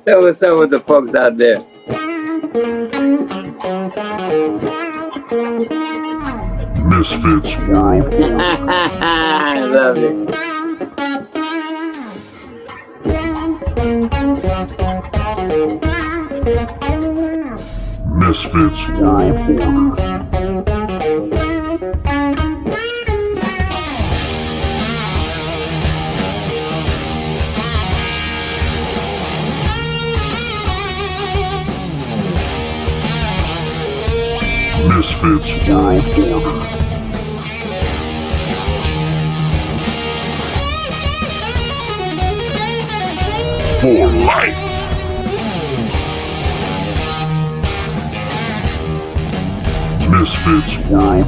What's up with the folks out there? Misfits World. I love it. Misfits World. Misfits World. For life. Misfits World.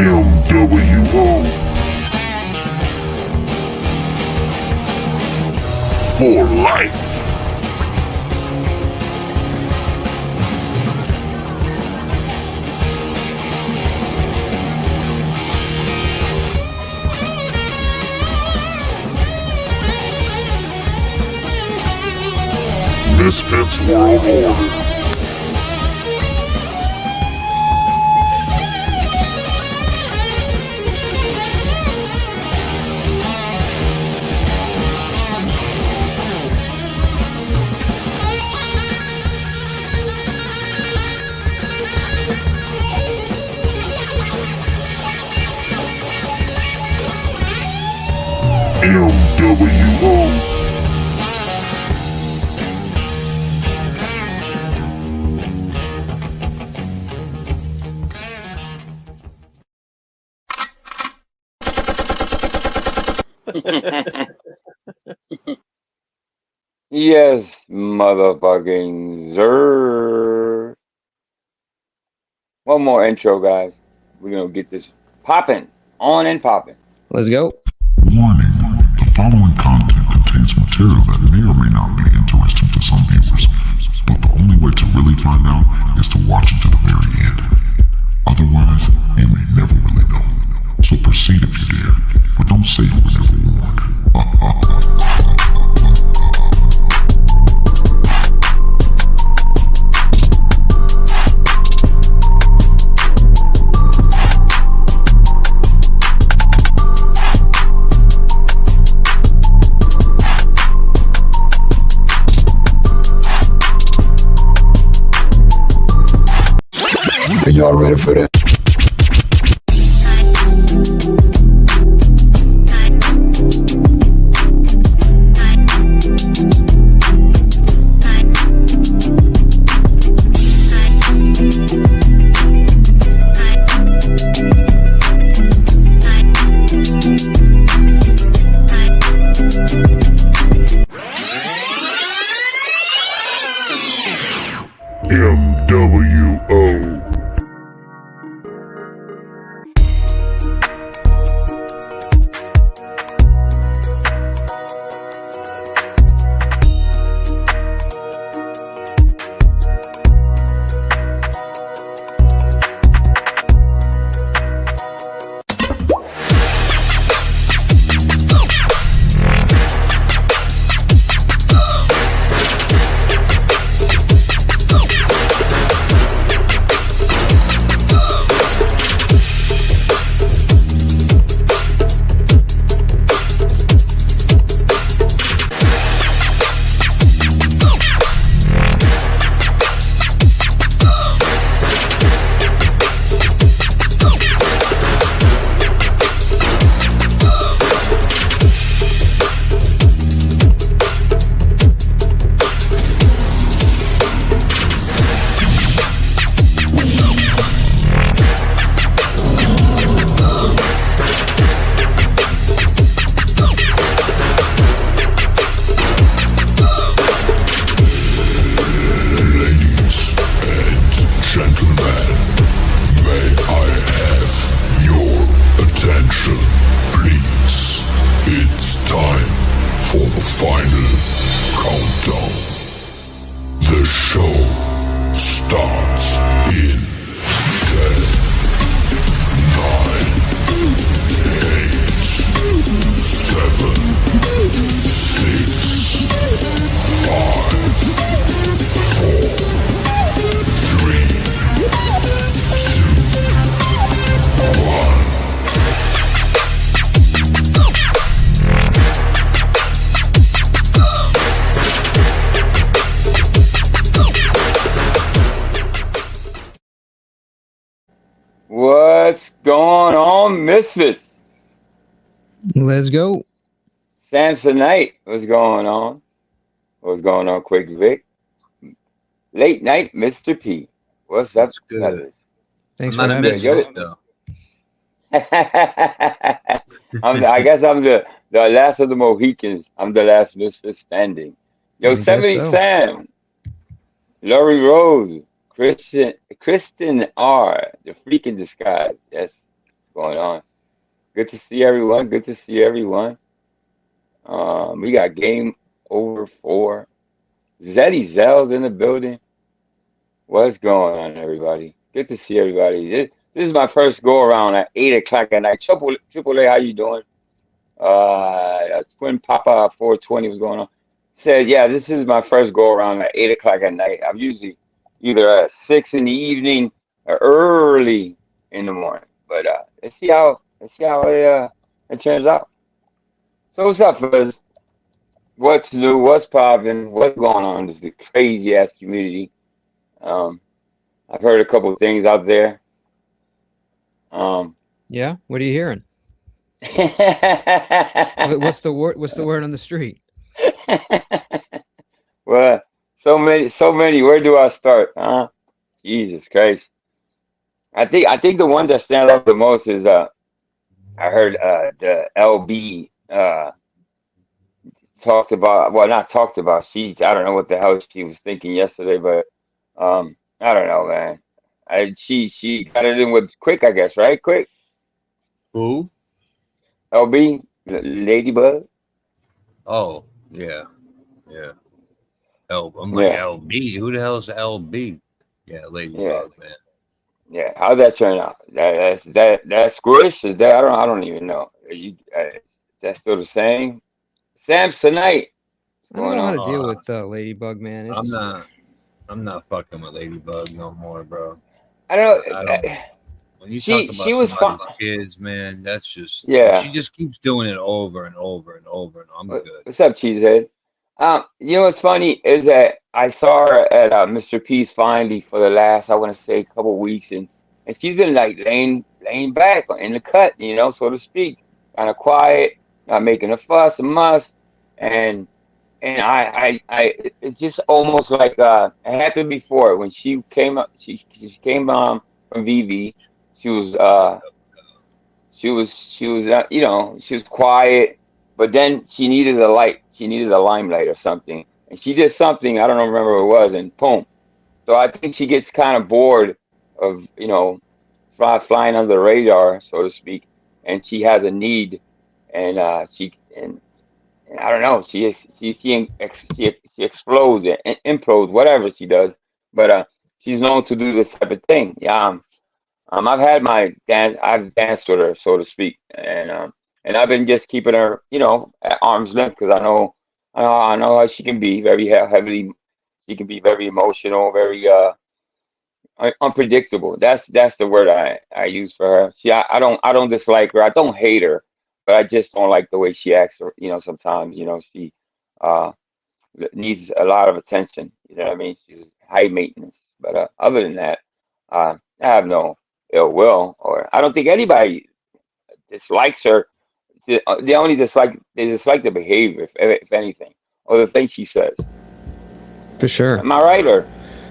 mWo. For life. Misfits World. mWo. Yes, motherfucking sir. One more intro, guys. We're gonna get this popping, on and popping. Let's go. Warning, the following content contains material that may or may not be interesting to some viewers, but the only way to really find out is to watch it to the very end. Otherwise, you may never really know. So proceed if you dare, but don't say you were never warned. Are y'all ready for that? mWo. Final countdown. The show starts in 10, 9, 8, 7, 6, 5, 4, 3, 2, 1. What's going on, Misfits? Let's go. Samsonite, what's going on? What's going on, Quick Vic? Late night, Mr. P. What's up, That's good. fellas? Thanks I'm for not a having me. Yo. misfit though. I guess I'm the last of the Mohicans. I'm the last Misfit standing. I guess 70 so. Sam, Laurie Rose, Kristen R, the freak in disguise. Yes, what's going on? Good to see everyone. Good to see everyone. We got game over 4. Zeddy Zell's in the building. What's going on, everybody? Good to see everybody. This is my first go around at 8 o'clock at night. Triple A, how you doing? Twin Papa 420 was going on. Said, yeah, this is my first go around at 8 o'clock at night. I'm usually either at 6 in the evening or early in the morning. But let's see how it turns out. So what's up, fellas? What's new? What's popping? What's going on? This is a crazy ass community. Um, I've heard a couple of things out there. Um, Yeah. What are you hearing? What's the word? What's the word on the street? well, so many. Where do I start? Huh? Jesus Christ. I think the one that stands out the most is I heard the LB talked about, well, not talked about, I don't know what the hell she was thinking yesterday, but I don't know, man. She got it in with Quick, I guess, right? Quick. Who? LB, Ladybug. Oh, yeah. Yeah. I'm like Yeah, LB. Who the hell is LB? Yeah, yeah, Ladybug, man. yeah. How'd that turn out? That squish is that? I don't even know. Is that still the same? Samsonite, what's I don't going know how to on? deal Uh, with Ladybug, man. I'm It's not. I'm not fucking with Ladybug no more, bro. I don't I know. don't. When you talk She about was fun. somebody's kids, man, that's just. If Yeah. she just keeps doing it over and over and over, and I'm good. What's up, Cheesehead? You know what's funny is that I saw her at Mr. P's finally for the last, I want to say, couple weeks, and she's been like laying back in the cut, so to speak, kind of quiet, not making a fuss, a muss, and it's just almost like it happened before when she came up, she came from VV, she was she was quiet, but then she needed a light. She needed a limelight or something, and she did something. I don't remember what it was, and boom. So I think she gets kind of bored of flying under the radar, so to speak, and she has a need, and and I don't know. She explodes and implodes whatever she does, but she's known to do this type of thing. Yeah, I've had my dance. I've danced with her, so to speak, and I've been just keeping her, at arm's length because I know how she can be very heavily. She can be very emotional, very unpredictable. That's the word I use for her. I don't dislike her. I don't hate her, but I just don't like the way she acts. Sometimes she uh needs a lot of attention. You know what I mean? She's high maintenance. But other than that, I have no ill will, or I don't think anybody dislikes her. They only dislike the behavior, if anything, or the things she says. for sure. Am I right? Or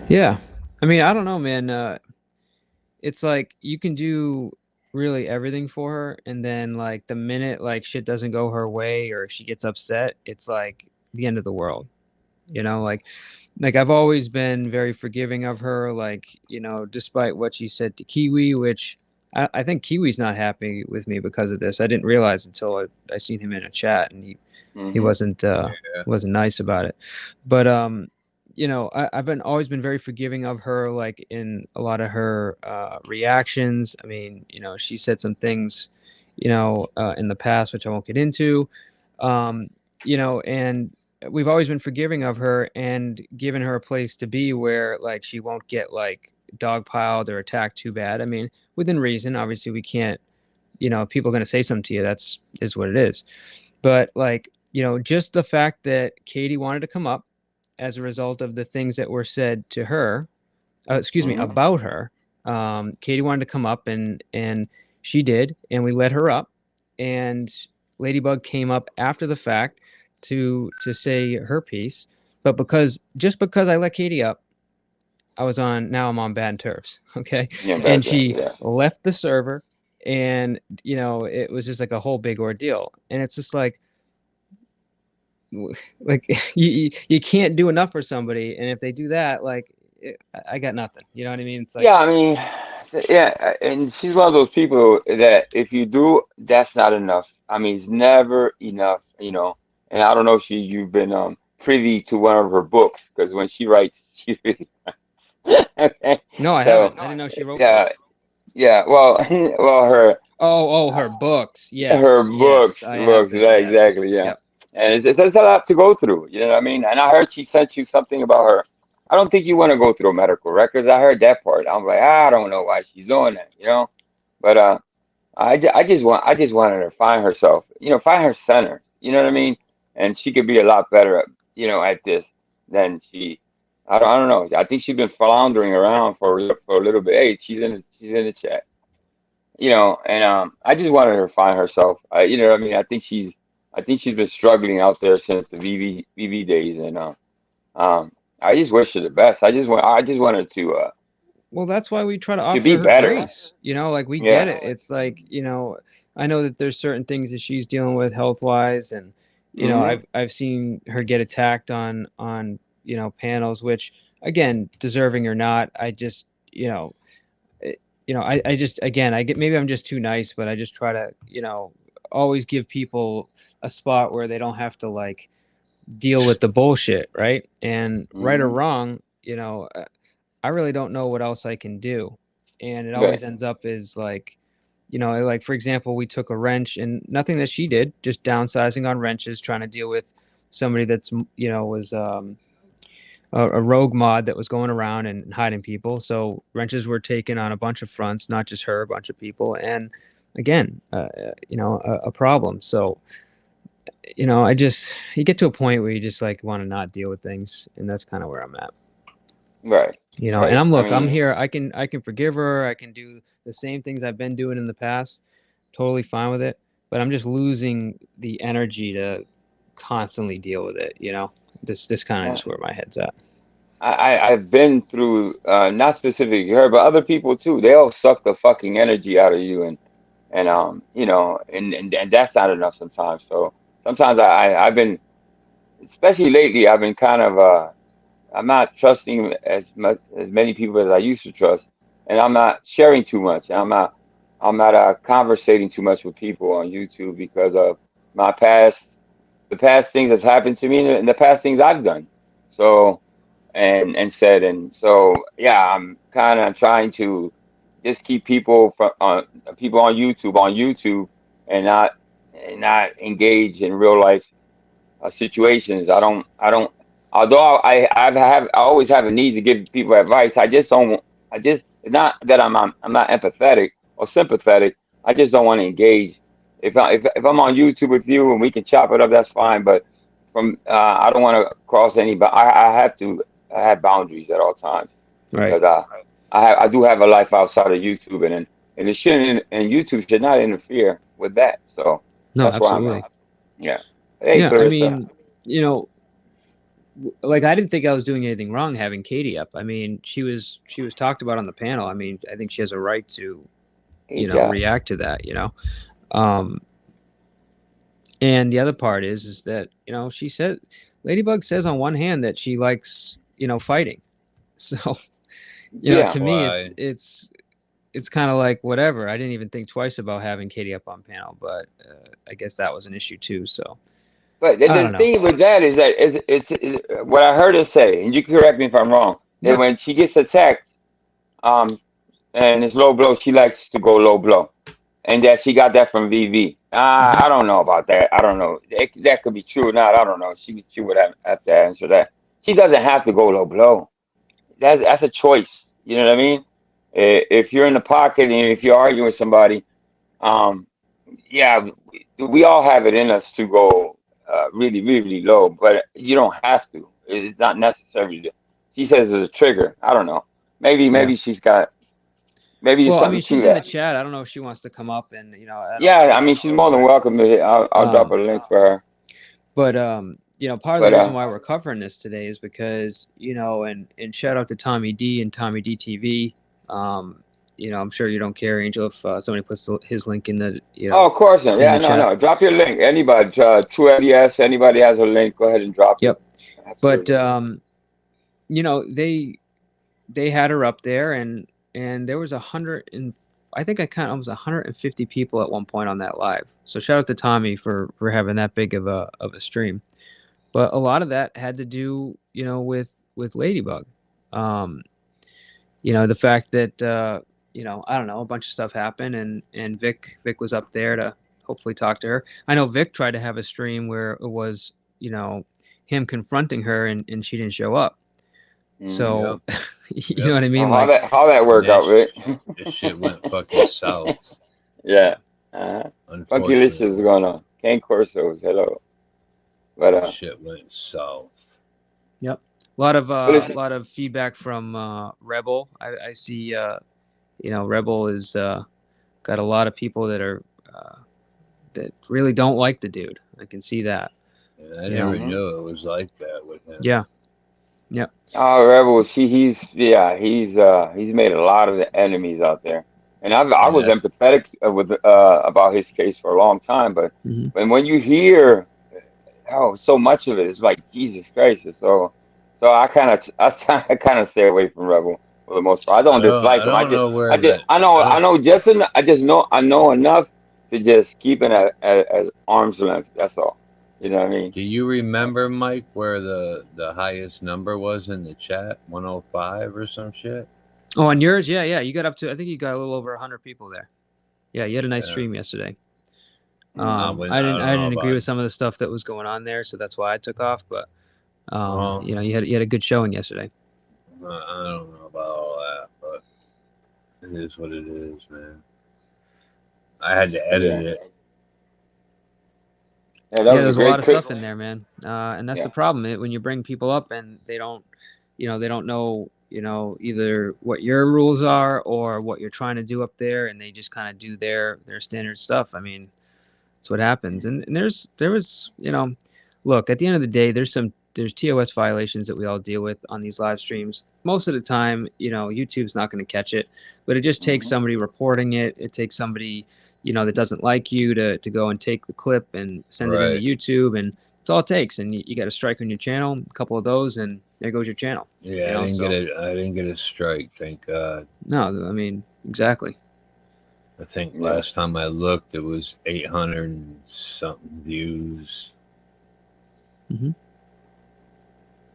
Yeah. I mean, I don't know, man. It's like you can do really everything for her, and then like the minute like shit doesn't go her way or she gets upset, it's like the end of the world. Like I've always been very forgiving of her, like, despite what she said to Kiwi, which I think Kiwi's not happy with me because of this. I didn't realize until I seen him in a chat, and he Mm-hmm. wasn't nice about it. But you know, I've always been very forgiving of her, like in a lot of her reactions. I mean, you know, she said some things, you know, in the past which I won't get into. You know, and we've always been forgiving of her and given her a place to be where like she won't get like dogpiled or attacked too bad. I mean, within reason. Obviously, we can't. You know, people are going to say something to you. That's is what it is. But like, you know, just the fact that Katie wanted to come up as a result of the things that were said to her, excuse me, Mm-hmm. about her. Katie wanted to come up and she did, and we let her up. And Ladybug came up after the fact to say her piece. But because I let Katie up, now I'm on bad terms. Okay. Yeah, And bad she yeah. left the server, and you know, it was just like a whole big ordeal. And it's just like you can't do enough for somebody, and if they do that, like I got nothing. You know what I mean? It's like, Yeah, I mean, yeah, and she's one of those people that if you do, that's not enough. I mean, it's never enough, you know. And I don't know if you've been privy to one of her books because when she writes, she really okay. no, I So haven't. I didn't know she wrote yeah, books. yeah. Well, well, Her books. her Yes, I have books, been. yeah, Yes. exactly, yeah. Yep. And it's a lot to go through, you know what I mean? And I heard she sent you something about her. I don't think you want to go through medical records. I heard that part. I'm like, I don't know why she's doing that, you know? But I just wanted her to find herself, you know, find her center, you know what I mean? And she could be a lot better, you know, at this than she. I don't know. I think she's been floundering around for a little bit. Hey, she's in the chat, you know, and I just wanted her to find herself. You know what I mean? I think she's been struggling out there since the VV days, and um, I just wish her the best. I just want her Well, that's why we try to to offer be her better. grace. You know, like we get Yeah. it. It's like, you know, I know that there's certain things that she's dealing with health wise, and you know, Hmm. I've seen her get attacked on you know, panels, which again, deserving or not, I just you know, you know, I just again, I get maybe I'm just too nice, but I just try to, you know, always give people a spot where they don't have to like deal with the bullshit, right? And right or Hmm. wrong, you know, I really don't know what else I can do. And it always Right. ends up is like, you know, like for example, we took a wrench and nothing that she did, just downsizing on wrenches, trying to deal with somebody that's, you know, was a rogue mod that was going around and hiding people. So wrenches were taken on a bunch of fronts, not just her, a bunch of people. And again, you know, a problem. So, you know, you get to a point where you just like want to not deal with things. And that's kind of where I'm at. Right. You know, and Right. I I'm mean, here. I can forgive her. I can do the same things I've been doing in the past. Totally fine with it. But I'm just losing the energy to constantly deal with it. You know, this kind of uh, just where my head's at. I've been through not specifically her, but other people too. They all suck the fucking energy out of you, and you know, and that's not enough sometimes. So sometimes I've been, especially lately, I've been kind of I'm not trusting as many people as I used to trust, and I'm not sharing too much. I'm not conversating too much with people on YouTube because of my past, the past things that's happened to me and the past things I've done. So and said, and so yeah, I'm kind of trying to just keep people from people on YouTube and not engage in real life situations. I don't. Although I always have a need to give people advice. I just don't. I just it's not that I'm not empathetic or sympathetic. I just don't want to engage. If I'm on YouTube with you and we can chop it up, that's fine. But from I don't want to cross any. But I have to. I have boundaries at all times Right. because I do have a life outside of YouTube, and it shouldn't. And YouTube should not interfere with that. So No, that's where I'm absolutely. at. Yeah. Hey, Yeah, I Clarissa. mean, you know, like I didn't think I was doing anything wrong having Katie up. I mean, she was talked about on the panel. I mean, I think she has a right to, Hey, you know, Jack. react to that, you know. Um and the other part is that, you know, she said Ladybug says on one hand that she likes, you know, fighting. So, you know, Yeah. to me Why? it's it's kind of like whatever. I didn't even think twice about having Katie up on panel, but I guess that was an issue too. So But I the don't know. thing with that is that it's what I heard her say, and you can correct me if I'm wrong. That Yeah. when she gets attacked, um, and it's low blow, she likes to go low blow, and that she got that from VV. Mhm. I don't know about that. I don't know. That could be true or not. I don't know. She would have to answer that. She doesn't have to go low blow. That's a choice. You know what I mean? If you're in the pocket and if you're arguing with somebody, um, yeah, we all have it in us to go really, really low, but you don't have to. It's not necessary. She says it's a trigger. I don't know. Maybe Yeah. maybe there's Well, I something mean, to she's in the that. chat. I don't know if she wants to come up and Yeah, I I mean, don't she's know more than exactly. welcome to hit. I'll drop a link for her. But part of the But reason why we're covering this today is because and shout out to Tommy D and Tommy D TV. I'm sure you don't care, Angel, if somebody puts his link in the oh, of course not. in Yeah, the no, chat. no. Drop your link. Anybody, True LDS, anybody has a link, go ahead and drop it. Yep. But Absolutely. they had her up there, and there was 100 and I think I counted almost 150 people at one point on that live. So shout out to Tommy for having that big of a stream. But a lot of that had to do, with Ladybug. The fact that I don't know, a bunch of stuff happened, and Vic was up there to hopefully talk to her. I know Vic tried to have a stream where it was, him confronting her, and she didn't show up. So, you know what I mean? How that work out, Rick? This shit went fucking south. Yeah. Funky list is Unfortunately, going on. Ken Corso's hello. But shit went south. Yep. A lot listen, of feedback from Rebel. I see Rebel is got a lot of people that are that really don't like the dude. I can see that. And I never knew it was like that with him. Yeah. Yep. oh, Rebels, he's made a lot of the enemies out there, and I was empathetic with about his case for a long time, but when you hear so much of it, it's like Jesus Christ. So I kind of stay away from Rebel for the most part. I don't dislike him. I know enough to just keep it as arm's length. That's all. You know what I mean? Do you remember, Mike, where the highest number was in the chat? 105 or some shit? Oh, on yours? Yeah. You got up to, I think you got a little over 100 people there. Yeah, you had a nice stream yesterday. I didn't agree with some of the stuff that was going on there, so that's why I took off. But you had a good showing yesterday. I don't know about all that, but it is what it is, man. I had to edit it. Yeah, there's a lot of stuff in there, man. And that's the problem when you bring people up and they don't know, either what your rules are or what you're trying to do up there, and they just kind of do their standard stuff. I mean, that's what happens. And there was, look, at the end of the day, there's TOS violations that we all deal with on these live streams. Most of the time, YouTube's not going to catch it, but it just takes somebody reporting it. It takes somebody, that doesn't like you to go and take the clip and send it into YouTube, and it's all it takes. And you got a strike on your channel, a couple of those, and there goes your channel. Yeah, I didn't get a strike, thank God. No, I mean, exactly. I think last time I looked, it was 800 and something views. Mm-hmm.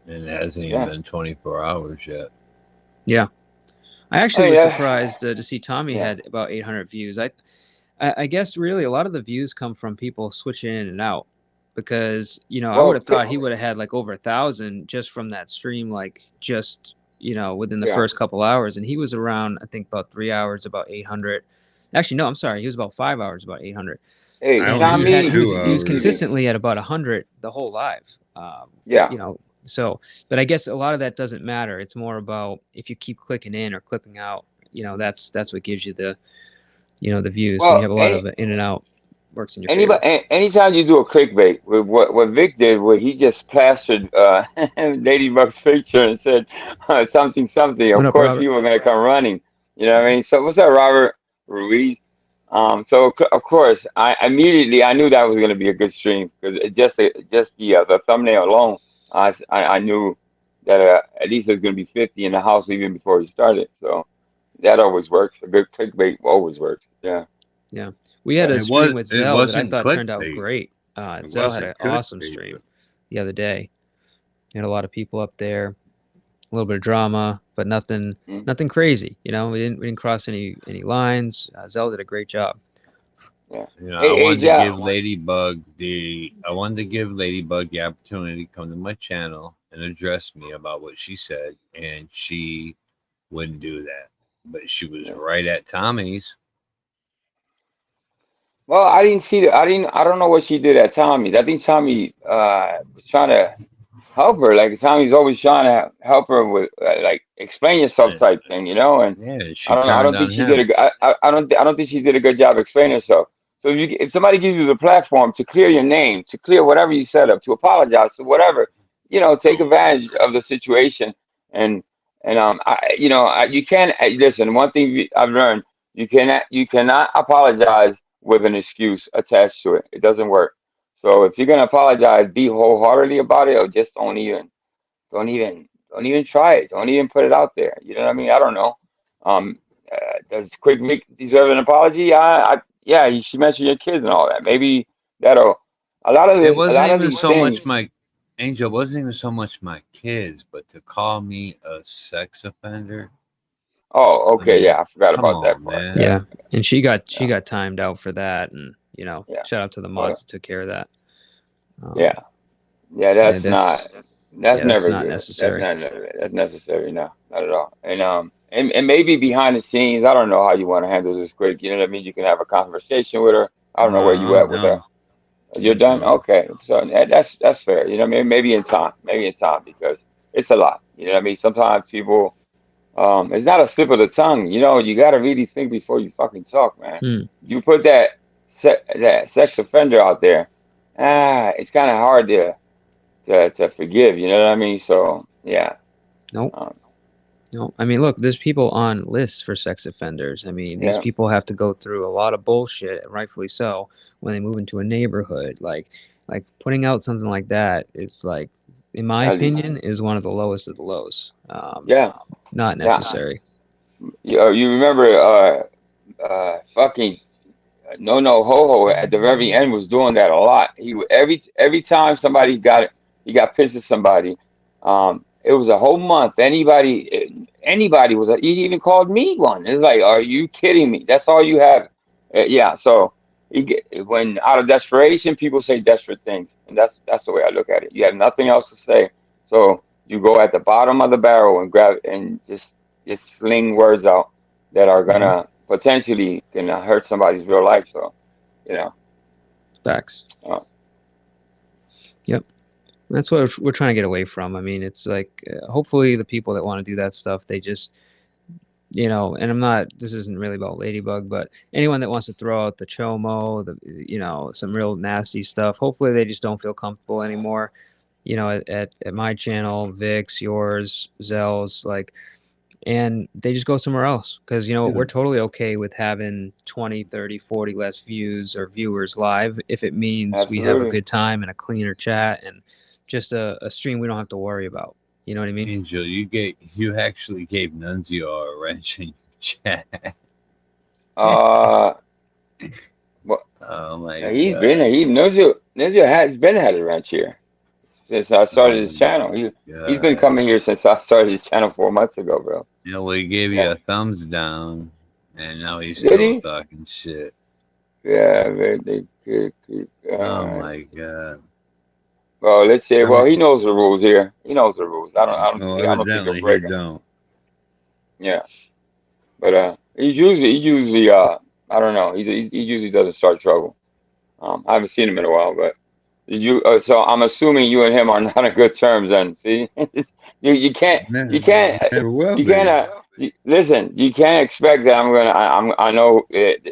And it hasn't even been 24 hours yet. Yeah. I actually was surprised to see Tommy had about 800 views. I guess really a lot of the views come from people switching in and out, because, I would have thought he would have had like over 1,000 just from that stream, like just, within the first couple hours. And he was around, I think, about 3 hours, about 800. Actually, no, I'm sorry. He was about 5 hours, about 800. Hey, he was consistently at about 100 the whole live. So, but I guess a lot of that doesn't matter. It's more about if you keep clicking in or clipping out, that's what gives you the, the views. When you have a lot of in and out, works in your favor. Anytime you do a clickbait, with what Vic did, where he just plastered Ladybug's picture and said something. Of course, Robert? people are gonna come running. You know what I mean? So what's that, Robert Ruiz? So of course, I immediately knew that was gonna be a good stream, because just the thumbnail alone, I knew that at least there's gonna be 50 in the house even before he started. So That always works. A good clickbait always works. Yeah. Yeah. We had a It stream with it Zell that I wasn't thought turned out clickbait. great. It Zell had an wasn't awesome clickbait, stream but the other day. Had a lot of people up there, a little bit of drama, but nothing Mm. nothing crazy. You know, we didn't cross any lines. Zell did a great job. Yeah. you know, Hey, I yeah. wanted to give Ladybug the opportunity to come to my channel and address me about what she said, and she wouldn't do that. But she was Yeah. right at Tommy's. Well, I didn't see the. I don't know what she did at Tommy's. I think Tommy was trying to help her. Like Tommy's always trying to help her with like explain yourself And, type thing, you know. And yeah, I she don't know. I turned don't think on she did him. a. I don't think she did a good job explaining herself. So if somebody gives you the platform to clear your name, to clear whatever you set up, to apologize to whatever, take advantage of the situation. And you can't listen. One thing I've learned, you cannot apologize with an excuse attached to it. It doesn't work. So if you're gonna apologize, be wholeheartedly about it, or just don't even try it. Don't even put it out there. You know what I mean? I don't know. Does Quick Vic deserve an apology? Yeah. She mentioned your kids and all that. Maybe that'll. It A wasn't lot of even these so things. much my Angel wasn't even so much my kids, but to call me a sex offender. Oh, I okay. mean, Yeah, I forgot come about that on, part. man. Yeah, Yeah, and she got yeah, timed out for that, and yeah. shout out to the But mods that took care of that. yeah, Um, yeah. yeah, That's that's never not good. That's necessary. not that's necessary. No, not at all. And maybe behind the scenes, I don't know how you want to handle this quick. You know what I mean? You can have a conversation with her. I don't No, know where you I'm at with her. done. You're I'm done? done. Okay. So that's fair. You know what I mean? Maybe in time. Maybe in time because it's a lot. You know what I mean? Sometimes people, it's not a slip of the tongue. You got to really think before you fucking talk, man. Hmm. You put that sex offender out there, it's kind of hard to forgive. You know what I mean? So yeah. Nope. Um, No, I mean, look, there's people on lists for sex offenders. I mean, these yeah. people have to go through a lot of bullshit, and rightfully so, when they move into a neighborhood. Like putting out something like that, it's like, in my At least. opinion, is one of the lowest of the lows. Yeah. Not Yeah. necessary. You remember fucking no ho ho at the very end was doing that a lot. Every time he got pissed at somebody. It was a whole month. Anybody he even called me one. It's like, are you kidding me? That's all you have. Yeah. So when out of desperation, people say desperate things, and that's the way I look at it. You have nothing else to say, so you go at the bottom of the barrel and grab and just sling words out that are Mhm. gonna potentially gonna hurt somebody's real life. So, you know, Facts. uh, Yep. That's what we're trying to get away from. I mean, it's like, hopefully the people that want to do that stuff, they just, and this isn't really about Ladybug, but anyone that wants to throw out the chomo, some real nasty stuff, hopefully they just don't feel comfortable anymore. At my channel, Vic's, yours, Zell's, and they just go somewhere else because, we're totally okay with having 20, 30, 40 less views or viewers live if it means we have a absolutely. good time and a cleaner chat and just a stream we don't have to worry about. You know what I mean? Angel, you actually gave Nunzio a wrench in your chat. Uh, well, Oh my he's been god. he Nuzio has been had a ranch here since I started Oh his my channel. He's been god. coming here since I started his channel 4 months ago, bro. You know, we gave you Yeah, a thumbs down, and now he's did still he? talking shit. Yeah, very good. Oh my god. Well, let's say, I'm, well, he knows the rules here. He knows the rules. no, I don't think he'll evidently he break them. don't. Yeah, but he usually I don't know. He usually doesn't start trouble. I haven't seen him in a while, but so I'm assuming you and him are not on good terms. Then see, you can't you can't Never will you can't be. listen. You can't expect that I know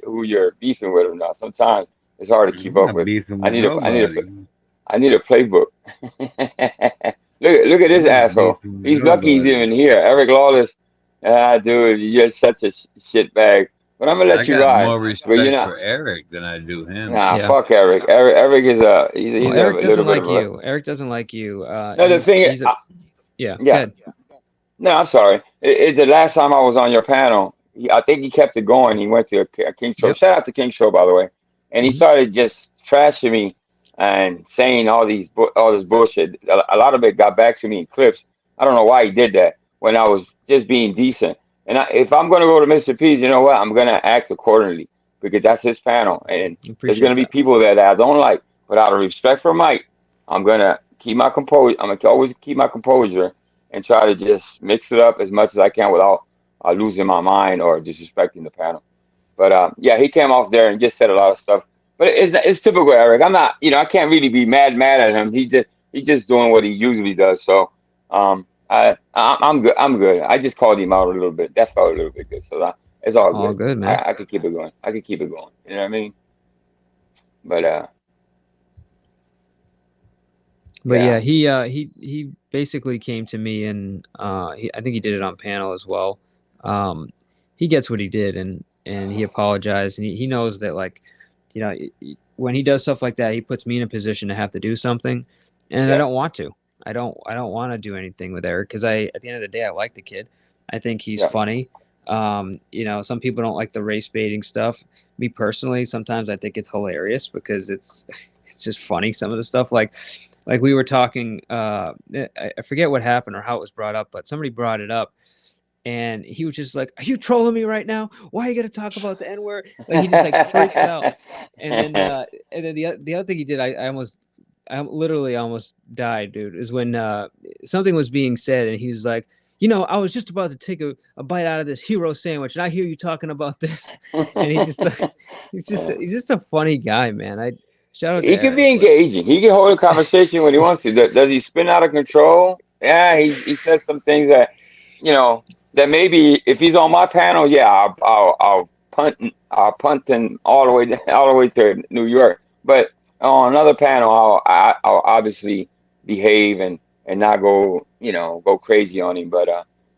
who you're beefing with or not. Sometimes it's hard to keep I'm up not with. beefing I with need a I need a nobody. I need a playbook. Look at I'm this not asshole. beefing with He's lucky he's nobody. even here. Eric Lawless, dude, you're such a shit bag. But I'm gonna I let you got ride. more But you're respect not. for Eric than I do him. Nah, Yeah. fuck Eric. Eric is Well, he's a Eric little doesn't bit like of a. you. Eric doesn't like you. No, the thing is, Yeah. yeah. Good. No, I'm sorry. It's the last time I was on your panel. I think he kept it going. He went to a King Show. Yep. Shout out to King Show, by the way. And he Mhm. started just trashing me and saying all this bullshit. A lot of it got back to me in clips. I don't know why he did that when I was just being decent. And if I'm going to go to Mr. P's, you know what? I'm going to act accordingly because that's his panel. And there's going Appreciate to be that. people that I don't like. But out of respect for Mike, I'm going to keep my composure. I'm going to always keep my composure and try to just mix it up as much as I can without losing my mind or disrespecting the panel. But yeah, he came off there and just said a lot of stuff. But it's typical Eric. I'm not, I can't really be mad at him. He's just doing what he usually does. So I'm good. I'm good. I just called him out a little bit. That felt a little bit good. So it's all All good. good, man. I could keep it going. I could keep it going. You know what I mean? But But yeah, he basically came to me and I think he did it on panel as well. He gets what he did and he apologized and he knows that like, when he does stuff like that, he puts me in a position to have to do something, and I yeah, don't want to. I don't want to do anything with Eric because at the end of the day I like the kid. I think he's yeah. funny. Some people don't like the race baiting stuff. Me personally, sometimes I think it's hilarious because it's it's just funny some of the stuff like we were talking, I forget what happened or how it was brought up, but somebody brought it up and he was just like, "Are you trolling me right now? Why are you gonna talk about the N word?" Like he just like freaks out. And then the other thing he did, I literally almost died, dude, is when something was being said and he was like, I was just about to take a bite out of this hero sandwich and I hear you talking about this. And he just he's just a funny guy, man. I shout out to He can Eric, be but engaging. He can hold a conversation when he wants to. Does he spin out of control? Yeah, he says some things that you know that maybe if he's on my panel, yeah, I'll punt him all the way all the way to New York. But on another panel, I'll obviously behave and not go crazy on him. But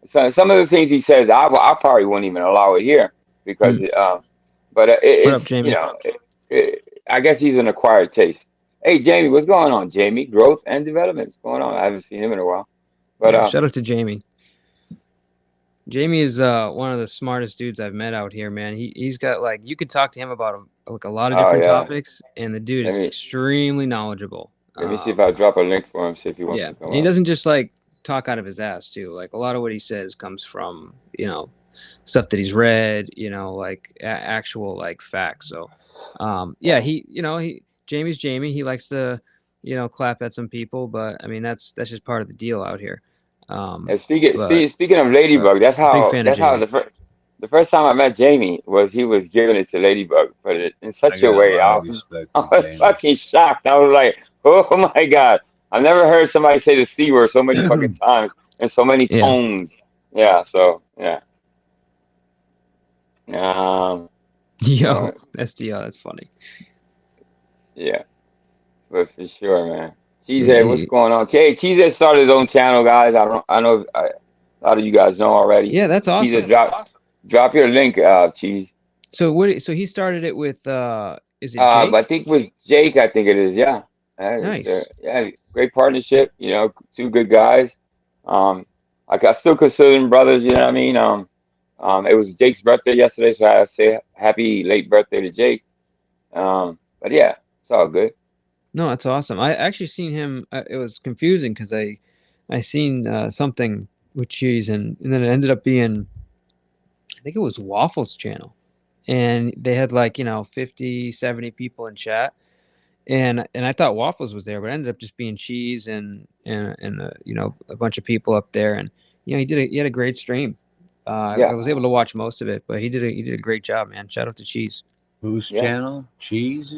so some of the things he says, I probably wouldn't even allow it here because but what up, it's Jamie? I guess he's an acquired taste. Hey, Jamie, what's going on, Jamie? Growth and development. What's going on? I haven't seen him in a while. But Yeah, shout out to Jamie. Jamie is one of the smartest dudes I've met out here, man. He's got like you could talk to him about like a lot of oh different yeah, topics, and the dude let is me extremely knowledgeable. let me see if I drop a link for him. See if he wants Yeah, to come and he up. doesn't just like talk out of his ass too. Like a lot of what he says comes from stuff that he's read, like actual like facts. So, yeah, Yeah. he Jamie's Jamie. He likes to clap at some people, but I mean that's just part of the deal out here. And speaking But speaking speaking of but Ladybug, that's big how fan of that's how Jamie. the first time I met Jamie was he was giving it to Ladybug, but in I such a got a way lot I of was respect I for was Jamie. fucking shocked. I was like, oh my God, I've never heard somebody say the C word so many fucking times and so many Yeah. tones. Yeah. So yeah. Um. Yo, Uh, SDL, that's funny. yeah. But for sure, man. Cheesehead, what's Yeah, going on? Hey, Cheesehead started his own channel, guys. I know a lot of you guys know already. yeah, that's Cheesehead, awesome. drop your link, Cheese. So he started it with is it Jake? I think with Jake, I think it is. Yeah, Nice. yeah, great partnership. Two good guys. I still consider them brothers. You know what I mean? It was Jake's birthday yesterday, so I say happy late birthday to Jake. But yeah, it's all good. No, that's awesome. I actually seen him. It was confusing because I seen something with cheese and then it ended up being I think it was Waffles channel, and they had like 50, 70 people in chat, and I thought Waffles was there, but it ended up just being cheese and a bunch of people up there, and he had a great stream. I Yeah, was able to watch most of it, but he did a great job, man. Shout out to Cheese. Whose yeah. channel? Cheese?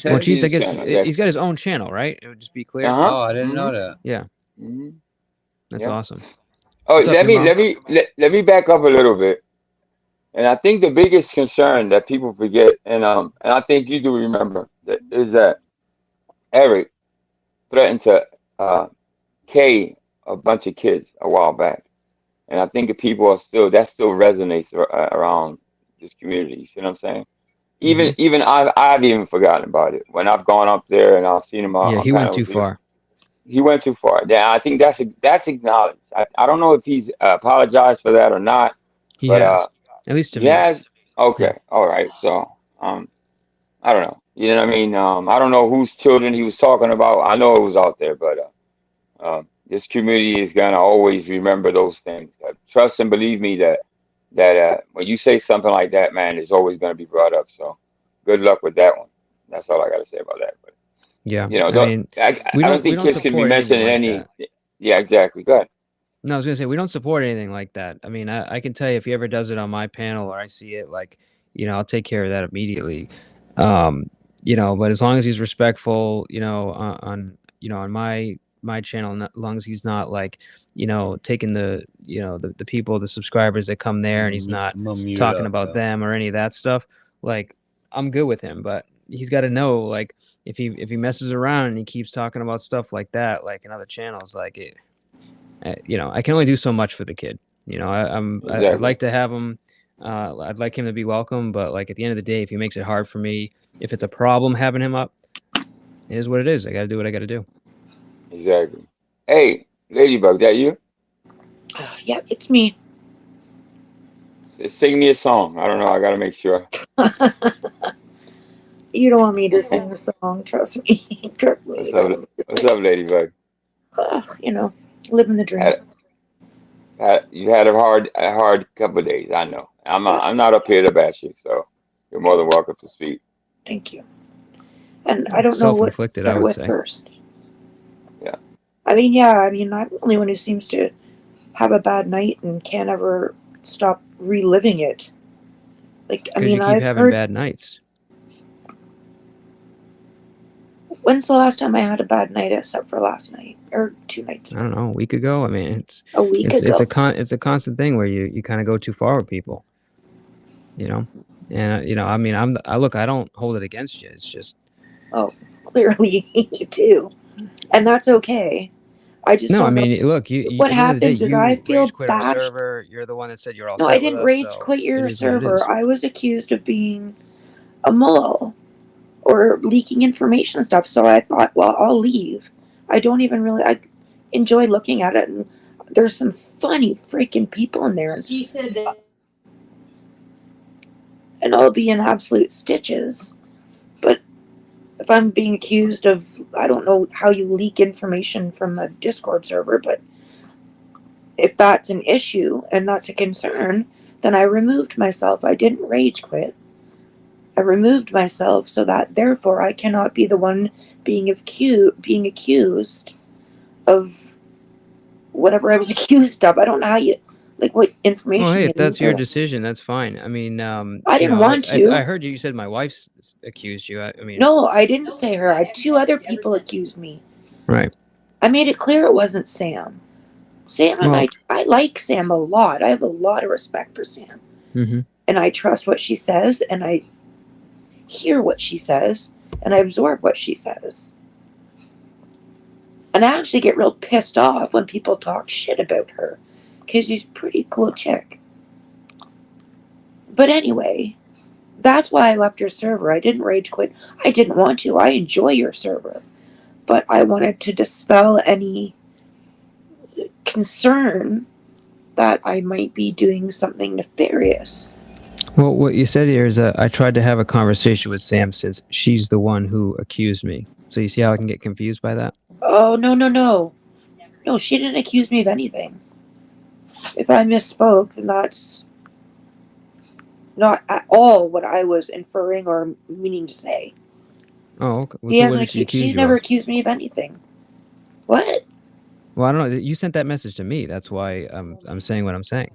Well, Cheesehead? Cheese, I Cheese guess channel. Yeah. he's got his own channel, right? It would just be Uh clear. huh. Oh, I didn't hmm know that. Yeah, hmm that's Yeah. awesome. Oh, What's up, let your me mom? let me let me back up a little bit. And I think the biggest concern that people forget, and I think you do remember, is that Eric threatened to uh, K a bunch of kids a while back, and I think the people are that still resonates around this community. You see what I'm saying? Hmm. Even I've even forgotten about it when I've gone up there and I've seen him Yeah, on he went panels. too far. He went too far. Yeah, I think that's acknowledged. I don't know if he's apologized for that or not, He but has. At least to He me. has? Yeah. Okay. All right. So, I don't know. You know what I mean? I don't know whose children he was talking about. I know it was out there, but this community is gonna always remember those things. Trust and believe me that when you say something like that, man, it's always gonna be brought up. So, good luck with that one. That's all I gotta say about that. But Yeah. you know, I mean, I don't we think don't kids can be support anything mentioned in like any. that. Yeah, exactly. Good. No, I was gonna say we don't support anything like that. I mean, I can tell you if he ever does it on my panel or I see it, like, I'll take care of that immediately. Um, but as long as he's respectful, on my channel, as long as he's not like, taking the people, the subscribers that come there, and he's not I'm gonna mute talking up, about yo. them or any of that stuff, like, I'm good with him. But he's got to know, like, if he messes around and he keeps talking about stuff like that, like in other channels, like it. I can only do so much for the kid. I'd Exactly. like to have him. I'd like him to be welcome, but like at the end of the day, if he makes it hard for me, if it's a problem having him up, it is what it is. I got to do what I got to do. Exactly. Hey, Ladybug, that you? Yep, it's me. Sing me a song. I don't know. I gotta make sure. You don't want me to sing a song, trust me. Trust me, What's you don't up? want me to What's sing. up, Ladybug? Living the dream. You had a hard couple of days. I know. I'm not up here to bash you, so you're more than welcome to speak. Thank you. And I don't know what to Self-inflicted, I start would with say. first. Yeah. I'm the only one who seems to have a bad night and can't ever stop reliving it. Because you keep I've having heard. bad nights. When's the last time I had a bad night except for last night or 2 nights I ago? don't know, a week ago. I mean, A week it's ago. a constant thing where you kind of go too far with people. And I mean, I don't hold it against you. It's just Oh, clearly you do, and that's okay. I just no. I don't know. mean, look, you What at the end of the day, happens is I you rage feel quit our bad. server. You're the one that said you're all No, I set with didn't us, rage so quit it your is what it server. is. I was accused of being a mole or leaking information and stuff. So I thought, well, I'll leave. I enjoy looking at it, and there's some funny freaking people in there, She said that. and I'll be in absolute stitches. But if I'm being accused of, I don't know how you leak information from a Discord server, but if that's an issue and that's a concern, then I removed myself. I didn't rage quit. I removed myself so that therefore I cannot be the one being accused of whatever I was accused of. I don't know how you what Well, information hey, you if need. that's your decision, that's fine. I mean, I didn't want I to. heard you said my wife's accused you. I mean, No, I didn't say her. I had 2 other people accused me. right. I made it clear it wasn't Sam. Sam and Well, I like Sam a lot. I have a lot of respect for Sam. mm-hmm. And I trust what she says, and I hear what she says, and I absorb what she says. And I actually get real pissed off when people talk shit about her, because she's a pretty cool chick. But anyway, that's why I left your server. I didn't rage quit. I didn't want to. I enjoy your server. But I wanted to dispel any concern that I might be doing something nefarious. Well, what you said here is that I tried to have a conversation with Sam since she's the one who accused me. So you see how I can get confused by that? Oh, no. No, she didn't accuse me of anything. If I misspoke, then that's not at all what I was inferring or meaning to say. Oh, okay. Well, so what did she accuse She's you never of? accused me of anything. What? Well, I don't know. You sent that message to me. That's why I'm saying what I'm saying.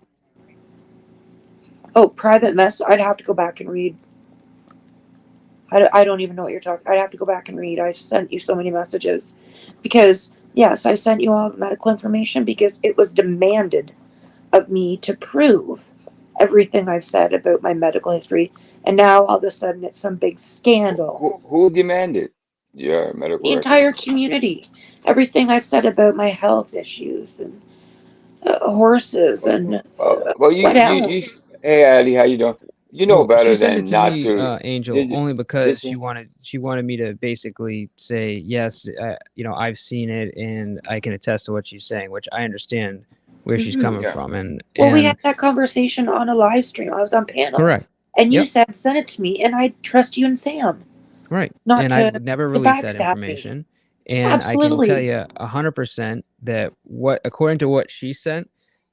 Oh, private mess. I'd have to go back and read. I don't even know what you're talking. I'd have to go back and read. I sent you so many messages because yes, I sent you all the medical information because it was demanded of me to prove everything I've said about my medical history, and now all of a sudden it's some big scandal. Who demanded your medical The records? entire community, everything I've said about my health issues and horses and Well, what else? hey, Ali, how you doing? You know Well, she better sent it than to not me, to. Angel, Did you only because listen? she wanted me to basically say yes. I've seen it and I can attest to what she's saying, which I understand where she's Mhm. coming Yeah. from. And Well, we had that conversation on a live stream. I was on panel. correct. And you Yep. said, send it to me, and I trust you and Sam. Right. Not And to I've never released that backstab me. information. And I can tell you 100% that according to what she sent,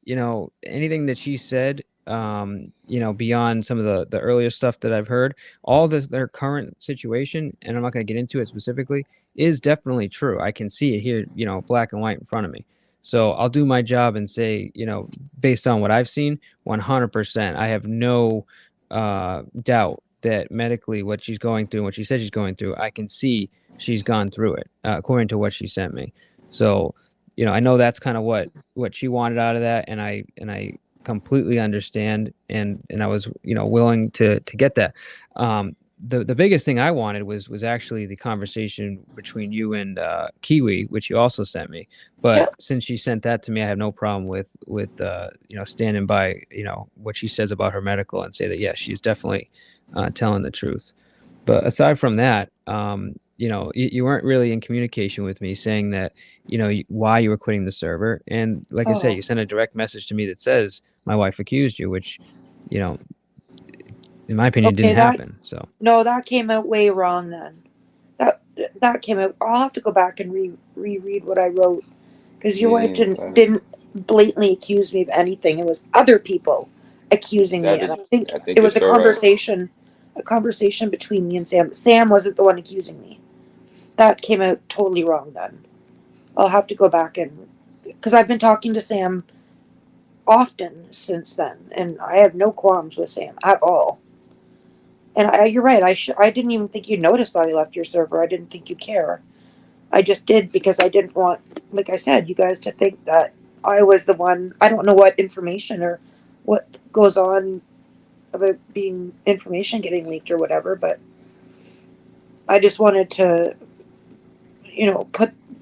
anything that she said, beyond some of the earlier stuff that I've heard, all their current situation, and I'm not going to get into it specifically, is definitely true. I can see it here, black and white in front of me. So I'll do my job and say, based on what I've seen, 100%, I have no doubt that medically what she's going through and what she said she's going through, I can see she's gone through it, according to what she sent me. So, I know that's kind of what she wanted out of that, and I completely understand, and I was willing to get that. The biggest thing I wanted was actually the conversation between you and Kiwi, which you also sent me. But since she sent that to me, I have no problem with standing by what she says about her medical and say that yes, she's definitely telling the truth. But aside from that, you weren't really in communication with me saying that, why you were quitting the server. And like I said, you sent a direct message to me that says my wife accused you, which, in my opinion, didn't happen. So no, that came out way wrong then. That came out. I'll have to go back and reread what I wrote, because your wife didn't blatantly accuse me of anything. It was other people accusing me, and I think it was a conversation between me and Sam. Sam wasn't the one accusing me. That came out totally wrong then. I'll have to go back because I've been talking to Sam often since then, and I have no qualms with Sam at all. And you're right. I didn't even think you noticed that I left your server. I didn't think you care. I just did because I didn't want, like I said, you guys to think that I was the one. I don't know what information or what goes on about being information getting leaked or whatever, but I just wanted to,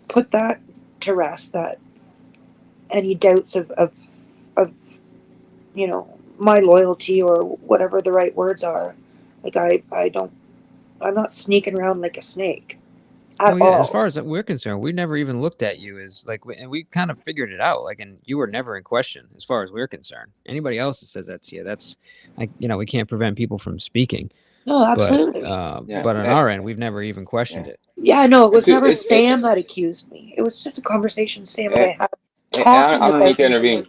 put that to rest, that any doubts of my loyalty or whatever the right words are. Like I'm not sneaking around like a snake at all. As far as we're concerned, we never even looked at you as and we kind of figured it out. And you were never in question as far as we're concerned. Anybody else that says that to you, that's we can't prevent people from speaking. No, absolutely. But on our end, we've never even questioned it. Yeah, no, it was never Sam that accused me. It was just a conversation Sam and I had talking I don't need to intervene.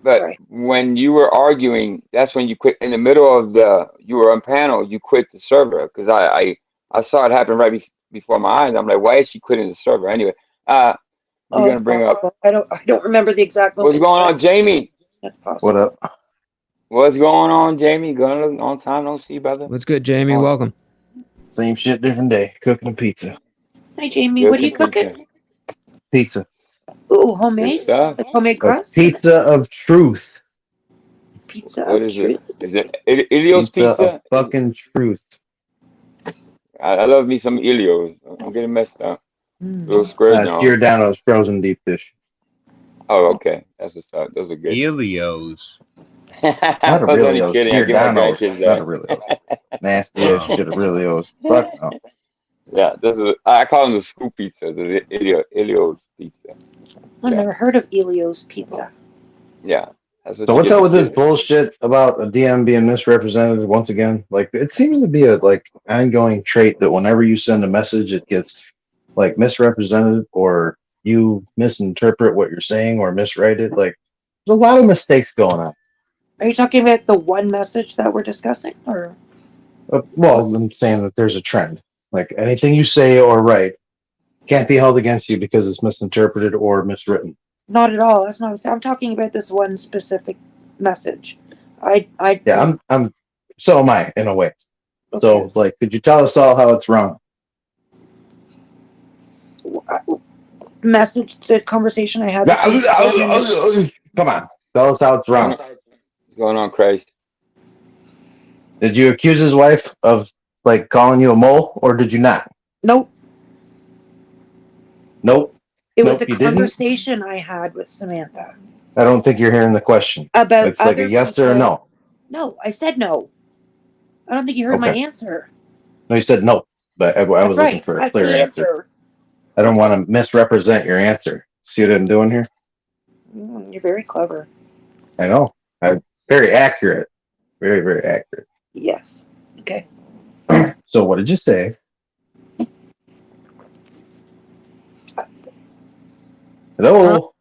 But when you were arguing, that's when you quit in the middle of you were on panel, you quit the server, because I saw it happen right before my eyes. I'm like, why is she quitting the server anyway? We're gonna bring up. I don't remember the exact moment. What's going on, Jamie? That's possible. What up? What's going on, Jamie? Going on time, don't see, brother. What's good, Jamie? Welcome. Same shit, different day. Cooking a pizza. Hi, Jamie. What are you cooking? Pizza. Ooh, homemade? Like homemade crust? Pizza of truth. Pizza what of is truth? Is it Ilios pizza? Of fucking truth. I love me some Ilios. I'm getting messed up. Little squares now. Giordano's frozen deep dish. Oh, okay. That's what's up. Those are good. Ilios. Not a Ilios. Giordano's. Not a Ilios. Nasty ass shit of Ilios. Fuck no. Yeah, I call them the scoop pizza, the Ilios pizza. I've never heard of Elio's pizza. Yeah. So what's up with this bullshit about a DM being misrepresented once again? Like, it seems to be a ongoing trait that whenever you send a message, it gets misrepresented, or you misinterpret what you're saying or miswrite it. Like, there's a lot of mistakes going on. Are you talking about the one message that we're discussing, or? Well, I'm saying that there's a trend. Like, anything you say or write can't be held against you because it's misinterpreted or miswritten. Not at all. That's not what I'm saying. I'm talking about this one specific message. So am I, in a way. Okay. So, could you tell us all how it's wrong? Message, the conversation I had. Come on. Tell us how it's wrong. What's going on, Christ? Did you accuse his wife of, calling you a mole, or did you not? Nope. Nope. It was a conversation I had with Samantha. I don't think you're hearing the question. About it's like a yes or a no. No, I said no. I don't think you heard my answer. No, you said no, but I was looking for a clear answer. I don't want to misrepresent your answer. See what I'm doing here? You're very clever. I know. I'm very accurate. Very, very accurate. Yes. Okay. So what did you say? Hello?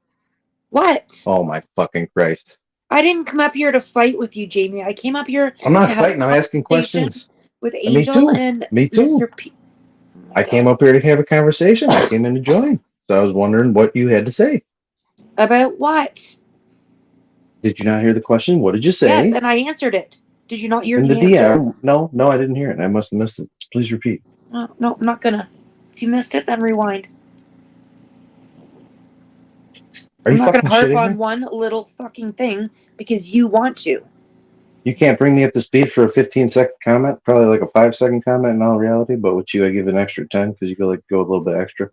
What? Oh my fucking Christ. I didn't come up here to fight with you, Jamie. I came up here I'm not to have fighting, I'm asking questions. with Me Angel too. and Me too. Mr. P. Oh my I came God. up here to have a conversation. I came in to join. So I was wondering what you had to say. About what? Did you not hear the question? What did you say? Yes, and I answered it. Did you not hear In the the answer? DM? No, I didn't hear it. I must have missed it. Please repeat. No, I'm not gonna. If you missed it, then rewind. Are I'm you not fucking gonna harp shitting on me? one little fucking thing because you want to. You can't bring me up to speed for a 15-second comment, probably like a 5-second comment in all reality, but with you I give an extra 10 because you go a little bit extra.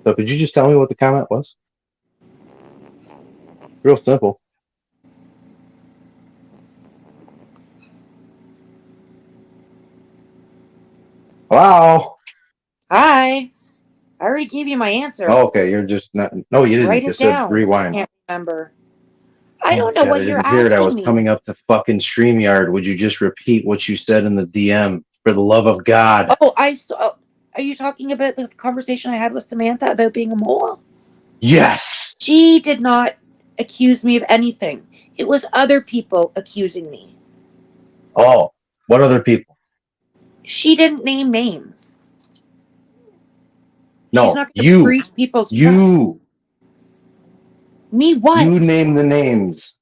So could you just tell me what the comment was? Real simple. Hello? Hi. I already gave you my answer. Oh, okay, you're just not. No, you didn't. Write You it said down. rewind. Can't remember. Oh I don't know God, what I you're didn't hear it. I was asking me. coming up to fucking StreamYard. Would you just repeat what you said in the DM for the love of God? Oh, are you talking about the conversation I had with Samantha about being a mole? Yes. She did not accuse me of anything. It was other people accusing me. Oh, what other people? She didn't name names. She's No, not going to you. breach people's trust. You. Me what? You name the names.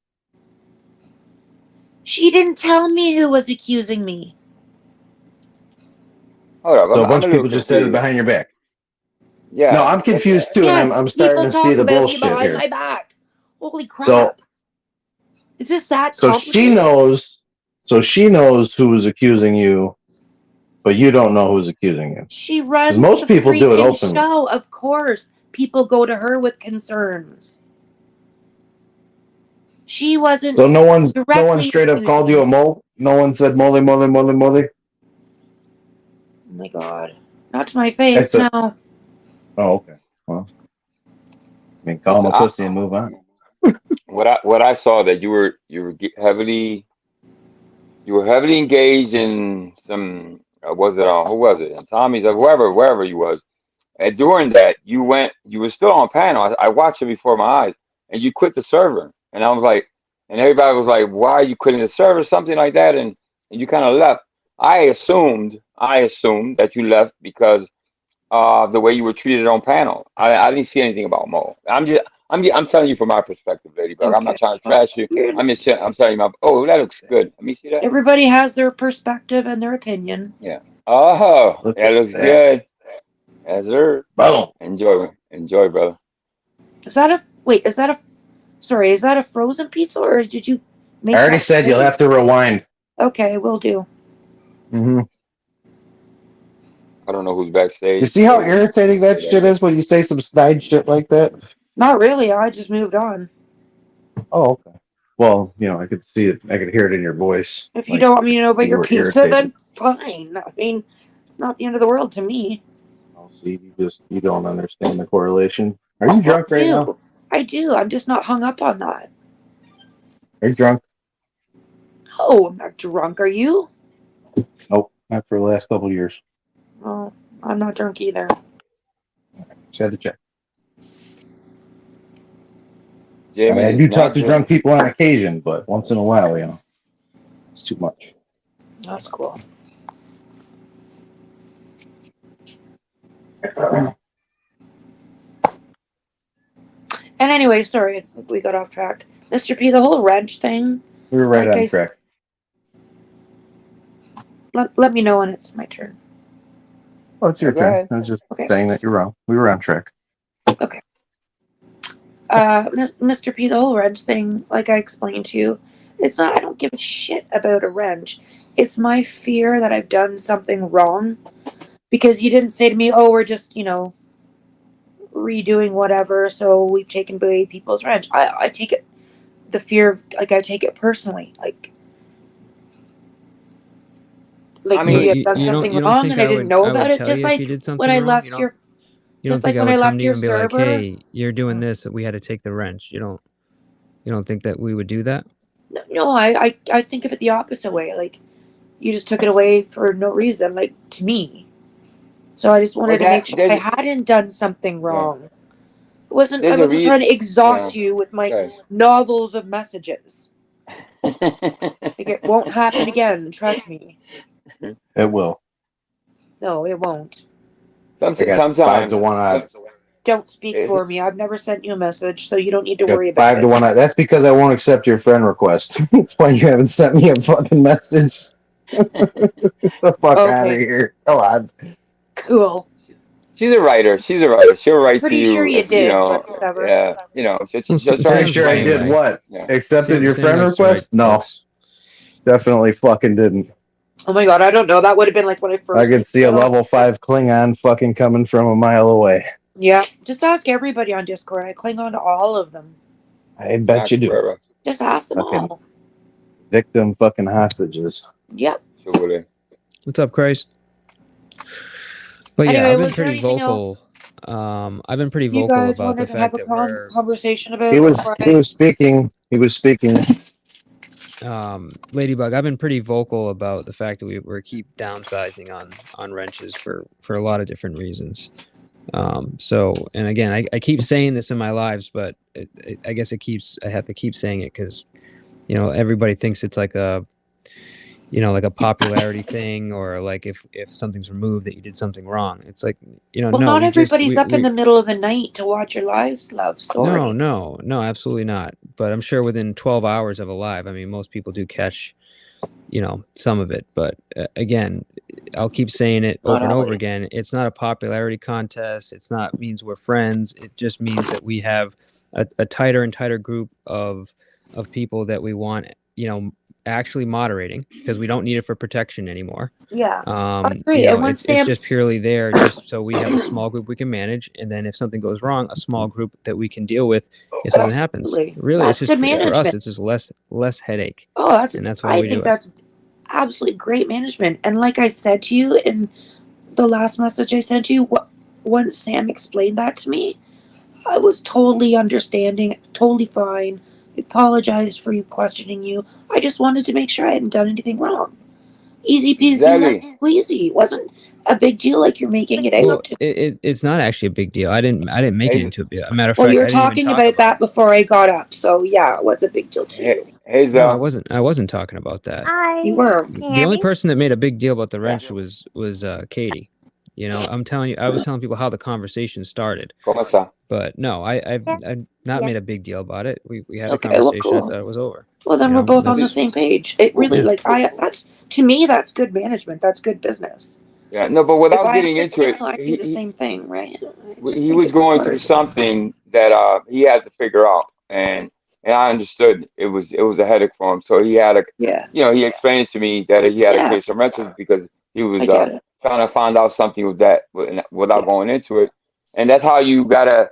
She didn't tell me who was accusing me. Hold up, So a I'm bunch a of little people just said it confused. behind your back. Yeah. No, I'm confused too, Yes, and I'm starting people to see talk the about me bullshit behind here. my back. Holy crap. So, Is this that so complicated? she knows. So she knows who was accusing you, but you don't know who's accusing you. She runs most the people do it freaking openly. show. Of course, people go to her with concerns. She wasn't. So no one directly straight up accusing called you a me. mole. No one said mole, mole, mole, mole. Oh my God. Not to my face, That's no. Oh, okay. Well, I mean, call him a pussy and move on. What I saw that you were heavily engaged in some was it who was it? And Tommy's or wherever you was. And during that, you were still on panel. I watched it before my eyes, and you quit the server. And I was like, and everybody was like, why are you quitting the server? Something like that. And you kind of left. I assumed that you left because of the way you were treated on panel. I didn't see anything about Mo. I'm telling you from my perspective, Ladybug. I'm Okay. not trying to trash you. I'm telling you oh, that looks good. Let me see that. Everybody has their perspective and their opinion. Yeah. Oh, Look that at looks that. good. Yes, sir. Boom. Enjoy, brother. Is that a frozen pizza or did you make I already that said you'll cold? have to rewind. Okay, will do. Mm-hmm. I don't know who's backstage. You see how irritating that shit is when you say some snide shit like that? Not really. I just moved on. Oh, okay. Well, I could see it. I could hear it in your voice. If you don't want me to know about you your were pizza, irritated. then fine. I mean, it's not the end of the world to me. Oh, see, you don't understand the correlation. Are you drunk right now? I do. I'm just not hung up on that. Are you drunk? No, I'm not drunk. Are you? Nope, not for the last couple of years. Oh, I'm not drunk either. Just had to check. Jamie I is do not talk to drunk people on occasion, but once in a while, it's too much. That's cool. And anyway, sorry, I think we got off track. Mr. P, the whole wrench thing. We were right on track. Let me know when it's my turn. Oh, it's your Go turn. ahead. I was just saying that you're wrong. We were on track. Okay. Mr. P, the whole wrench thing, like I explained to you, it's not, I don't give a shit about a wrench. It's my fear that I've done something wrong because you didn't say to me, oh, we're just, redoing whatever, so we've taken away people's wrench. I take it, the fear, like I take it personally. Like I mean, maybe I've done something wrong and I didn't know about it. Just like when I left your, You don't just like think I when I would come left to you your and be like, server. hey, you're doing this, we had to take the wrench. You don't. You don't think that we would do that? No, I think of it the opposite way. Like, you just took it away for no reason, like, to me. So I just wanted to make sure I hadn't done something wrong. I wasn't trying to exhaust you with my novels of messages. Like, it won't happen again, trust me. It will. No, it won't. Sometimes 5-1 odds. Don't speak for me. I've never sent you a message, so you don't need to worry about 5 to 1 odds. That's because I won't accept your friend request. That's why you haven't sent me a fucking message. The fuck out of here. Come on. Cool. She's a writer. She'll write Pretty to you. sure you did. Whatever. Yeah. Pretty sure I did what? Yeah. Accepted your friend request? No. Definitely fucking didn't. Oh my god, I don't know. That would have been like when I first. I could see a level 5 Klingon fucking coming from a mile away. Yeah. Just ask everybody on Discord. I cling on to all of them. I bet you do. Just ask them all. Victim fucking hostages. Yep. What's up, Christ? But anyway, yeah, I've been pretty vocal. I've been pretty vocal about the fact that we're conversation about. He was speaking. Ladybug, I've been pretty vocal about the fact that we're keep downsizing on wrenches for a lot of different reasons. So, and again, I keep saying this in my lives, but I guess I have to keep saying it because, everybody thinks it's like a popularity thing, or like if something's removed that you did something wrong. It's like, well, not everybody's up in the middle of the night to watch your lives, love story. No, absolutely not. But I'm sure within 12 hours of a live, I mean, most people do catch, some of it. But again, I'll keep saying it over and over again. It's not a popularity contest. It's not means we're friends. It just means that we have a tighter and tighter group of people that we want, actually moderating, because we don't need it for protection anymore. Yeah. It's just purely there just so we have a small group we can manage, and then if something goes wrong, a small group that we can deal with if something happens. Really, it's just for us, it's just less headache. Oh, that's why I think that's absolutely great management. And like I said to you in the last message I sent you, once Sam explained that to me, I was totally understanding, totally fine. I apologized for you questioning you. I just wanted to make sure I hadn't done anything wrong. Easy peasy, easy. It wasn't a big deal like you're making it out to. It's not actually a big deal. I didn't make it into a big. Matter of fact, well, you were talking about that before I got up, so yeah, it was a big deal to you. No, I wasn't talking about that. You were. The only person that made a big deal about the wrench was Katie. I'm telling you, I was telling people how the conversation started. But no, I've not made a big deal about it. We had a conversation. Cool. I thought it was over. Well, then we're both on the same page. It really, that's to me, that's good management. That's good business. Yeah, no, but without getting into it, I do the same thing, right? He was going through something that he had to figure out, and I understood it was a headache for him. So he had he explained to me that he had to clear some wrenches because he was trying to find out something with that without going into it, and that's how you gotta.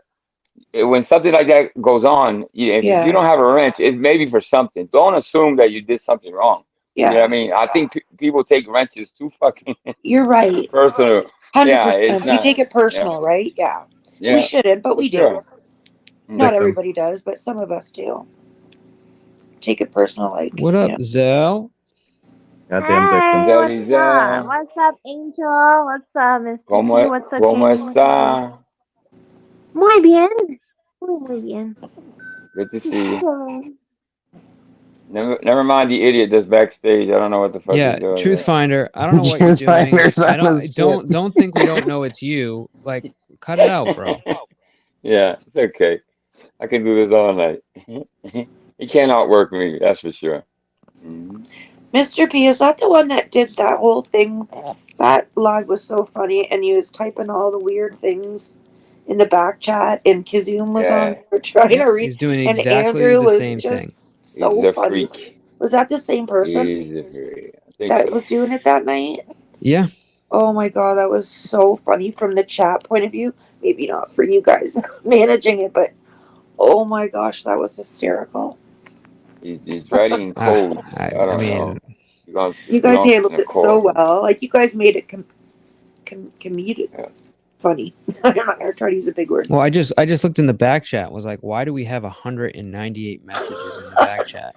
When something like that goes on, if you don't have a wrench, it's maybe for something. Don't assume that you did something wrong. Yeah. You know what I mean? I think people take wrenches too fucking You're right. personal. 100%. We take it personal, right? Yeah. We shouldn't, but we do. Sure. Not everybody does, but some of us do. Take it personal, like. What up, Zell? Goddamn victim. What's up, Angel? What's up, Mr. What's up, ¿Cómo está? Muy bien. Muy bien. Good to see you. Never mind the idiot that's backstage. I don't know what the fuck he's doing. Truth Finder. I don't know what you're doing. Don't think we don't know it's you. Like, cut it out, bro. Yeah, it's okay. I can do this all night. He can't outwork me, that's for sure. Mm-hmm. Mr. P, is that the one that did that whole thing? That live was so funny, and he was typing all the weird things in the back chat, and Kazoom was on trying to read. He's doing exactly and Andrew the same thing. So funny. Freak. Was that the same person that was doing it that night? Yeah. Oh my god, that was so funny from the chat point of view. Maybe not for you guys managing it, but oh my gosh, that was hysterical. He's writing in code. I mean, you guys handled it so well. Like, you guys made it comedic. funny. I'm not gonna try to use a big word. Well, I just looked in the back chat. Was like, why do we have 198 messages in the back chat?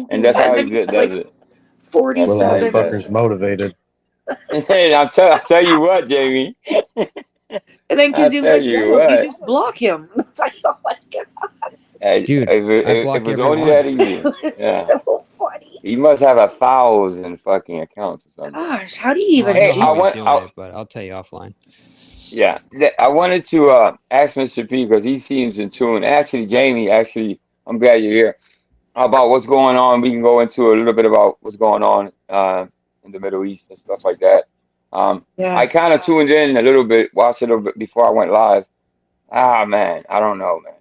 And that's how And he then you does have like it. That's how he Little does 47. motherfucker's it. motivated. Hey, I'll tell you what, Jamie. And then I'll Kazum's tell like, why you don't you what. just block him? It's like, oh my god. Dude, If I it block was only that everyone. easy. It's Yeah. so funny. He must have 1,000 fucking accounts or something. Gosh, how do you Well, I even know Hey, do how he's that? doing it, but I'll tell you offline. yeah, I wanted to ask Mr. P because he seems in tune. Actually, Jamie, I'm glad you're here. About what's going on. We can go into a little bit about what's going on in the Middle East and stuff like that. I Yeah. kind of tuned in a little bit, watched a little bit before I went live. Ah, man, I don't know, man.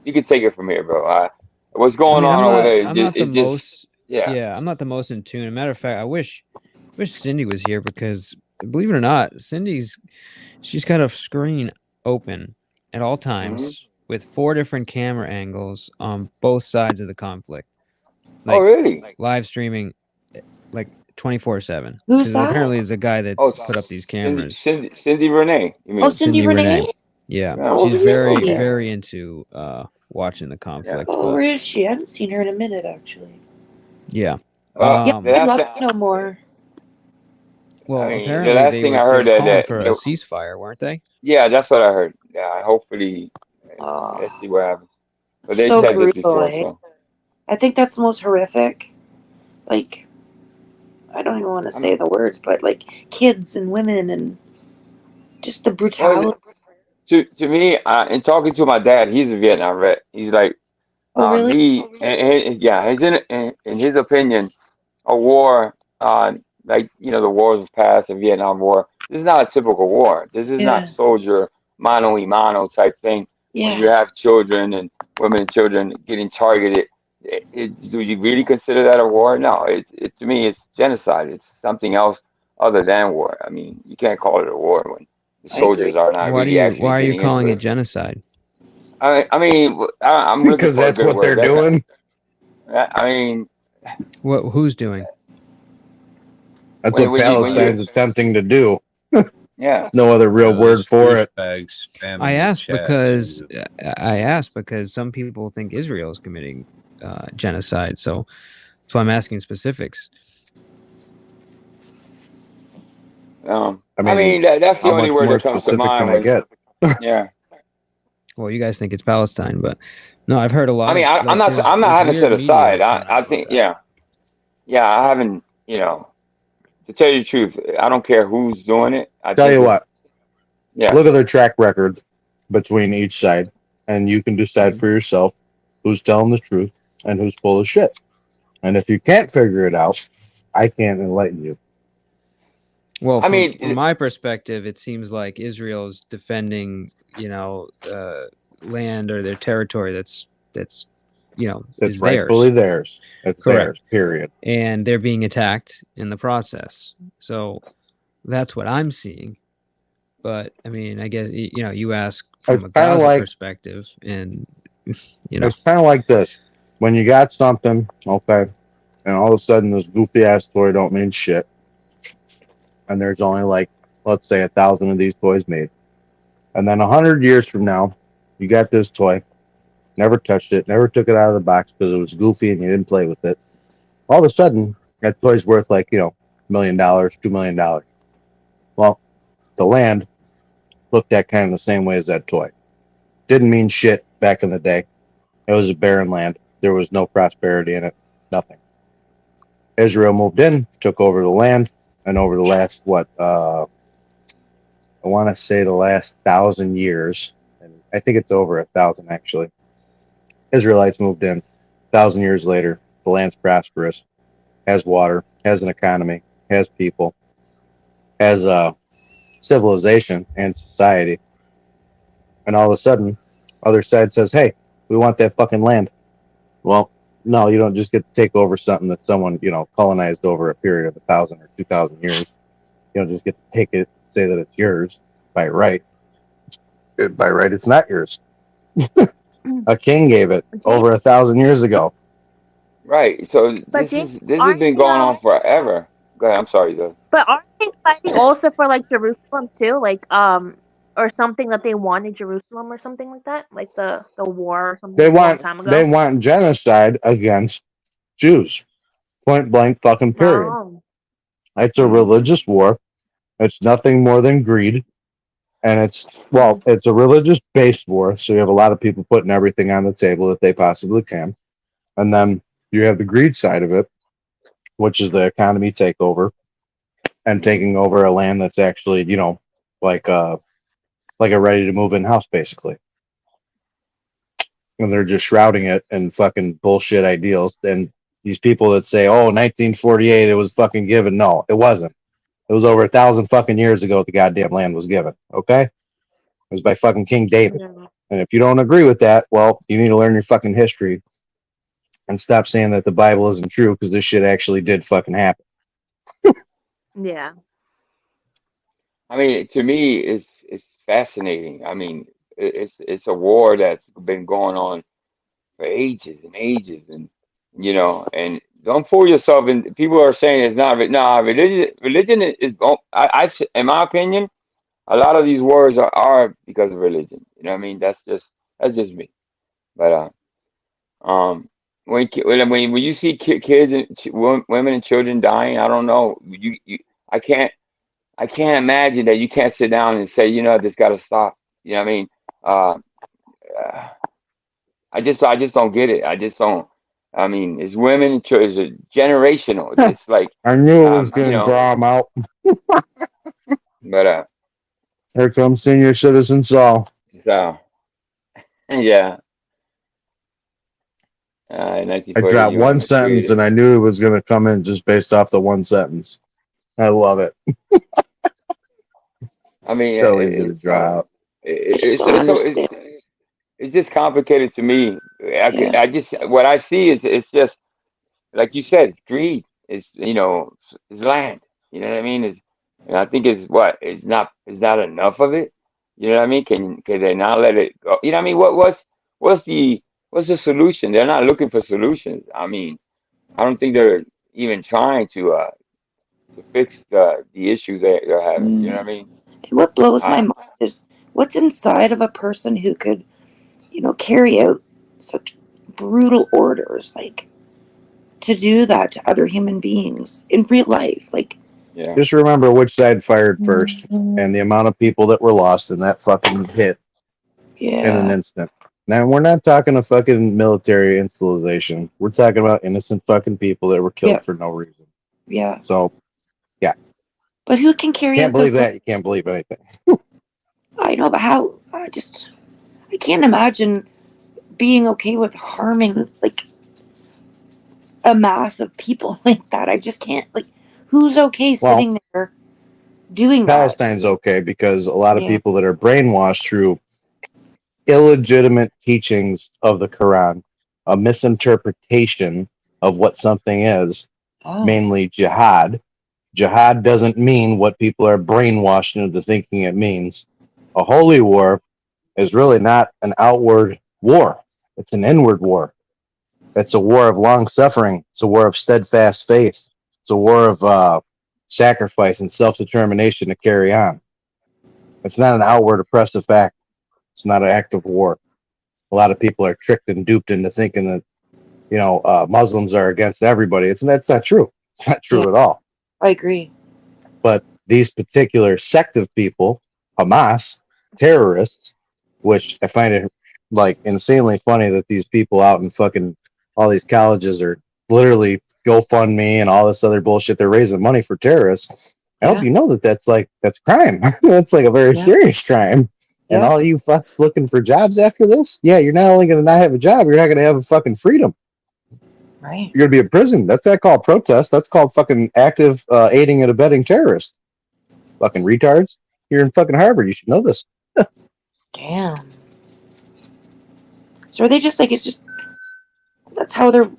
You can take it from here, bro. What's I going mean, on over there? I'm not the It just, most. yeah. Yeah, I'm not the most in tune. As a matter of fact, I wish Cindy was here because, believe it or not, she's got a screen open at all Hmm. times with 4 different camera angles on both sides of the conflict, Oh, like really? live streaming, like 24/7. Who's Because that? apparently there's a guy Oh, that's put up these Cindy, cameras. Cindy Renee, you Oh, mean? Cindy Cindy Renee? Renee. Yeah, Yeah. Oh, she's very, really? Okay. very into watching the Yeah. conflict. Oh, But where is she? I haven't seen her in a minute, actually. yeah, Well, Yeah, the I'd last love thing, to know more. I well, mean, the apparently last thing I they heard were calling for a that ceasefire, weren't they? yeah, that's what I heard. Yeah, hopefully, let's Oh, see what happens. But they so said this brutal, before, eh? so I think that's the most horrific. Like, I don't even want to say I'm. the words, but like kids and women and just the Well, brutality. to me, in talking to my dad, he's a Vietnam vet. He's like, Oh, really? yeah, in his opinion, a war, like the wars of past, the Vietnam War. This is not a typical war. This is not Yeah. soldier mano a mano type thing. When you Yeah. have children and women and children getting targeted, do you really consider that a war? No. To me, it's genocide. It's something else other than war. I mean, you can't call it a war when the I agree. soldiers are not really Why actually are you getting into calling it it. genocide? I'm looking Because for a that's good what they're word. doing. I mean, Who's doing? That's what when you, Palestine's attempting to do. yeah. No other real word Those for it. douchebags spamming I the asked chat. because some people think Israel is committing genocide. So I'm asking specifics. I I mean, mean, that's the how only much word more that comes to specific can mind I was, get? yeah. Well, you guys think it's Palestine, but no, I've heard a lot I mean, of like I'm not there's having to weird set media aside. reporting I about think, that. yeah, I haven't, to tell you the truth, I don't care who's doing it. I Tell think you it's, what, yeah. look at their track record between each side, and you can decide for yourself who's telling the truth and who's full of shit. And if you can't figure it out, I can't enlighten you. Well, I from mean, my perspective, it seems like Israel is defending, land or their territory that's It's is rightfully theirs. theirs. It's Correct. theirs, period. And they're being attacked in the process. So that's what I'm seeing. But I mean, I guess you ask from It's a kind of Gaza like perspective, and it's kind of like this. When you got something, okay, and all of a sudden this goofy ass toy don't mean shit, and there's only like, let's say 1,000 of these toys made, and then 100 years from now, you got this toy, never touched it, never took it out of the box because it was goofy and you didn't play with it. All of a sudden, that toy's worth like $1 million, $2 million. Well, the land looked at kind of the same way as that toy. Didn't mean shit back in the day. It was a barren land. There was no prosperity in it. Nothing. Israel moved in, took over the land, and over the last I want to say the last 1,000 years, and I think it's over 1,000 actually. Israelites moved in. 1,000 years later, the land's prosperous, has water, has an economy, has people, has a civilization and society, and all of a sudden, other side says, "Hey, we want that fucking land." Well, no, you don't just get to take over something that someone colonized over a period of 1,000 or 2,000 years. You don't just get to take it, say that it's yours by right. By right, it's not yours. A king gave it over 1,000 years ago. right. So But this James, has aren't been going on forever. Go ahead. I'm sorry, though. But aren't they fighting also for like Jerusalem too? Like or something that they wanted Jerusalem or something like that? Like the war or something They a long want time they ago? want genocide against Jews. Point blank fucking period. Oh. It's a religious war. It's nothing more than greed. And it's a religious based war. So you have a lot of people putting everything on the table that they possibly can. And then you have the greed side of it, which is the economy takeover and taking over a land that's actually, like like a ready to move in house basically. And they're just shrouding it in fucking bullshit ideals. And these people that say, "Oh, 1948, it was fucking given." No, it wasn't. It was over 1,000 fucking years ago the goddamn land was given. Okay, it was by fucking King David. Yeah. And if you don't agree with that, well, you need to learn your fucking history and stop saying that the Bible isn't true because this shit actually did fucking happen. Yeah. I mean, to me, it's fascinating. I mean, it's a war that's been going on for ages and ages, and don't fool yourself. And people are saying it's not. No, religion is. In my opinion, a lot of these wars are because of religion. You know what I mean? That's just me. But when you see kids and women and children dying, I don't know. I can't imagine that you can't sit down and say, this got to stop. You know what I mean? Uh, uh, I just don't get it. I just don't. I mean, it's women and children. It's generational. It's like, I knew it was going to draw them out. but Here comes senior citizen Saul. so yeah. I 1940, dropped you weren't one even sentence created. and I knew it was going to come in just based off the one sentence. I love it. I mean, So easy to draw out. I just it's don't it's so it's understand. it's just complicated to me. Yeah. I just what I see is it's just like you said, it's greed. It's land. You know what I mean? And I think it's not enough of it. You know what I mean? Can they not let it go? You know what I mean? What's the solution? They're not looking for solutions. I mean, I don't think they're even trying to fix the issues that they're having. You know what I mean? And what blows my Uh, mind is what's inside of a person who could, carry out such brutal orders, like to do that to other human beings in real life. Like, yeah, Just remember which side fired first and the amount of people that were lost in that fucking hit in an yeah, instant. Now, we're not talking a fucking military installation. We're talking about innocent fucking people that were killed yeah, for no reason. yeah. So, yeah. But who can carry Can't out believe those? that. You can't believe anything. I know, but how? I can't imagine being okay with harming like a mass of people like that. I just can't. Like, who's okay Well, sitting there doing that? Palestine's okay because a lot of Yeah. people that are brainwashed through illegitimate teachings of the Quran, a misinterpretation of what something is, Oh. mainly jihad. Jihad doesn't mean what people are brainwashed into thinking it means. A holy war is really not an outward war, it's an inward war. It's a war of long suffering, it's a war of steadfast faith, it's a war of sacrifice and self determination to carry on. It's not an outward oppressive act, it's not an act of war. A lot of people are tricked and duped into thinking that Muslims are against everybody. That's not true. It's not Yeah, true at all. I agree. But these particular sect of people, Hamas, terrorists, which I find it like insanely funny that these people out in fucking all these colleges are literally GoFundMe and all this other bullshit. They're raising money for terrorists. I hope Yeah, you know that that's crime. That's like a very yeah, serious crime. And yeah. all you fucks looking for jobs after this, yeah, you're not only going to not have a job, you're not going to have a fucking freedom. Right. You're going to be in prison. That's not called protest. That's called fucking active aiding and abetting terrorists. Fucking retards. You're in fucking Harvard. You should know this. Damn. So are they just like it's just that's how they're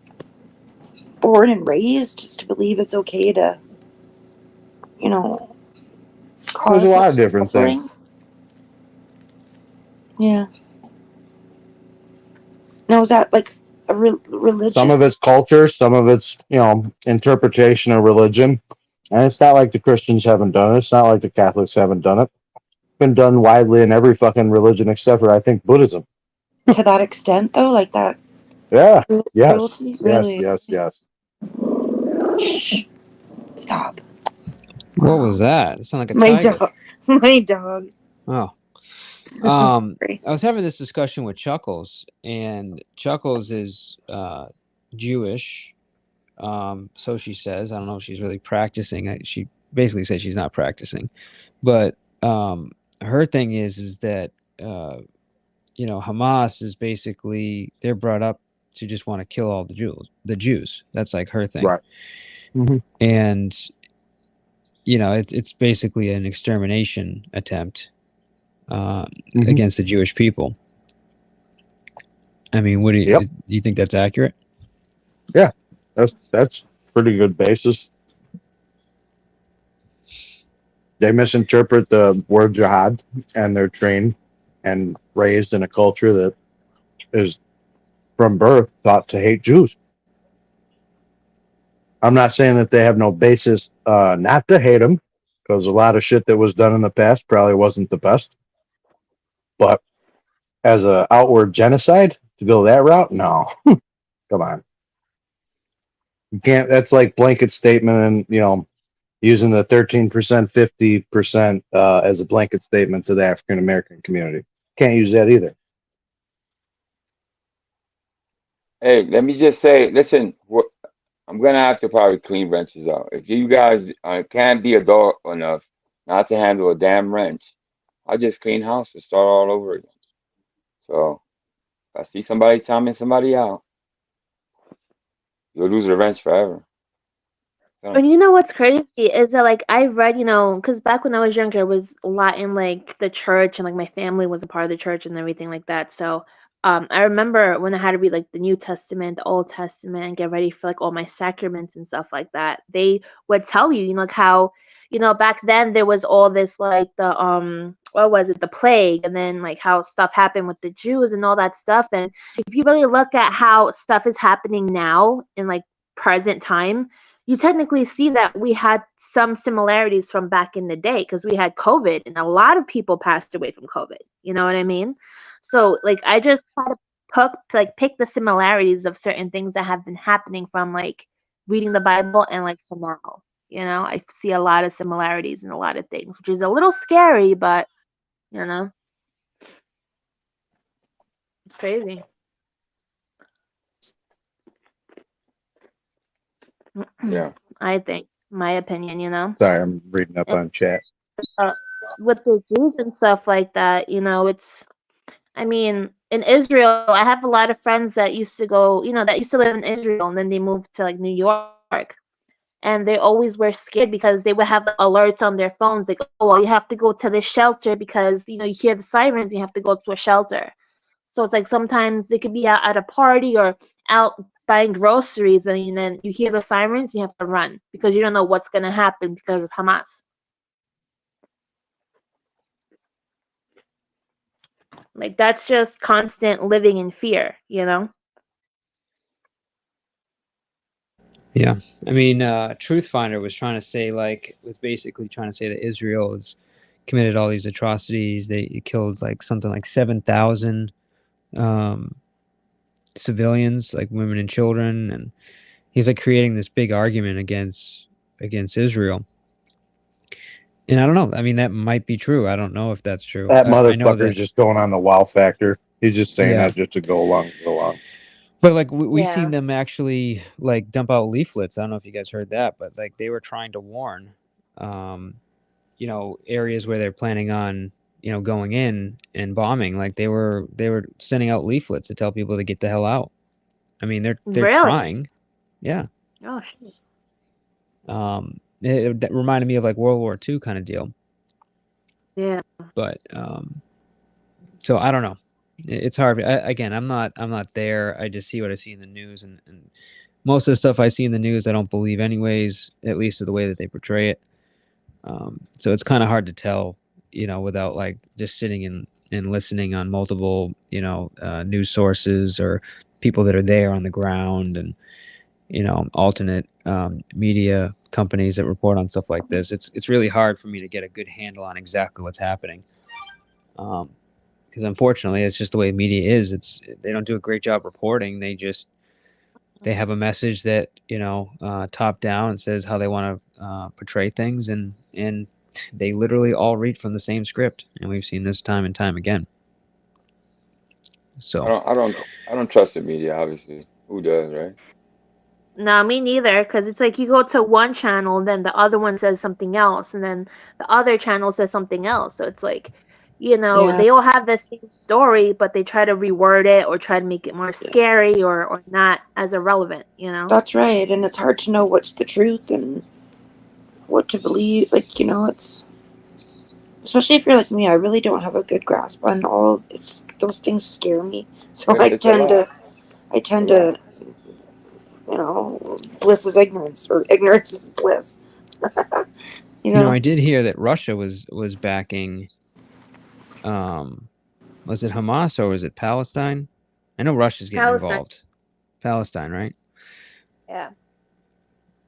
born and raised, just to believe it's okay to, you know, There's a cause lot of such different things. suffering? Yeah. Now is that like a religious? Some of it's culture, some of it's interpretation of religion. And it's not like the Christians haven't done it. It's not like the Catholics haven't done it. It's been done widely in every fucking religion except for, I think, Buddhism. To that extent, though, like that Yeah. Yes. cruelty, Yes. really. Yes. Shh. Stop. What was that? It sounded like a My tiger. dog. My dog. Oh. Sorry. I was having this discussion with Chuckles, and Chuckles is Jewish. So she says. I don't know if she's really practicing. She basically says she's not practicing, but her thing is that you know, Hamas is basically, they're brought up to just want to kill all the Jews. That's like her thing. Right. Mm-hmm. And you know, it's basically an extermination attempt against the Jewish people. I mean, what do you, do you think that's accurate? Yeah, that's pretty good basis. They misinterpret the word jihad, and they're trained and raised in a culture that is from birth taught to hate Jews. I'm not saying that they have no basis not to hate them, because a lot of shit that was done in the past probably wasn't the best. But as an outward genocide, to go that route, no. Come on. You can't, that's like blanket statement and, you know, using the 13%, 50% as a blanket statement to the African American community. Can't use that either. Hey, let me just say, listen, I'm gonna have to probably clean wrenches out. If you guys can't be adult enough not to handle a damn wrench, I'll just clean house and start all over again. So if I see somebody timing somebody out, you'll lose the wrench forever. So, And you know what's crazy is that like I read, you know, because back when I was younger, it was a lot in like the church, and like my family was a part of the church and everything like that. So I remember when I had to read like the New Testament, the Old Testament, and get ready for like all my sacraments and stuff like that. They would tell you, you know, like how, you know, back then there was all this like the what was it, the plague, and then like how stuff happened with the Jews and all that stuff. And if you really look at how stuff is happening now in like present time, you technically see that we had some similarities from back in the day, because we had COVID and a lot of people passed away from COVID. You know what I mean? So like I just try to pick the similarities of certain things that have been happening from like reading the Bible and like to now. You know, I see a lot of similarities in a lot of things, which is a little scary, but you know, it's crazy. yeah. I think, my opinion, you know. Sorry, I'm reading up on chat. With the Jews and stuff like that, you know, it's, I mean, in Israel, I have a lot of friends that used to go, you know, that used to live in Israel, and then they moved to like New York, and they always were scared because they would have alerts on their phones, like, oh, well, you have to go to this shelter because, you know, you hear the sirens, you have to go to a shelter. So it's like sometimes they could be out at a party or out buying groceries, and then you hear the sirens, you have to run because you don't know what's going to happen because of Hamas. Like that's just constant living in fear, you know? Yeah. I mean, Truth Finder was trying to say, like, was basically trying to say that Israel has committed all these atrocities. They killed like something like 7,000 civilians, like women and children, and he's like creating this big argument against Israel. And I don't know. I mean, that might be true. I don't know if that's true. That I know motherfucker's just going on the wow factor. He's just saying that just to go along. But like we've seen them actually like dump out leaflets. I don't know if you guys heard that, but like they were trying to warn, you know, areas where they're planning on, you know, going in and bombing. Like they were sending out leaflets to tell people to get the hell out. I mean, they're Really? trying. Yeah. Oh shit. That reminded me of like World War II kind of deal. Yeah. But so I don't know. It's hard. Again, I'm not there. I just see what I see in the news, and most of the stuff I see in the news, I don't believe anyways, at least to the way that they portray it. So it's kind of hard to tell, you know, without like just sitting and listening on multiple, you know, news sources or people that are there on the ground, and, you know, alternate media companies that report on stuff like this. It's really hard for me to get a good handle on exactly what's happening. Because unfortunately, it's just the way media is. They don't do a great job reporting. They have a message that top down says how they want to portray things, and they literally all read from the same script, and we've seen this time and time again. So I don't trust the media. Obviously, who does, right? No, me neither, because it's like you go to one channel and then the other one says something else, and then the other channel says something else. So it's like, Yeah. they all have the same story, but they try to reword it or try to make it more scary or not as irrelevant, That's right, and it's hard to know what's the truth and what to believe. Like, it's especially if you're like me, I really don't have a good grasp on all. Those things scare me, so I It's a lot. tend to, bliss is ignorance, or ignorance is bliss. I did hear that Russia was backing. Was it Hamas or was it Palestine? I know Russia's getting involved. Palestine, right? Yeah.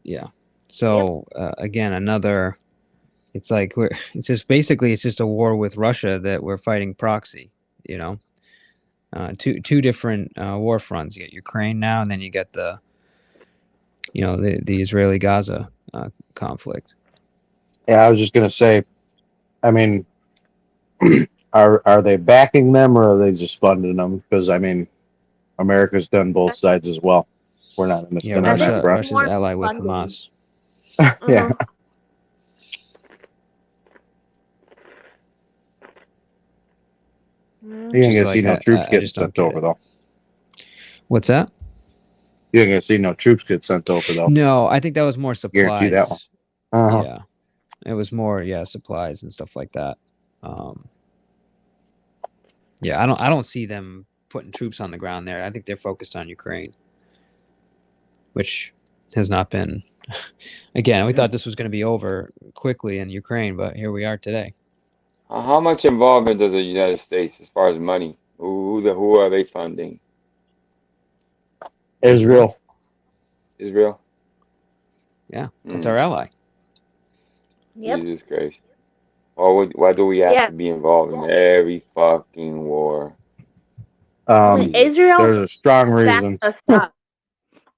Yeah. So again, another. It's like it's just a war with Russia that we're fighting proxy. Two different war fronts. You get Ukraine now, and then you get the Israeli Gaza conflict. Yeah, I was just gonna say. I mean, are they backing them or are they just funding them? Because I mean, America's done both sides as well. We're not in this Yeah, Russia's ally with Hamas. Yeah. You ain't gonna see no troops getting sent over though. What's that? You ain't gonna see no troops get sent over though. No, I think that was more supplies. Guarantee that one. Uh-huh. Yeah, it was more supplies and stuff like that. Yeah, I don't see them putting troops on the ground there. I think they're focused on Ukraine, which has not been. Again, we thought this was going to be over quickly in Ukraine, but here we are today. How much involvement does the United States as far as money? Who are they funding? Israel. Israel? Yeah, that's our ally. Yep. Jesus Christ. Why do we have to be involved in every fucking war? Israel. There's a strong reason.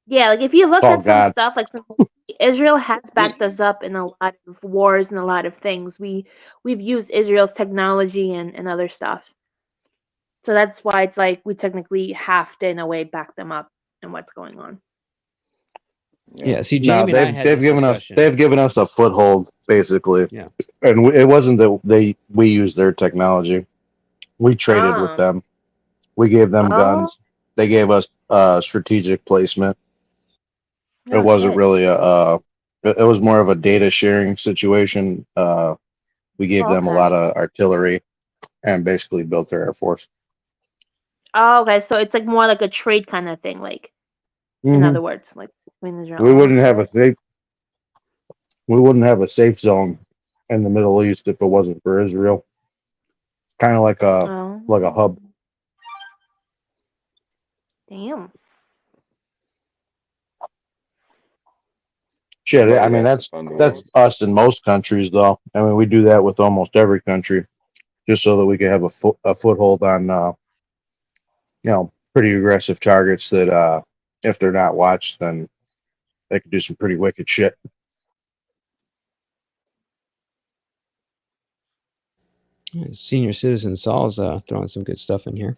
Yeah, like if you look at some God. stuff, like Israel has backed us up in a lot of wars and a lot of things. We've used Israel's technology and other stuff. So that's why it's like we technically have to, in a way, back them up in what's going on. Yeah, see, Jamie and I had they've given us a foothold basically. Yeah, and it wasn't that we used their technology. We traded with them. We gave them guns. They gave us strategic placement. It wasn't really it was more of a data sharing situation. We gave them a lot of artillery and basically built their air force. Oh, okay. So it's like more like a trade kind of thing, like in other words, like between Israel. We wouldn't have a safe zone in the Middle East if it wasn't for Israel. Kind of like a hub. Damn. Shit, I mean that's us in most countries, though. I mean we do that with almost every country, just so that we can have a foothold on, pretty aggressive targets that if they're not watched, then they could do some pretty wicked shit. Senior citizen Saul's throwing some good stuff in here.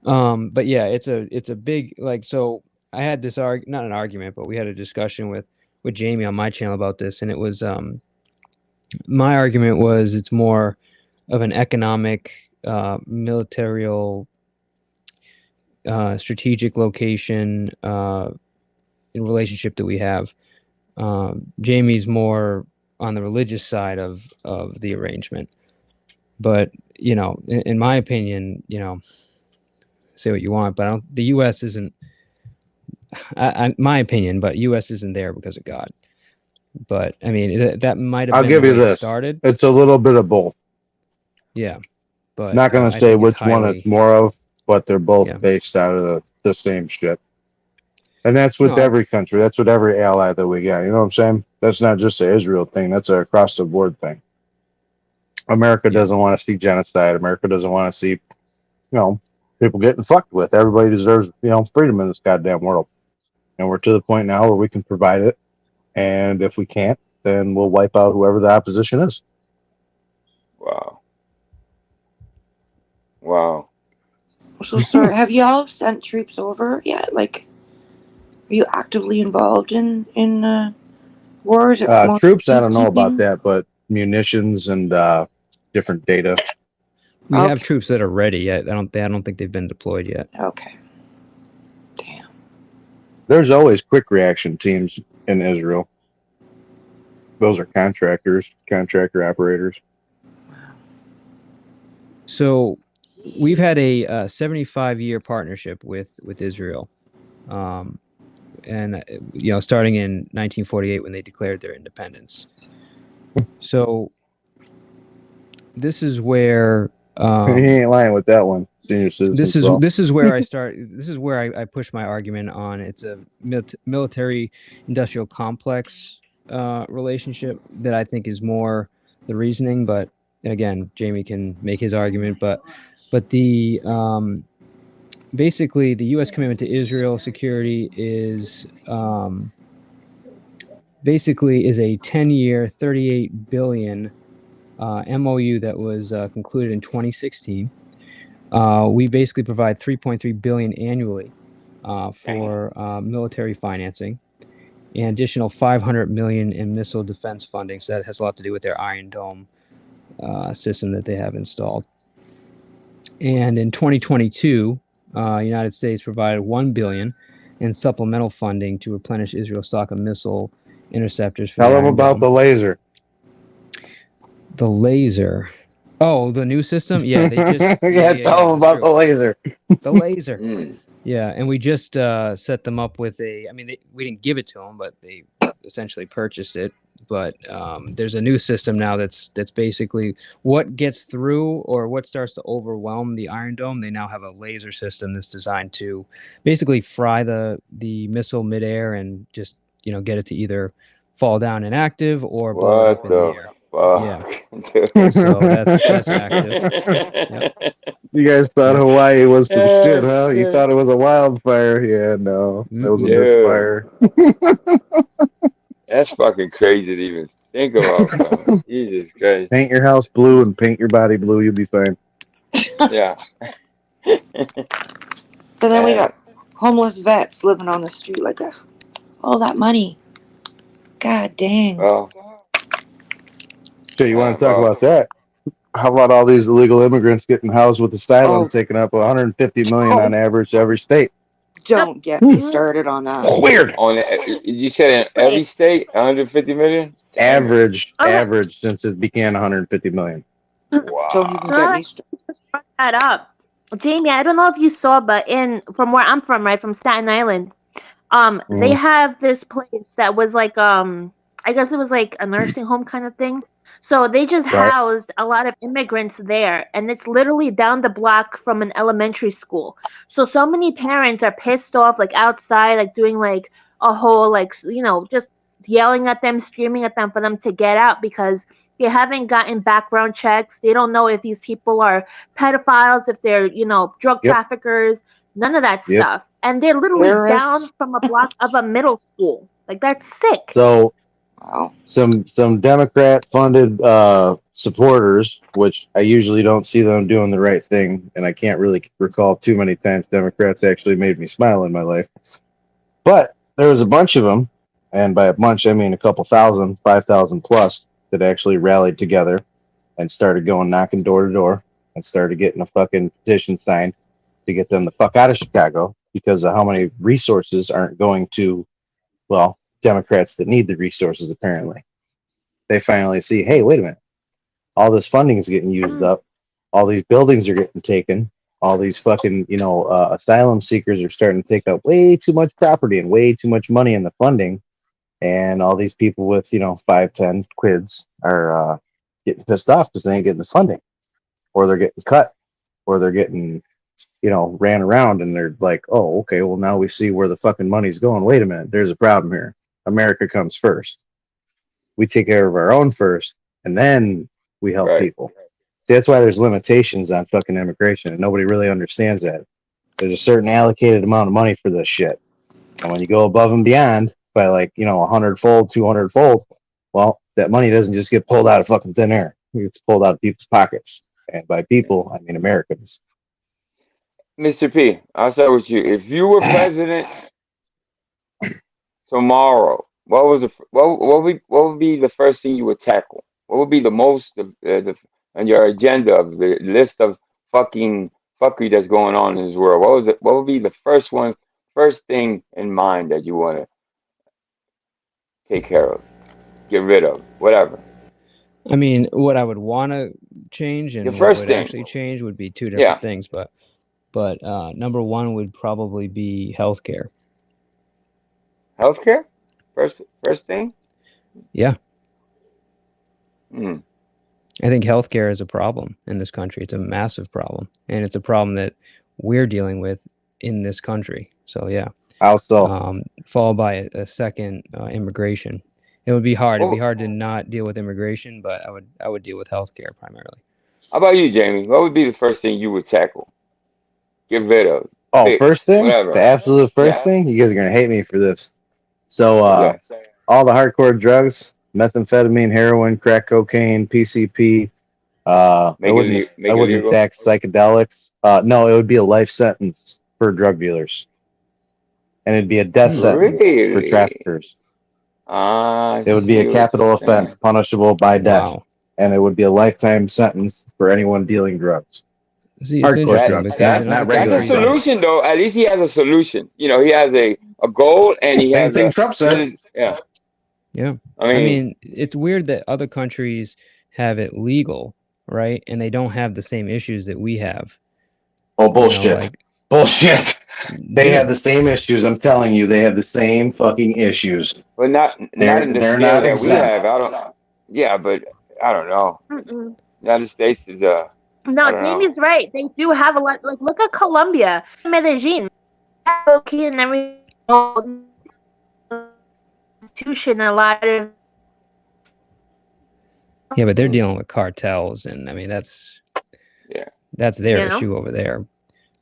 But yeah, it's a big so. I had this not an argument, but we had a discussion with Jamie on my channel about this, and it was my argument was it's more of an economic, military, strategic location in relationship that we have. Jamie's more on the religious side of the arrangement, but in my opinion, say what you want, but the U.S. isn't. My opinion, but U.S. isn't there because of God. But I mean, that might have. I'll been give the you way this. It started. It's a little bit of both. Yeah, but not going to say which one it's more of, but they're both based out of the same shit. And that's with No, every country. That's with every ally that we got. You know what I'm saying? That's not just an Israel thing. That's a across the board thing. America Yeah. doesn't want to see genocide. America doesn't want to see, people getting fucked with. Everybody deserves, freedom in this goddamn world. And we're to the point now where we can provide it. And if we can't, then we'll wipe out whoever the opposition is. Wow. Wow. So sorry, have y'all sent troops over yet? Like, are you actively involved in wars? Or more Troops, I don't know about peacekeeping? that, but munitions and different data. we have Okay. troops that are ready yet. I don't think they've been deployed yet. Okay. Damn. There's always quick reaction teams in Israel. Those are contractor operators. So we've had a 75-year partnership with Israel, and starting in 1948 when they declared their independence. So this is where He ain't lying with that one. Senior citizen. this is where I start. This is where I push my argument on. It's a military industrial complex relationship that I think is more the reasoning. But again, Jamie can make his argument. But the basically the U.S. commitment to Israel security is basically is a 10-year, $38 billion MOU that was concluded in 2016. We basically provide $3.3 billion annually for military financing, and additional $500 million in missile defense funding. So that has a lot to do with their Iron Dome system that they have installed. And in 2022, United States provided $1 billion in supplemental funding to replenish Israel's stock of missile interceptors. For Tell the them Iron about Dome. the laser. The laser. Oh, the new system? Yeah, they just tell them about the laser. The laser. Mm. Yeah, and we just set them up with a. I mean, we didn't give it to them, but they essentially purchased it. But there's a new system now that's basically what gets through or what starts to overwhelm the Iron Dome. They now have a laser system that's designed to basically fry the missile midair and just get it to either fall down inactive or blow it up What in the the air. fuck? So that's active. Yep. You guys thought Yep. Hawaii was some shit, huh? You Shit. thought it was a wildfire. Yeah, no. It was a Mm-mm. misfire. That's fucking crazy to even think about, man. Jesus Christ. Paint your house blue and paint your body blue, you'll be fine. Yeah. But then we got homeless vets living on the street like all that money. God dang. Well, So you want to talk about that? How about all these illegal immigrants getting housed with asylums, taking up 150 million on average every state? Don't get me started on that. Weird. You said in every state, 150 million? Average since it began 150 million. Wow. Don't even get me started. Just brought that up. Jamie, I don't know if you saw, but from where I'm from, right, from Staten Island, they have this place that was like I guess it was like a nursing home kind of thing. So they just housed a lot of immigrants there, and it's literally down the block from an elementary school. So many parents are pissed off, like outside, like doing like a whole like just yelling at them, screaming at them for them to get out because they haven't gotten background checks. They don't know if these people are pedophiles, if they're drug traffickers, none of that stuff. And they're literally down from a block of a middle school. Like, that's sick. So some Democrat funded supporters, which I usually don't see them doing the right thing, and I can't really recall too many times Democrats actually made me smile in my life. But there was a bunch of them, and by a bunch I mean a couple thousand, 5,000 plus, that actually rallied together and started going knocking door to door and started getting a fucking petition signed to get them the fuck out of Chicago because of how many resources aren't going to, well, Democrats that need the resources. Apparently they finally see, hey, wait a minute, all this funding is getting used up, all these buildings are getting taken, all these fucking asylum seekers are starting to take up way too much property and way too much money in the funding, and all these people with 5-10 kids are getting pissed off because they ain't getting the funding, or they're getting cut, or they're getting ran around and they're like, oh, okay, well, now we see where the fucking money's going. Wait a minute, there's a problem here. America comes first. We take care of our own first, and then we help Right. people. See, that's why there's limitations on fucking immigration, and nobody really understands that. There's a certain allocated amount of money for this shit. And when you go above and beyond by 100-fold, 200-fold, well, that money doesn't just get pulled out of fucking thin air. It gets pulled out of people's pockets. And by people, I mean Americans. Mr. P, I'll start with you. If you were president tomorrow, what would be the first thing you would tackle? What would be the most on your agenda of the list of fuckery that's going on in this world? What would be the first thing in mind that you want to take care of, get rid of, whatever? I mean, what I would want to change The and what first would thing, actually change would be two yeah, different things, but number one would probably be healthcare. healthcare. First thing. Yeah, Hmm. I think healthcare is a problem in this country. It's a massive problem, and it's a problem that we're dealing with in this country. So yeah, Also, followed by a second, immigration. It would be hard. It'd be Well, hard to not deal with immigration, but I would deal with healthcare primarily. how about you, Jamie? What would be the first thing you would tackle, get rid of, first fix, thing, the whatever? absolute first Yeah. thing, you guys are going to hate me for this. So, Okay. all the hardcore drugs, methamphetamine, heroin, crack cocaine, PCP, I Make wouldn't it legal. tax psychedelics. No, it would be a life sentence for drug dealers, and it'd be a death sentence for Really? traffickers. I It would be a see what capital you're offense, saying. punishable by death, Wow. and it would be a lifetime sentence for anyone dealing drugs. See, it's Hardcore interesting drugs, because not in other That's a regular countries, drugs. solution, though. At least he has a solution. He has a goal, and he Same has thing Trump said. yeah. yeah. I I mean, mean, it's weird that other countries have it legal, right? And they don't have the same issues that we have. Oh, bullshit. Like, Bullshit. They dude, have the same issues. I'm telling you, they have the same fucking issues. but not in the They're scale not that we exempt. have. I don't. Yeah, but I don't know. Mm-mm. United States is I No, don't know. Jamie's right. They do have a lot. Like, look at Colombia, Medellin, cocaine and everything. Institution, a lot of. yeah, but they're dealing with cartels, and I mean that's Yeah. their You know? issue over there.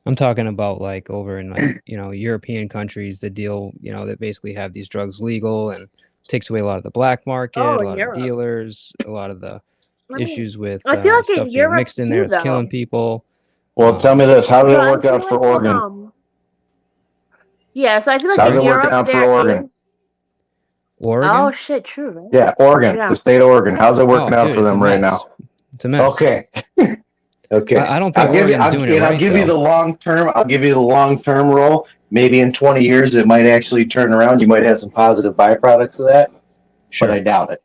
I'm talking about like over in like European countries that deal that basically have these drugs legal and takes away a lot of the black market, Oh, a in lot of Europe. dealers, a lot of the I mean, issues with I feel like stuff in being Europe mixed in there too, that's killing though. people. Well, tell me this. How did So it I work feel out for like Oregon? yeah. So I feel like How's in it working Europe out for there Oregon? is. Oh Oregon? shit! True, right? Yeah, Oregon, Yeah. the state of Oregon. How's it working Oh, out dude, for it's a them right mess. now? It's a mess. Okay. Okay. I don't think I'll give you. Oregon's doing it I'll right, give you though. the long term. I'll give you the long term role. Maybe in 20 years, it might actually turn around. You might have some positive byproducts of that, Sure. but I doubt it.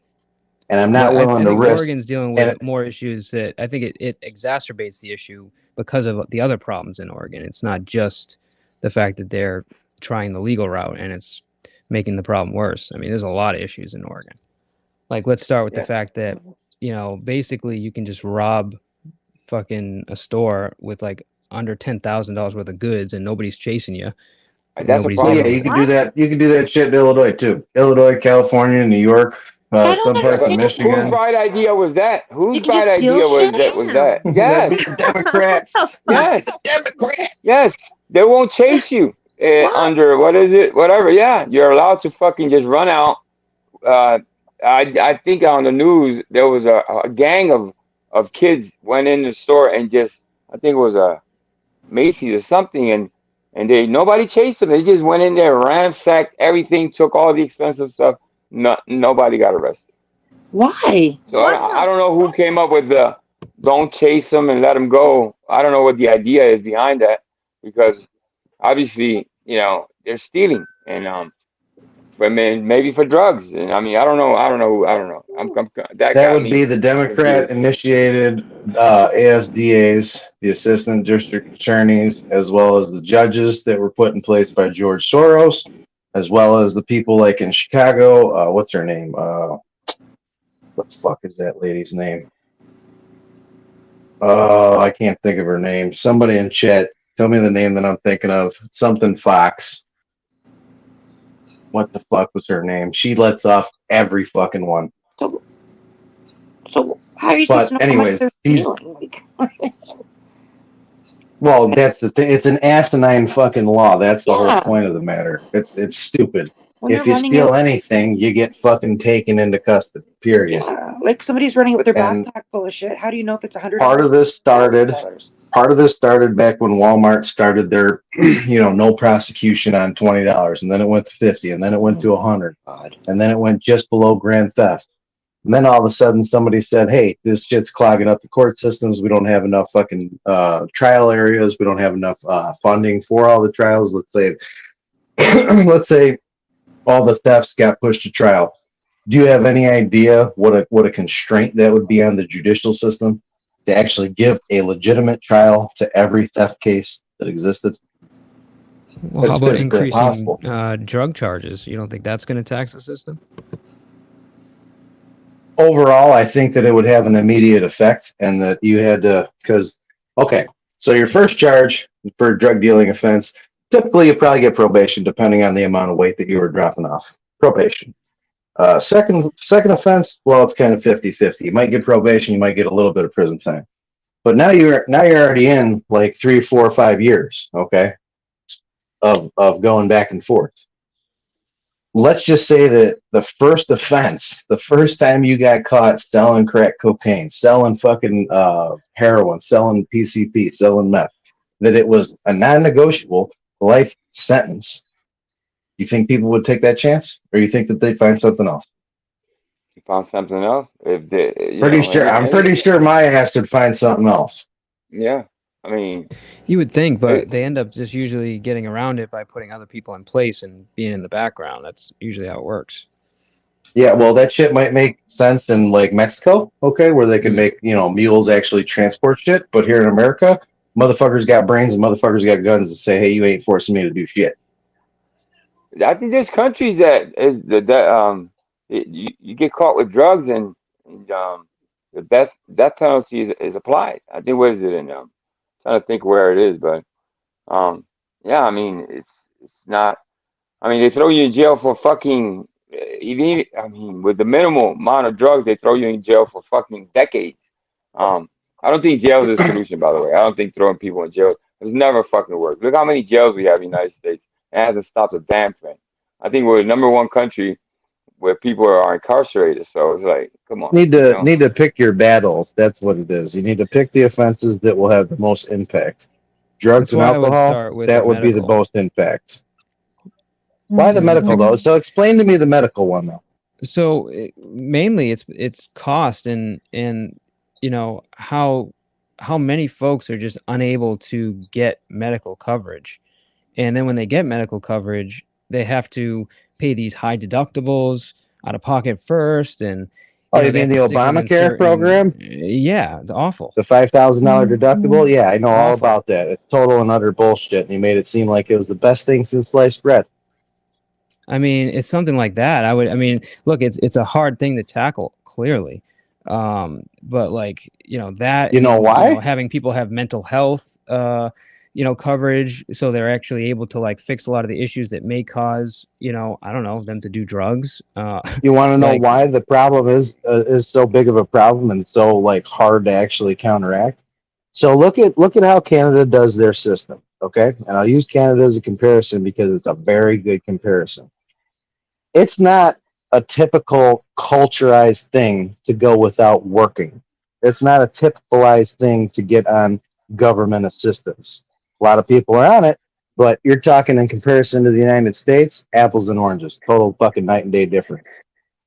And I'm Well, not willing I to think risk. Oregon's dealing And with more issues that I think it exacerbates the issue because of the other problems in Oregon. It's not just the fact that they're trying the legal route and it's making the problem worse. I mean, there's a lot of issues in Oregon. Like, let's start with the Yeah. fact that, basically you can just rob fucking a store with like under $10,000 worth of goods and nobody's chasing you. That's a Nobody's well, yeah, problem. getting you can do that. You can do that shit in Illinois too. Illinois, California, New York, I some don't parts of But understand. whose Michigan. bright idea was that? Whose You can bright just steal idea was shit? that? Was that? Damn. That'd Yes, be the Democrats. yes, Democrats. yes. They won't chase you What? under what is it? Whatever. Yeah, you're allowed to fucking just run out. Uh, I think on the news there was a gang of kids went in the store and just I think it was a Macy's or something and they nobody chased them. They just went in there, ransacked everything, took all the expensive stuff. Nobody got arrested. Why? So What I the don't know who came up with the don't chase them and let them go. I don't know what the idea is behind that because obviously they're stealing and but man maybe for drugs and I mean I don't know. That That got would be me the Democrat confused. initiated ASDAs, the assistant district attorneys, as well as the judges that were put in place by George Soros, as well as the people like in Chicago. What's her name? What the fuck is that lady's name? I can't think of her name. Somebody in chat, Tell me the name that I'm thinking of. Something Fox. What the fuck was her name? She lets off every fucking one. So how are you supposed to know how much anyways, they're stealing? Like, well, that's the thing. It's an asinine fucking law. That's the whole Yeah. point of the matter. It's stupid. when If they're you running steal it, anything, you get fucking taken into custody. Period. yeah, like somebody's running it with their And backpack full of shit. How do you know if it's $100? part of this started back when Walmart started their no prosecution on $20, and then it went to 50, and then it went to 100, God. and then it went just below grand theft. And then all of a sudden somebody said, hey, this shit's clogging up the court systems. We don't have enough fucking trial areas. We don't have enough funding for all the trials. Let's say let's say all the thefts got pushed to trial. Do you have any idea what a constraint that would be on the judicial system to actually give a legitimate trial to every theft case that existed? Well, It's how about physically increasing impossible. drug charges? You don't think that's going to tax the system? Overall, I think that it would have an immediate effect, and that you had to, because, okay, so your first charge for a drug dealing offense, typically you probably get probation depending on the amount of weight that you were dropping off. Probation. Second offense, well, it's kind of 50-50. You might get probation, you might get a little bit of prison time. But now you're already in like 3, 4, 5 years, okay, of going back and forth. Let's just say that the first offense, the first time you got caught selling crack cocaine, selling fucking heroin, selling PCP, selling meth, that it was a non-negotiable life sentence. You think people would take that chance, or you think that they'd find something else? You found something else? If they, I'm pretty sure my ass would find something else. Yeah, I mean, You would think, but they end up just usually getting around it by putting other people in place and being in the background. That's usually how it works. Yeah, well, that shit might make sense in like Mexico, okay, where they can make mules actually transport shit. But here in America, motherfuckers got brains and motherfuckers got guns that say, "Hey, you ain't forcing me to do shit." I think there's countries that is you get caught with drugs and the death penalty is applied. I think what is it in trying to think where it is, but yeah, I mean it's not. I mean they throw you in jail for fucking even. I mean with the minimal amount of drugs they throw you in jail for fucking decades. I don't think jail is a solution, by the way. I don't think throwing people in jail has never fucking worked. Look how many jails we have in the United States. It hasn't stopped a damn thing. I think we're the #1 country where people are incarcerated. So it's like, come on. Need to pick your battles. That's what it is. You need to pick the offenses that will have the most impact. Drugs That's and why I would alcohol, start with that the would be the medical. most impact. Why the medical though? So explain to me the medical one though. So mainly it's cost and how many folks are just unable to get medical coverage, and then when they get medical coverage, they have to pay these high deductibles out of pocket first, and Oh, you they mean have the to stick them in Obamacare program? Yeah, it's awful. The $5,000 deductible? Yeah, I know all Awful. about that. It's total and utter bullshit. And he made it seem like it was the best thing since sliced bread. I mean, it's something like that. Look, it's a hard thing to tackle, clearly. But like, that, You know why? having people have mental health, coverage, so they're actually able to like fix a lot of the issues that may cause, I don't know, them to do drugs. You want to know like- why the problem is so big of a problem and so like hard to actually counteract? So look at how Canada does their system, okay? And I'll use Canada as a comparison because it's a very good comparison. It's not a typical culturized thing to go without working. It's not a typicalized thing to get on government assistance. A lot of people are on it, but you're talking in comparison to the United States, apples and oranges, total fucking night and day difference.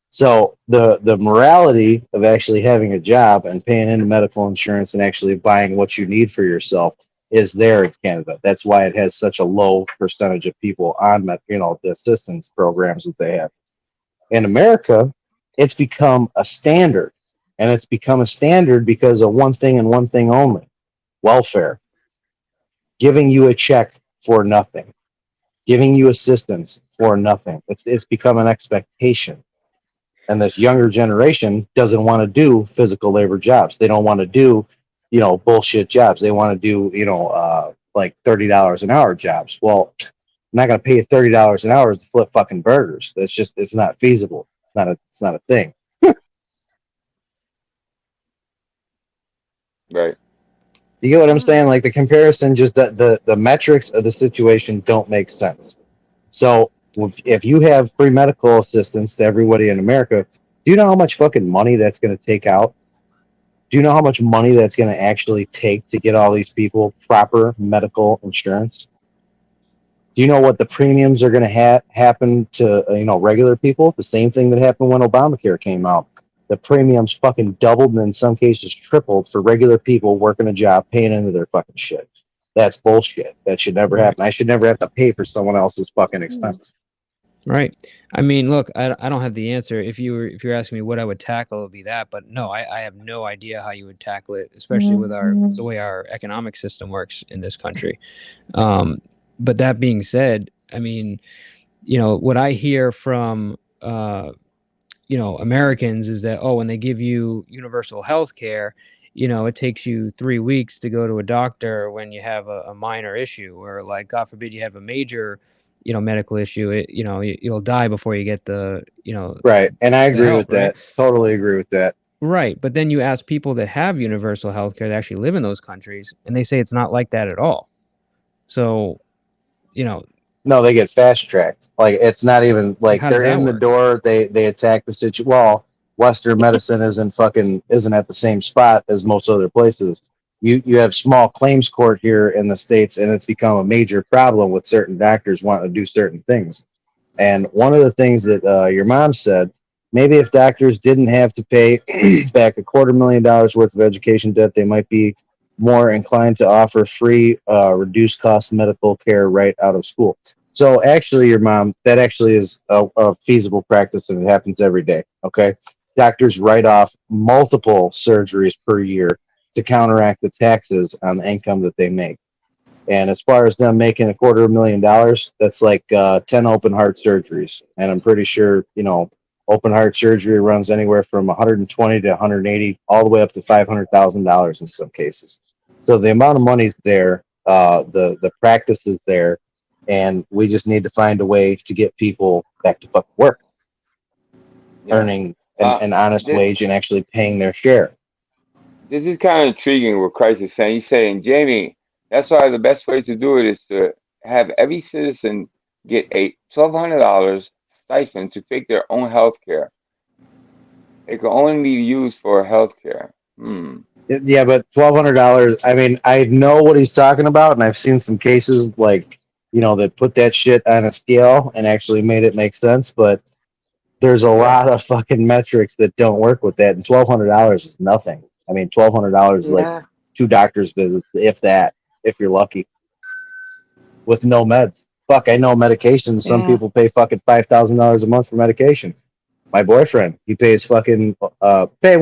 So the morality of actually having a job and paying into medical insurance and actually buying what you need for yourself is there in Canada. That's why it has such a low percentage of people on the assistance programs that they have. In America, it's become a standard, and it's become a standard because of one thing and one thing only: welfare. Giving you a check for nothing, giving you assistance for nothing. It's become an expectation. And this younger generation doesn't want to do physical labor jobs. They don't want to do, bullshit jobs. They want to do, like $30 an hour jobs. Well, I'm not gonna pay you $30 an hour to flip fucking burgers. It's not feasible. It's not a thing. Right. You get what I'm saying? Like the comparison, just the metrics of the situation don't make sense. So if you have free medical assistance to everybody in America, do you know how much fucking money that's going to take out? Do you know how much money that's going to actually take to get all these people proper medical insurance? Do you know what the premiums are going to happen to regular people? The same thing that happened when Obamacare came out. The premiums fucking doubled and in some cases tripled for regular people working a job, paying into their fucking shit. That's bullshit. That should never happen. I should never have to pay for someone else's fucking expense. Right. I mean, look, I don't have the answer. If you're asking me what I would tackle, it would be that. But no, I have no idea how you would tackle it, especially with the way our economic system works in this country. But that being said, I mean, what I hear from Americans is that, when they give you universal health care, it takes you 3 weeks to go to a doctor when you have a minor issue, or like, God forbid, you have a major, medical issue. You'll die before you get the, right. And I agree help, with that. right? Totally agree with that. Right. But then you ask people that have universal health care that actually live in those countries, and they say it's not like that at all. So, No, they get fast tracked. Like it's not even like how does they're that in the work? door. They attack the situation. Well, Western medicine isn't at the same spot as most other places. You have small claims court here in the States, and it's become a major problem with certain doctors wanting to do certain things. And one of the things that your mom said, maybe if doctors didn't have to pay back $250,000 worth of education debt, they might be more inclined to offer free, reduced cost medical care right out of school. So actually, your mom, that actually is a feasible practice, and it happens every day. Okay, doctors write off multiple surgeries per year to counteract the taxes on the income that they make. And as far as them making $250,000, that's like 10 open heart surgeries. And I'm pretty sure, open heart surgery runs anywhere from 120 to 180, all the way up to $500,000 in some cases. So the amount of money's there, the practice is there, and we just need to find a way to get people back to fucking work, earning an honest This, wage and actually paying their share. this is kind of intriguing what Christ is saying. He's saying, Jamie, that's why the best way to do it is to have every citizen get a $1,200 stipend to pick their own health care. It can only be used for health care. Yeah, but $1,200. I mean, I know what he's talking about, and I've seen some cases like that put that shit on a scale and actually made it make sense. But there's a lot of fucking metrics that don't work with that, and $1,200 is nothing. I mean, $1,200 is like Yeah. 2 doctor's visits, if that, if you're lucky, with no meds. Fuck, I know medications. Some Yeah. people pay fucking $5,000 a month for medication. My boyfriend, he pays fucking hey,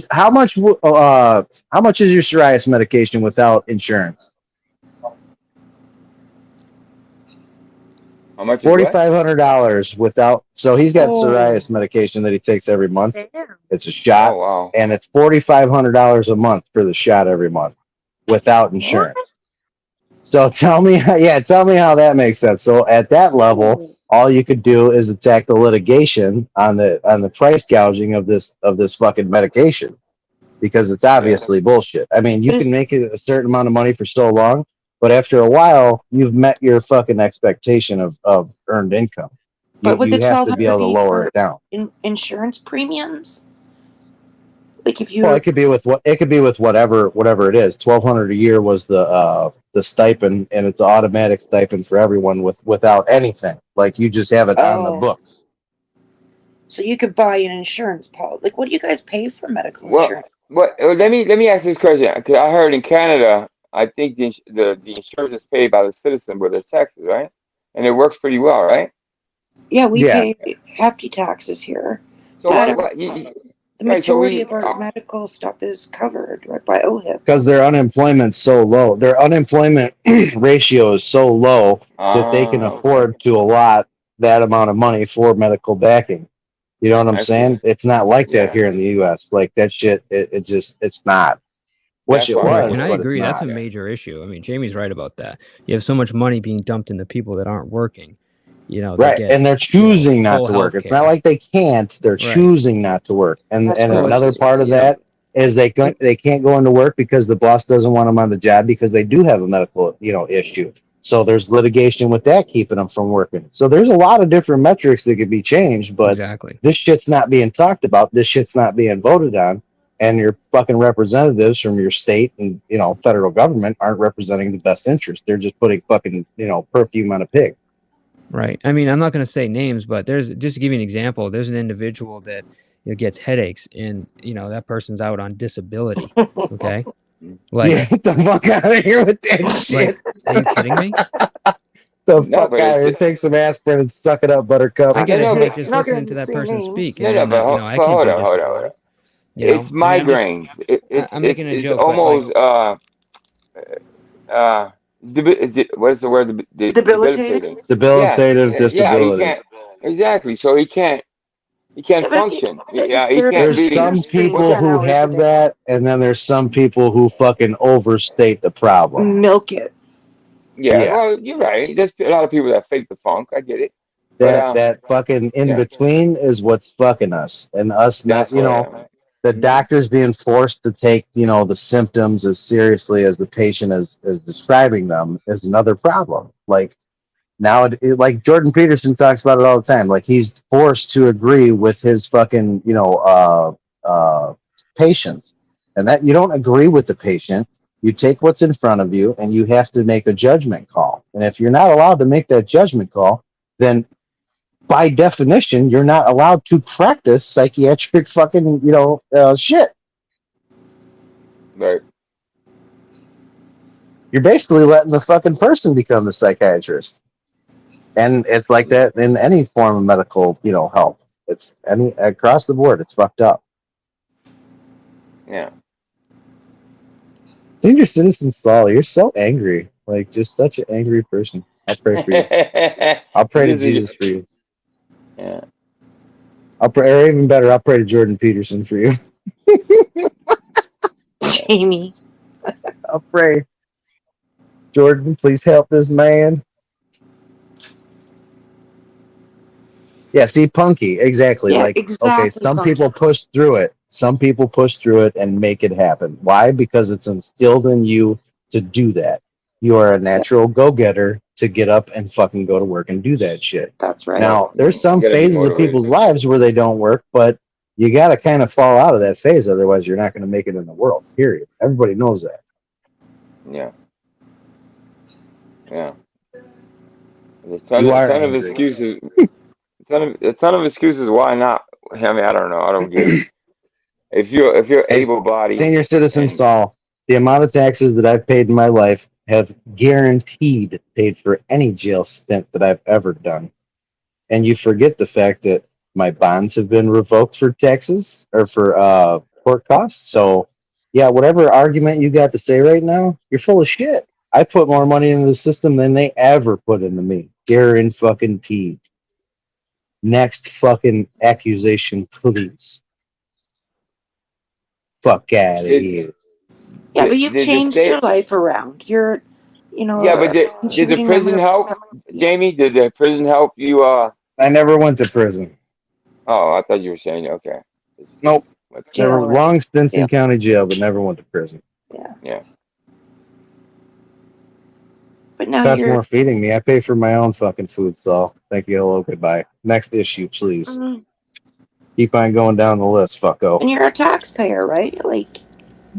how much is your psoriasis medication without insurance? How much is what? $4,500 without. So he's got Oh. psoriasis medication that he takes every month. Damn. It's a shot, Oh, wow. and it's $4,500 a month for the shot every month without insurance. So tell me how that makes sense. So at that level, all you could do is attack the litigation on the price gouging of this fucking medication, because it's obviously bullshit. I mean, you But can is- make it a certain amount of money for so long, but after a while, you've met your fucking expectation of earned income. But would the You have to be able to $1,200 lower for it down. insurance premiums? Like if you Well, it could be with whatever it is. $1,200 a year was the stipend, and it's an automatic stipend for everyone without anything. Like you just have it on the books. So you could buy an insurance policy. Like, what do you guys pay for medical Well, insurance? let me ask this question, because I heard in Canada, I think the insurance is paid by the citizen with their taxes, right? And it works pretty well, right? Yeah, we Yeah. pay hefty taxes here. So But what the right? So majority we of our medical stuff is covered right by OHIP. Because their unemployment's so low. Their unemployment ratio is so low that they can afford to allot that amount of money for medical backing. You know what I'm I see. saying? It's not like that Yeah. here in the U.S. Like that shit, it's not. Which it why I'm Right, was, and I but it's agree. That's not. a major issue. I mean, Jamie's right about that. You have so much money being dumped into people that aren't working. You know, they Right, get and they're choosing not full to work. health It's not care. like they can't; they're Right. choosing not to work. And That's and what I was another just part of you know, that is they can't go into work because the boss doesn't want them on the job because they do have a medical issue. So there's litigation with that keeping them from working. So there's a lot of different metrics that could be changed, but exactly. this shit's not being talked about. This shit's not being voted on, and your fucking representatives from your state and federal government aren't representing the best interest. They're just putting fucking perfume on a pig. Right. I mean, I'm not going to say names, but there's just to give you an example. There's an individual that gets headaches, and that person's out on disability. Okay, like Yeah, get the fuck out of here with that shit. are you kidding me? The No, fuck but out of here. Take some aspirin and suck it up, Buttercup. I get a no, headache but just not gonna listening to that say person names. speak, no, and no, then but I can't hold do on, hold on, hold on. disability. It's I mean, I'm just migraines. It's I'm making a it's joke, but like, almost uh what is the word? Debilitating. Debilitating. Yeah, Debilitative yeah. He disability. can't exactly. So he can't Yeah, but if you function. sit and Yeah, he stare at a can't There's really. computer some screen What people the? 10 who hours a have day, that, and then there's some people who fucking overstate the problem. milk it. Yeah, Yeah. well, you're right. There's a lot of people that fake the funk. I get it, but That fucking in yeah, between is what's fucking us. And us not, that's what. the Mhm. doctors being forced to take, the symptoms as seriously as the patient is describing them is another problem. Like now, like Jordan Peterson talks about it all the time. Like he's forced to agree with his fucking, patients, and that you don't agree with the patient. You take what's in front of you, and you have to make a judgment call. And if you're not allowed to make that judgment call, then by definition, you're not allowed to practice psychiatric fucking, shit. Right. You're basically letting the fucking person become the psychiatrist. And it's like that in any form of medical, help. It's any across the board. It's fucked up. Yeah. Senior citizen Saul, you're so angry. Like just such an angry person. I'll pray for you. I'll pray to This is- Jesus for you. yeah. I'll pray, or even better, I'll pray to Jordan Peterson for you. Jamie. I'll pray. Jordan, please help this man. Yeah, see, punky, exactly. Yeah, Like, okay, exactly. some Punky. people push through it. Some people push through it and make it happen. Why? Because it's instilled in you to do that. You are a natural go-getter to get up and fucking go to work and do that shit. That's right. Now, there's some You gotta be phases of motivated. people's lives where they don't work, but you got to kind of fall out of that phase. Otherwise, you're not going to make it in the world, period. Everybody knows that. Yeah. Yeah. There's You a are ton of angry. excuses. A ton of excuses why not. I mean, I don't know. I don't get it. If you're Hey, able-bodied senior citizen and Saul, the amount of taxes that I've paid in my life have guaranteed paid for any jail stint that I've ever done. And you forget the fact that my bonds have been revoked for taxes or for court costs. So, yeah, whatever argument you got to say right now, you're full of shit. I put more money into the system than they ever put into me. Guaranteed. Next fucking accusation, please. Fuck out of did here. Yeah, but you've the changed state. your life around. You're, Yeah, but did the contributing prison member. help, Yeah. Jamie? Did the prison help you? I never went to prison. Oh, I thought you were saying okay. Nope. That's good. Never Jail, right? long stints Yeah. in county jail, but never went to prison. Yeah. Yeah. But now Costs you're more feeding me. I pay for my own fucking food, so thank you. Hello, goodbye. Next issue, please. Keep on going down the list, fucko. and you're a taxpayer, right? Like,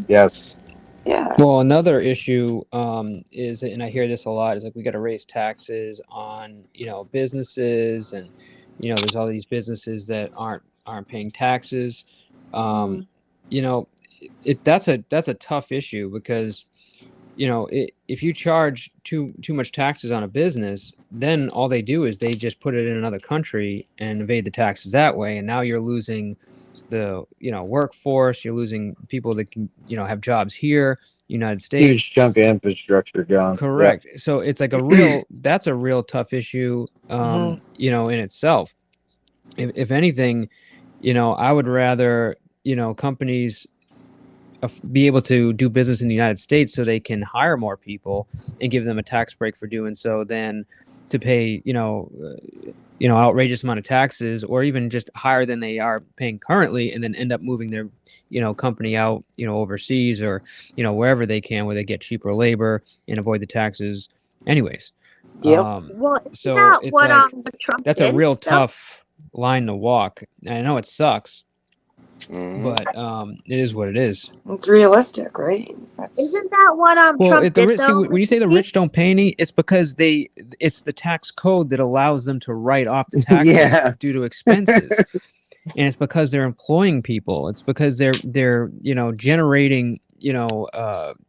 Yes. yeah. well, another issue is, and I hear this a lot, is like we got to raise taxes on businesses, and there's all these businesses that aren't paying taxes. That's a tough issue because if you charge too much taxes on a business, then all they do is they just put it in another country and evade the taxes that way, and now you're losing the workforce. You're losing people that can have jobs here, United States. Huge chunk of infrastructure gone. Correct. So it's like that's a real tough issue, in itself. If anything, I would rather companies be able to do business in the United States, so they can hire more people and give them a tax break for doing so, than to pay outrageous amount of taxes, or even just higher than they are paying currently, and then end up moving their company out overseas, or wherever they can, where they get cheaper labor and avoid the taxes anyways. Yep. Well, isn't So that it's what like what Trump that's a did, real though? tough line to walk. And I know it sucks, Mhm. but it is what it is. It's realistic, right? That's, Isn't that what Well, Trump did, see, though? when you say the rich don't pay any, it's because it's the tax code that allows them to write off the taxes Yeah. due to expenses. And it's because they're employing people. It's because they're generating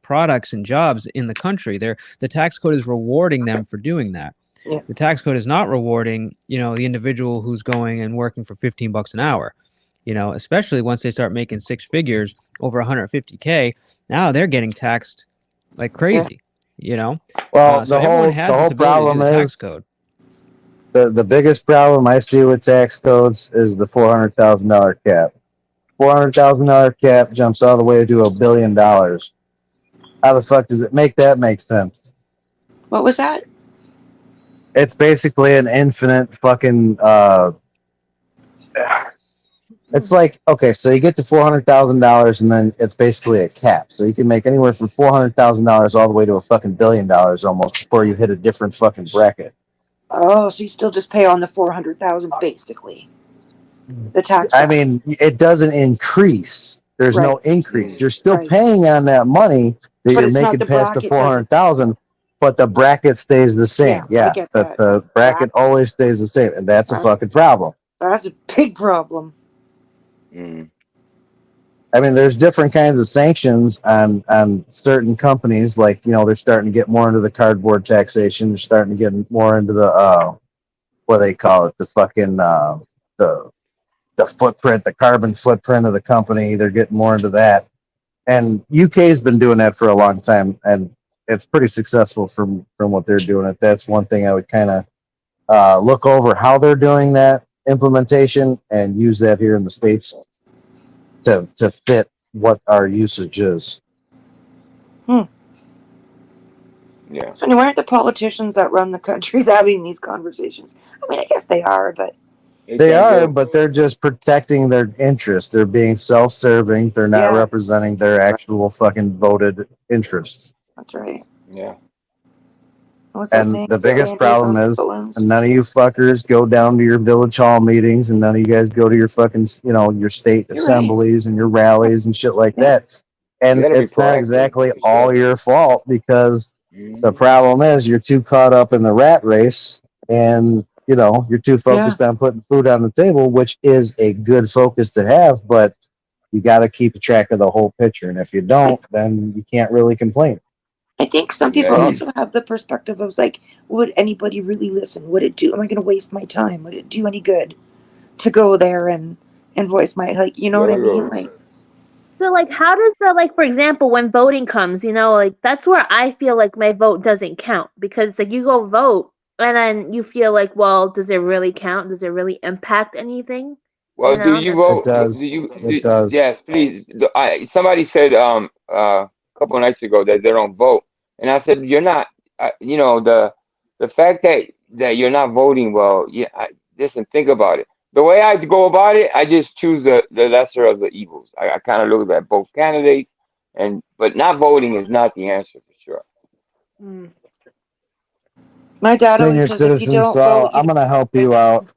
products and jobs in the country. The tax code is rewarding them for doing that. Yeah. The tax code is not rewarding the individual who's going and working for $15 an hour. Especially once they start making six figures, over 150K. Now they're getting taxed like crazy. Well, So the everyone whole has this ability to do problem the tax is code. the biggest problem I see with tax codes is the $400,000 cap. $400,000 cap jumps all the way to $1 billion. How the fuck does it make sense? what was that? It's basically an infinite fucking. It's like, okay, so you get to $400,000, and then it's basically a cap. So you can make anywhere from $400,000 all the way to a fucking $1 billion almost before you hit a different fucking bracket. Oh, so you still just pay on the 400,000 basically. The tax. I mean, it doesn't increase. There's no Right. increase. You're still Right. paying on that money that But you're it's not making the past the bracket, does it? 400,000, but the bracket stays the same. Yeah, I Yeah, get the, that. the bracket always stays the same, and that's a fucking problem. That's a big problem. Mm. I mean, there's different kinds of sanctions on certain companies. Like, they're starting to get more into the cardboard taxation. They're starting to get more into the what do they call it? The fucking the footprint, the carbon footprint of the company. They're getting more into that. And UK's been doing that for a long time, and it's pretty successful from what they're doing. It. That's one thing I would kind of look over how they're doing that implementation and use that here in the States to fit what our usage is. Yeah. It's funny, why aren't the politicians that run the countries having these conversations? I mean, I guess they are, but they are, but they're just protecting their interests. They're being self-serving. They're not representing their actual fucking voted interests. That's right. Yeah. And the biggest problem is none of you fuckers go down to your village hall meetings, and none of you guys go to your fucking, your state assemblies and your rallies and shit like that. And it's not exactly all your fault, because the problem is you're too caught up in the rat race, and you're too focused on putting food on the table, which is a good focus to have, but you got to keep track of the whole picture. And if you don't, then you can't really complain. I think some people also have the perspective of like, would anybody really listen? Would it do? Am I going to waste my time? Would it do any good to go there and voice my, like, you know what I mean? Like, so like, how does the, like, for example, when voting comes, like, that's where I feel like my vote doesn't count, because like you go vote and then you feel like, well, does it really count? Does it really impact anything? Well, do you vote? It does. It does. Yes, please. Somebody said a couple of nights ago that they don't vote, and I said, you're not. The fact that you're not voting, well, listen, think about it. The way I go about it, I just choose the lesser of the evils. I kind of look at both candidates, but not voting is not the answer for sure. My dad Senior always says, if you citizen don't Saul, vote, I'm going to help you out.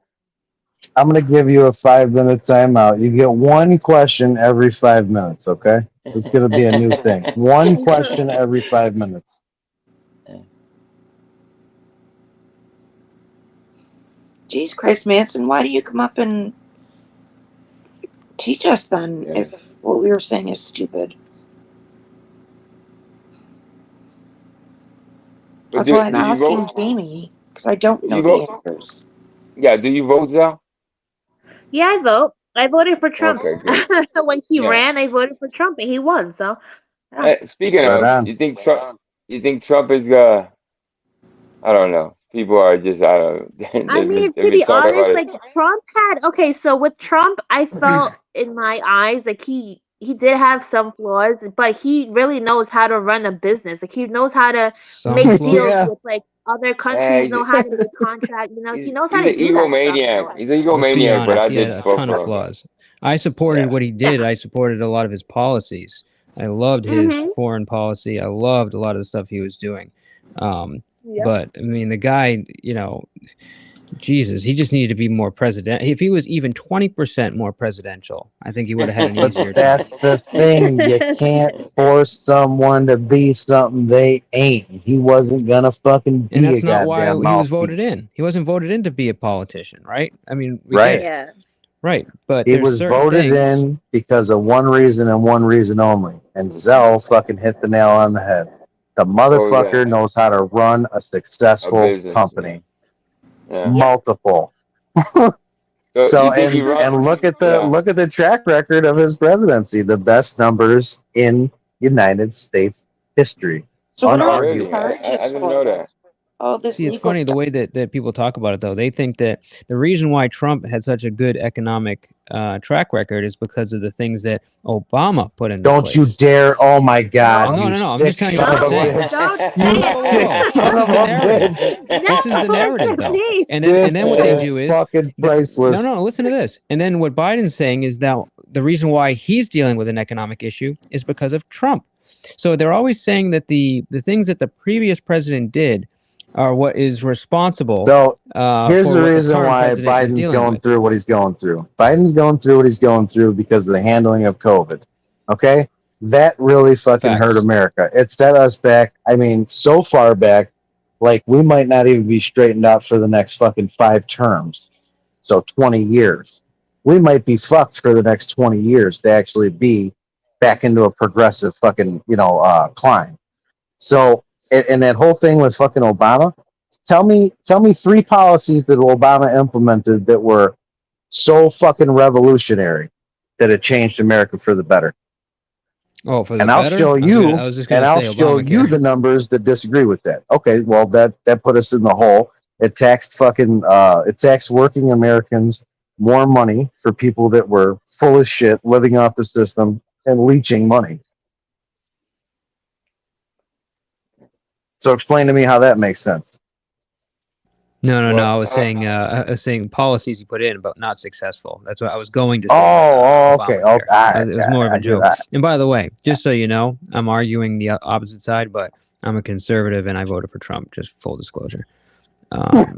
I'm going to give you a 5-minute timeout. You get one question every 5 minutes, okay? It's going to be a new thing. One question every 5 minutes. Jesus Christ, Manson, why do you come up and teach us then if what we were saying is stupid? But That's why I'm asking Jamie, because I don't know the answers. Yeah, do you vote, Zell? Yeah, I vote. I voted for Trump. Okay, good. When he ran, I voted for Trump, and he won. So, speaking of, you think Trump is I don't know. People are just I mean, to be honest, like Trump had so with Trump, I felt in my eyes like he he did have some flaws, but he really knows how to run a business. Like he knows how to Some make flaws. deals Yeah. with like other Yeah, countries, know how to make contracts. He knows how he's to an do that stuff. egomaniac. He's an Let's be egomaniac, but honest. I He had did a vote ton of for him. flaws. I supported Yeah. what he did. I supported a lot of his policies. I loved his Mm-hmm. foreign policy. I loved a lot of the stuff he was doing. Yep. But I mean, the guy, Jesus, he just needed to be more president. If he was even 20% more presidential, I think he would have had an But easier that's time. the thing. You can't force someone to be something they ain't. He wasn't gonna fucking And be a that's not why goddamn he was voted mouthpiece. in. He wasn't voted in to be a politician, right? I mean, we Right. get it. Yeah. Right. But He there's was certain voted things. in because of one reason and one reason only. And Zell fucking hit the nail on the head. The motherfucker yeah. knows how to run a A successful business. company. Yeah. Multiple. So you So think he and run? and look at the track record of his presidency. The best numbers in United States history. So what are Oh, all really? the Unarguable. I charges didn't for know though? that. All this See, it's legal funny the stuff. way that people talk about it, though. They think that the reason why Trump had such a good economic track record is because of the things that Obama put into Don't you place. dare! Oh my God! No. No, You no, no. I'm sick just telling you what son they're of a saying. Don't bitch! say You it. sick son This is of the a narrative. bitch! This is the narrative, though. And then what they This do is is fucking no, priceless. no. Listen to this. And then what Biden's saying is that the reason why he's dealing with an economic issue is because of Trump. So they're always saying that the things that the previous president did are what is responsible So here's for the what the reason current why president is Biden's dealing going with. through what he's going through. Biden's going through what he's going through because of the handling of COVID. Okay? That really fucking hurt Facts. America. It set us back, I mean, so far back, like we might not even be straightened out for the next fucking 5 terms. So 20 years. We might be fucked for the next 20 years to actually be back into a progressive fucking, climb. So, and that whole thing with fucking Obama, tell me 3 policies that Obama implemented that were so fucking revolutionary that it changed America for the better. Oh, for the And I'll better? show I you, was just and gonna I'll say show you the Obamacare. numbers that disagree with that. Okay, well that put us in the hole. It taxed working Americans more money for people that were full of shit, living off the system and leeching money. So explain to me how that makes sense. No. Well, I was saying policies he put in, but not successful. That's what I was going to say. Okay. Obamacare. All right, It was more of a I joke. get that. And by the way, just so you know, I'm arguing the opposite side, but I'm a conservative and I voted for Trump. Just full disclosure. Hang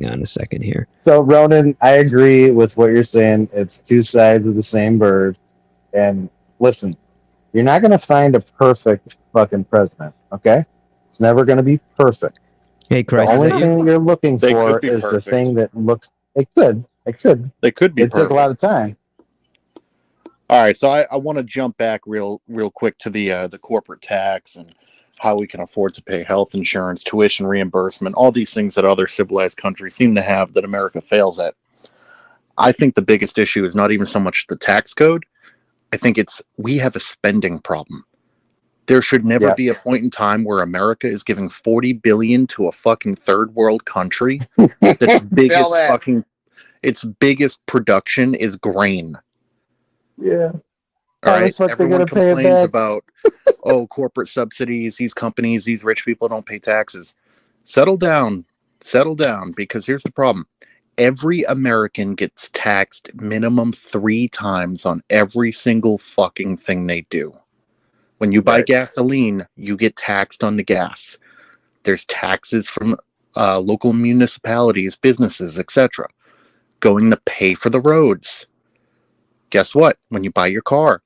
on a second here. So Ronan, I agree with what you're saying. It's 2 sides of the same bird. And listen, you're not going to find a perfect fucking president, okay? It's never going to be perfect. Hey, The Christ, is only that you? thing that you're looking They for could be is the perfect. thing that looks. It could. They could be It took a lot of perfect. time. All right, so I want to jump back real quick to the corporate tax and how we can afford to pay health insurance, tuition reimbursement, all these things that other civilized countries seem to have that America fails at. I think the biggest issue is not even so much the tax code. I think we have a spending problem. There should never Yeah. be a point in time where America is giving $40 billion to a fucking third world country that's Tell that. its biggest production is grain. Yeah. All How the right. fuck they Everyone gonna pay it complains back? about, corporate subsidies, these companies, these rich people don't pay taxes. Settle down, because here's the problem. Every American gets taxed minimum 3 times on every single fucking thing they do. When you buy Right. gasoline, you get taxed on the gas. There's taxes from local municipalities, businesses, etc., going to pay for the roads. Guess what? When you buy your car,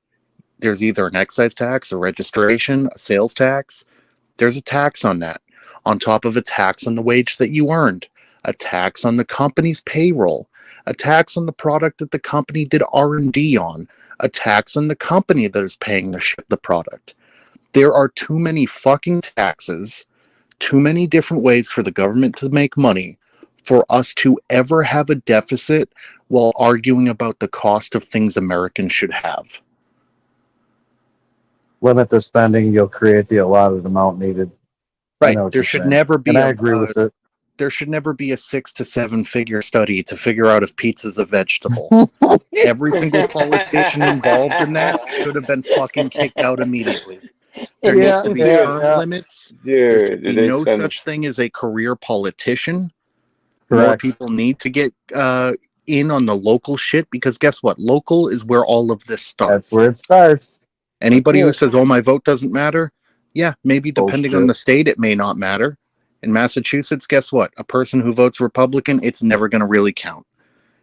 there's either an excise tax, a registration, a sales tax. There's a tax on that, on top of a tax on the wage that you earned, a tax on the company's payroll, a tax on the product that the company did R&D on, a tax on the company that is paying to ship the product. There are too many fucking taxes, too many different ways for the government to make money for us to ever have a deficit while arguing about the cost of things Americans should have. Limit the spending, you'll create the allotted amount needed. I Right. know what There you're should saying. never be And I agree with it. there should never be a 6 to 7 figure study to figure out if pizza's a vegetable. Every single politician involved in that should have been fucking kicked out immediately. There needs to be term limits. There should be no such thing as a career politician. More Correct. people need to get in on the local shit, because guess what? Local is where all of this starts. That's where it starts. Anybody who says, oh, my vote doesn't matter, yeah, maybe depending on the state, it may not matter. In Massachusetts, guess what? A person who votes Republican, it's never going to really count.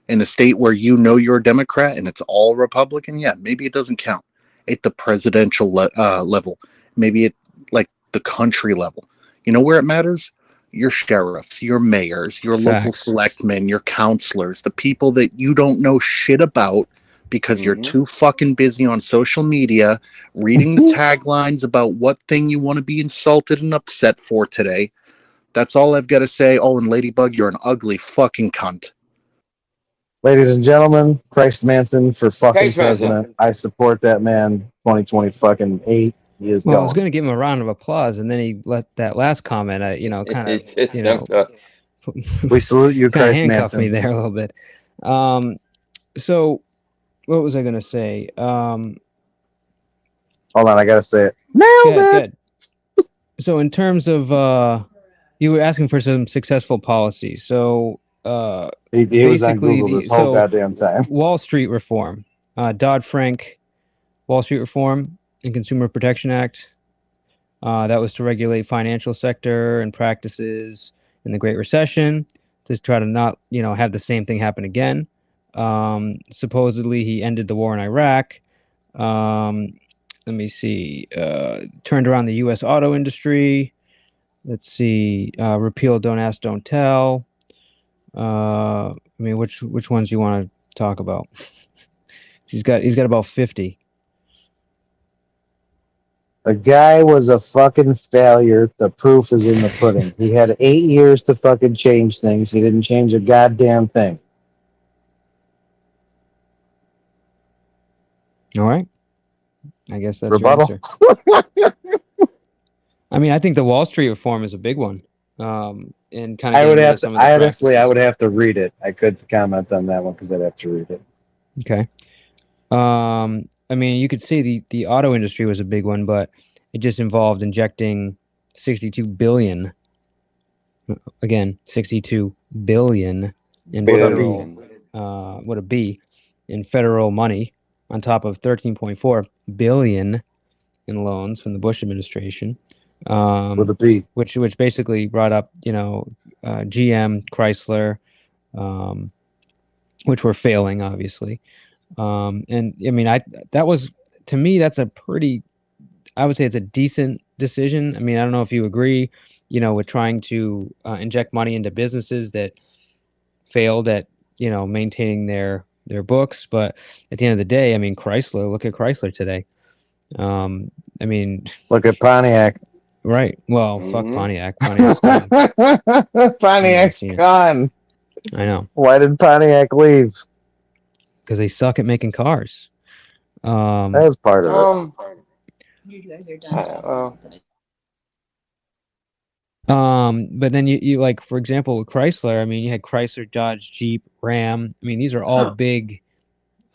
In a state where you know you're a Democrat and it's all Republican, yeah, maybe it doesn't count. At the presidential level, maybe at like the country level. You know where it matters? Your sheriffs, your mayors, your local selectmen, your counselors, the people that you don't know shit about because you're too fucking busy on social media reading the taglines about what thing you want to be insulted and upset for today. That's all I've got to say. Oh, and Ladybug, you're an ugly fucking cunt. Ladies and gentlemen, Christ Manson for fucking president. I support that man. 2020 fucking 8. He is I was going to give him a round of applause, and then he let that last comment, kind of, we salute you, kind of Christ handcuffed Manson. me there a little bit. So, what was I going to say? Hold on, I got to say it. Nailed it. Good. So, in terms of, you were asking for some successful policies. So, he was on Google this whole goddamn time. Wall Street reform, Dodd-Frank, Wall Street reform and Consumer Protection Act. That was to regulate financial sector and practices in the Great Recession to try to not, have the same thing happen again. Supposedly, he ended the war in Iraq. Let me see. Turned around the U.S. auto industry. Let's see. Repeal Don't Ask, Don't Tell. Which ones you want to talk about? He's got about 50. The guy was a fucking failure. The proof is in the pudding. He had 8 years to fucking change things. He didn't change a goddamn thing. All right. I guess that's rebuttal. Your answer. I think the Wall Street reform is a big one. And kind of I would have to, I would have to read it. I could comment on that one because I'd have to read it. Okay. You could see the auto industry was a big one, but it just involved injecting 62 billion. Again, 62 billion in federal, with a B, in federal money on top of 13.4 billion in loans from the Bush administration. With a B, which basically brought up, GM, Chrysler, which were failing, obviously. That was, to me, that's a pretty, I would say it's a decent decision. I don't know if you agree, with trying to inject money into businesses that failed at, maintaining their books. But at the end of the day, Chrysler, look at Chrysler today. Look at Pontiac. Right. Well, fuck Pontiac. Pontiac's gone. Pontiac's gone. I know. Why did Pontiac leave? Because they suck at making cars. That was part of it. You guys are done. But then you like, for example, with Chrysler, you had Chrysler, Dodge, Jeep, Ram. These are all big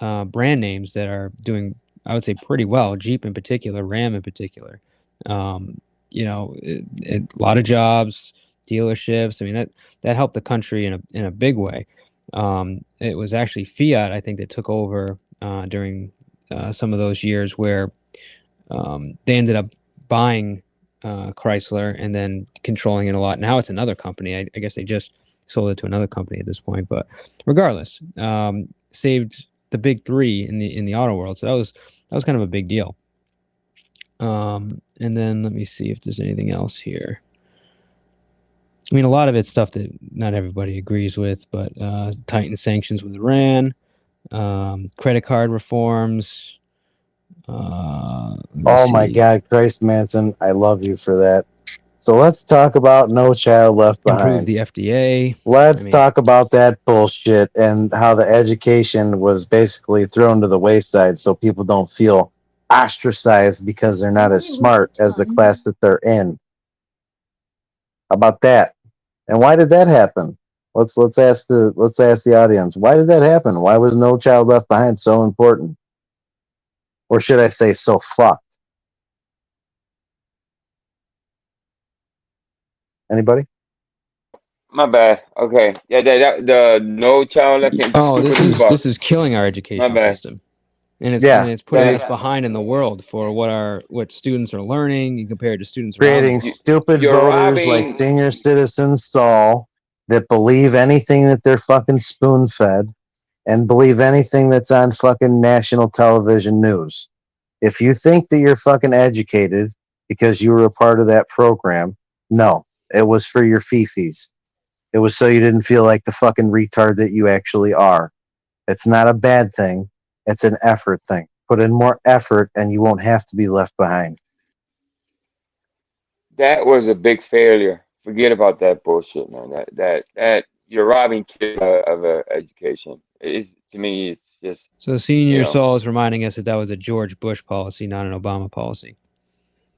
brand names that are doing, I would say, pretty well. Jeep in particular, Ram in particular. A lot of jobs, dealerships. That helped the country in a big way. It was actually Fiat, I think, that took over during some of those years where they ended up buying Chrysler and then controlling it a lot. Now it's another company. I guess they just sold it to another company at this point. But regardless, saved the big three in the auto world. So that was kind of a big deal. And then let me see if there's anything else here. A lot of it's stuff that not everybody agrees with, but tighten sanctions with Iran, credit card reforms. Oh my God, Christ Manson, I love you for that. So let's talk about No Child Left Behind. Improve the FDA. Let's talk about that bullshit and how the education was basically thrown to the wayside so people don't feel ostracized because they're not as smart as the class that they're in. How about that? And why did that happen? Let's ask the audience. Why did that happen? Why was No Child Left Behind so important? Or should I say so fucked? Anybody? My bad. Okay. Yeah, the No Child Left Behind. Oh, Stupid as fuck. this is killing our My education bad. system. And Yeah, it's putting yeah. us behind in the world for what students are learning compared to students Creating around them. stupid You're voters like robbing. senior citizen Saul that believe anything that they're fucking spoon fed and believe anything that's on fucking national television news. If you think that you're fucking educated because you were a part of that program, no, it was for your fifis. It was so you didn't feel like the fucking retard that you actually are. It's not a bad thing. It's an effort thing. Put in more effort and you won't have to be left behind. That was a big failure. Forget about that bullshit, man. That you're robbing kids of education. It's to me, it's just So you Senior know. Saul is reminding us that was a George Bush policy, not an Obama policy.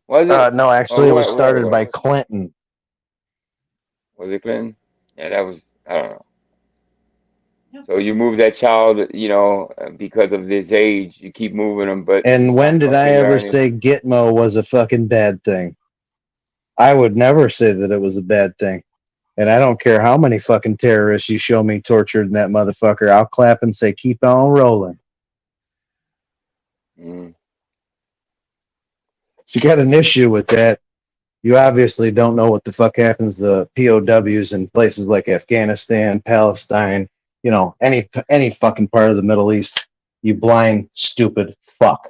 Was it? No, actually, Or it was what? started by Clinton. Was it Clinton? Yeah, that was. I don't know. So you move that child, because of this age, you keep moving them, but he's And when not did I fucking ever learning. say Gitmo was a fucking bad thing? I would never say that it was a bad thing. And I don't care how many fucking terrorists you show me tortured in that motherfucker. I'll clap and say, keep on rolling. Mm. If you got an issue with that, you obviously don't know what the fuck happens to POWs in places like Afghanistan, Palestine, any fucking part of the Middle East. You blind, stupid fuck.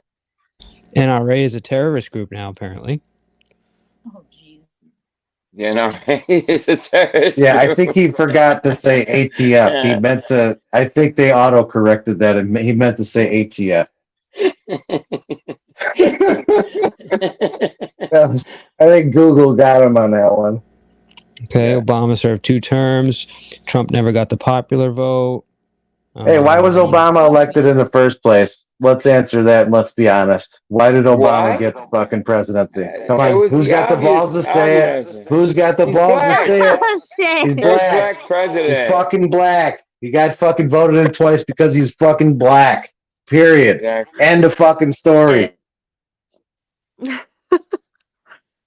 NRA is a terrorist group now, apparently. Oh, jeez. Yeah, no, it's a terrorist Yeah, I group. think he forgot to say ATF. He meant to, I think they auto corrected that and he meant to say ATF. I think Google got him on that one. Okay, Yeah. Obama served 2 terms. Trump never got the popular vote. Hey, why was Obama elected in the first place? Let's answer that and let's be honest. Why did Obama Why? get the fucking presidency? Come It on, was who's the got the balls to say it? obvious. Who's got the He's balls to black. say it? Oh shit. He's First black. black president. He's fucking black. He got fucking voted in twice because he's fucking black. Period. Exactly. End of fucking story.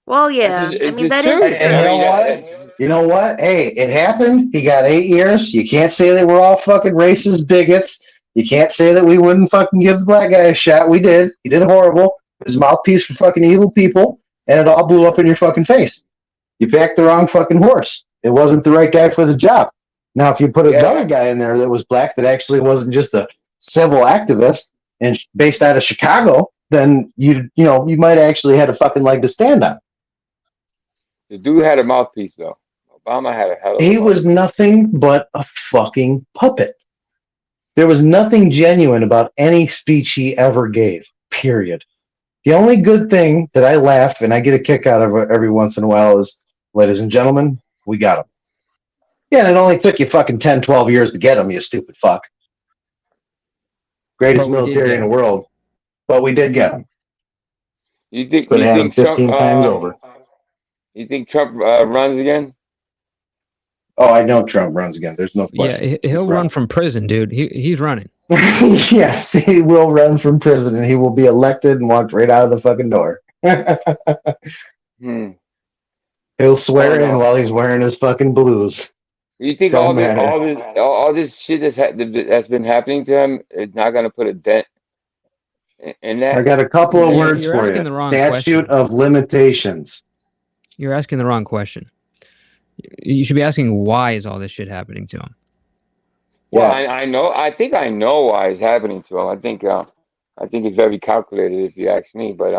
Well, yeah. It's I mean, the that truth. is And I you know mean, what? You know what? Hey, it happened. He got 8 years. You can't say that we're all fucking racist bigots. You can't say that we wouldn't fucking give the black guy a shot. We did. He did horrible. His mouthpiece for fucking evil people, and it all blew up in your fucking face. You backed the wrong fucking horse. It wasn't the right guy for the job. Now, if you put another guy in there that was black that actually wasn't just a civil activist and based out of Chicago, then you might actually had a fucking leg to stand on. the dude had a mouthpiece, though. Obama had a hell of a He mouthpiece. was nothing but a fucking puppet. There was nothing genuine about any speech he ever gave, period. The only good thing that I laugh and I get a kick out of every once in a while is, ladies and gentlemen, we got him. Yeah, and it only took you fucking 10, 12 years to get him, you stupid fuck. Greatest military in the world. But we did get him. You think Could have had him Trump 15 times over. You think Trump runs again? Oh, I know Trump runs again. There's no question. Yeah, he'll run from prison, dude. He's running. Yes, he will run from prison and he will be elected and walk right out of the fucking door. He'll swear in while he's wearing his fucking blues. You think Don't all this shit that's been happening to him is not going to put a dent in that? I got a couple of words You're for asking you. the wrong Statute question. of limitations. You're asking the wrong question. You should be asking, why is all this shit happening to him? Well, I know. I think I know why it's happening to him. I think it's very calculated, if you ask me. But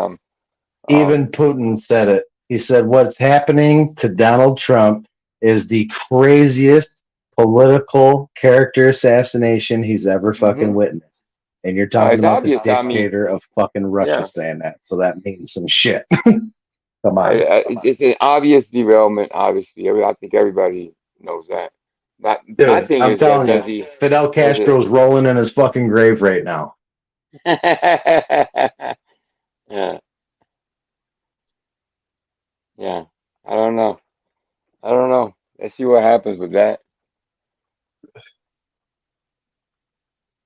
even Putin said it. He said what's happening to Donald Trump is the craziest political character assassination he's ever fucking witnessed. And you're talking it's about obvious. the dictator of fucking Russia saying that. So that means some shit. Come on. It's an obvious derailment. Obviously, I think everybody knows that. Dude, my thing I'm is telling that you, Fidel Castro's rolling in his fucking grave right now. Yeah. Yeah. I don't know. Let's see what happens with that.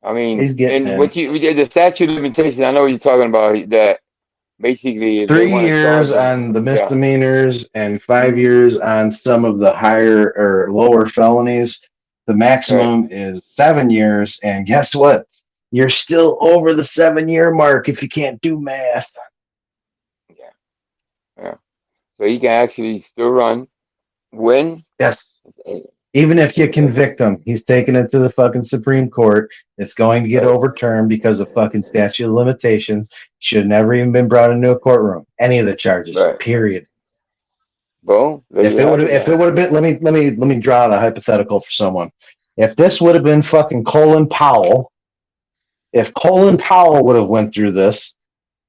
I mean, He's getting and in. the statute of limitations. I know what you're talking about. That basically, if they 3 want to charge years them, on the yeah, misdemeanors and 5 years on some of the higher or lower felonies. The right, maximum is 7 years. And guess what? You're still over the 7 year mark if you can't do math. yeah, yeah. So he can actually still run, win. Yes. Even if you convict him, he's taking it to the fucking Supreme Court. It's going to get Right, overturned because of fucking statute of limitations. Should never even been brought into a courtroom. Any of the charges. right. Period. Boom. There you have it. If it Then. would have been, let me draw out a hypothetical for someone. If this would have been fucking Colin Powell, if Colin Powell would have went through this,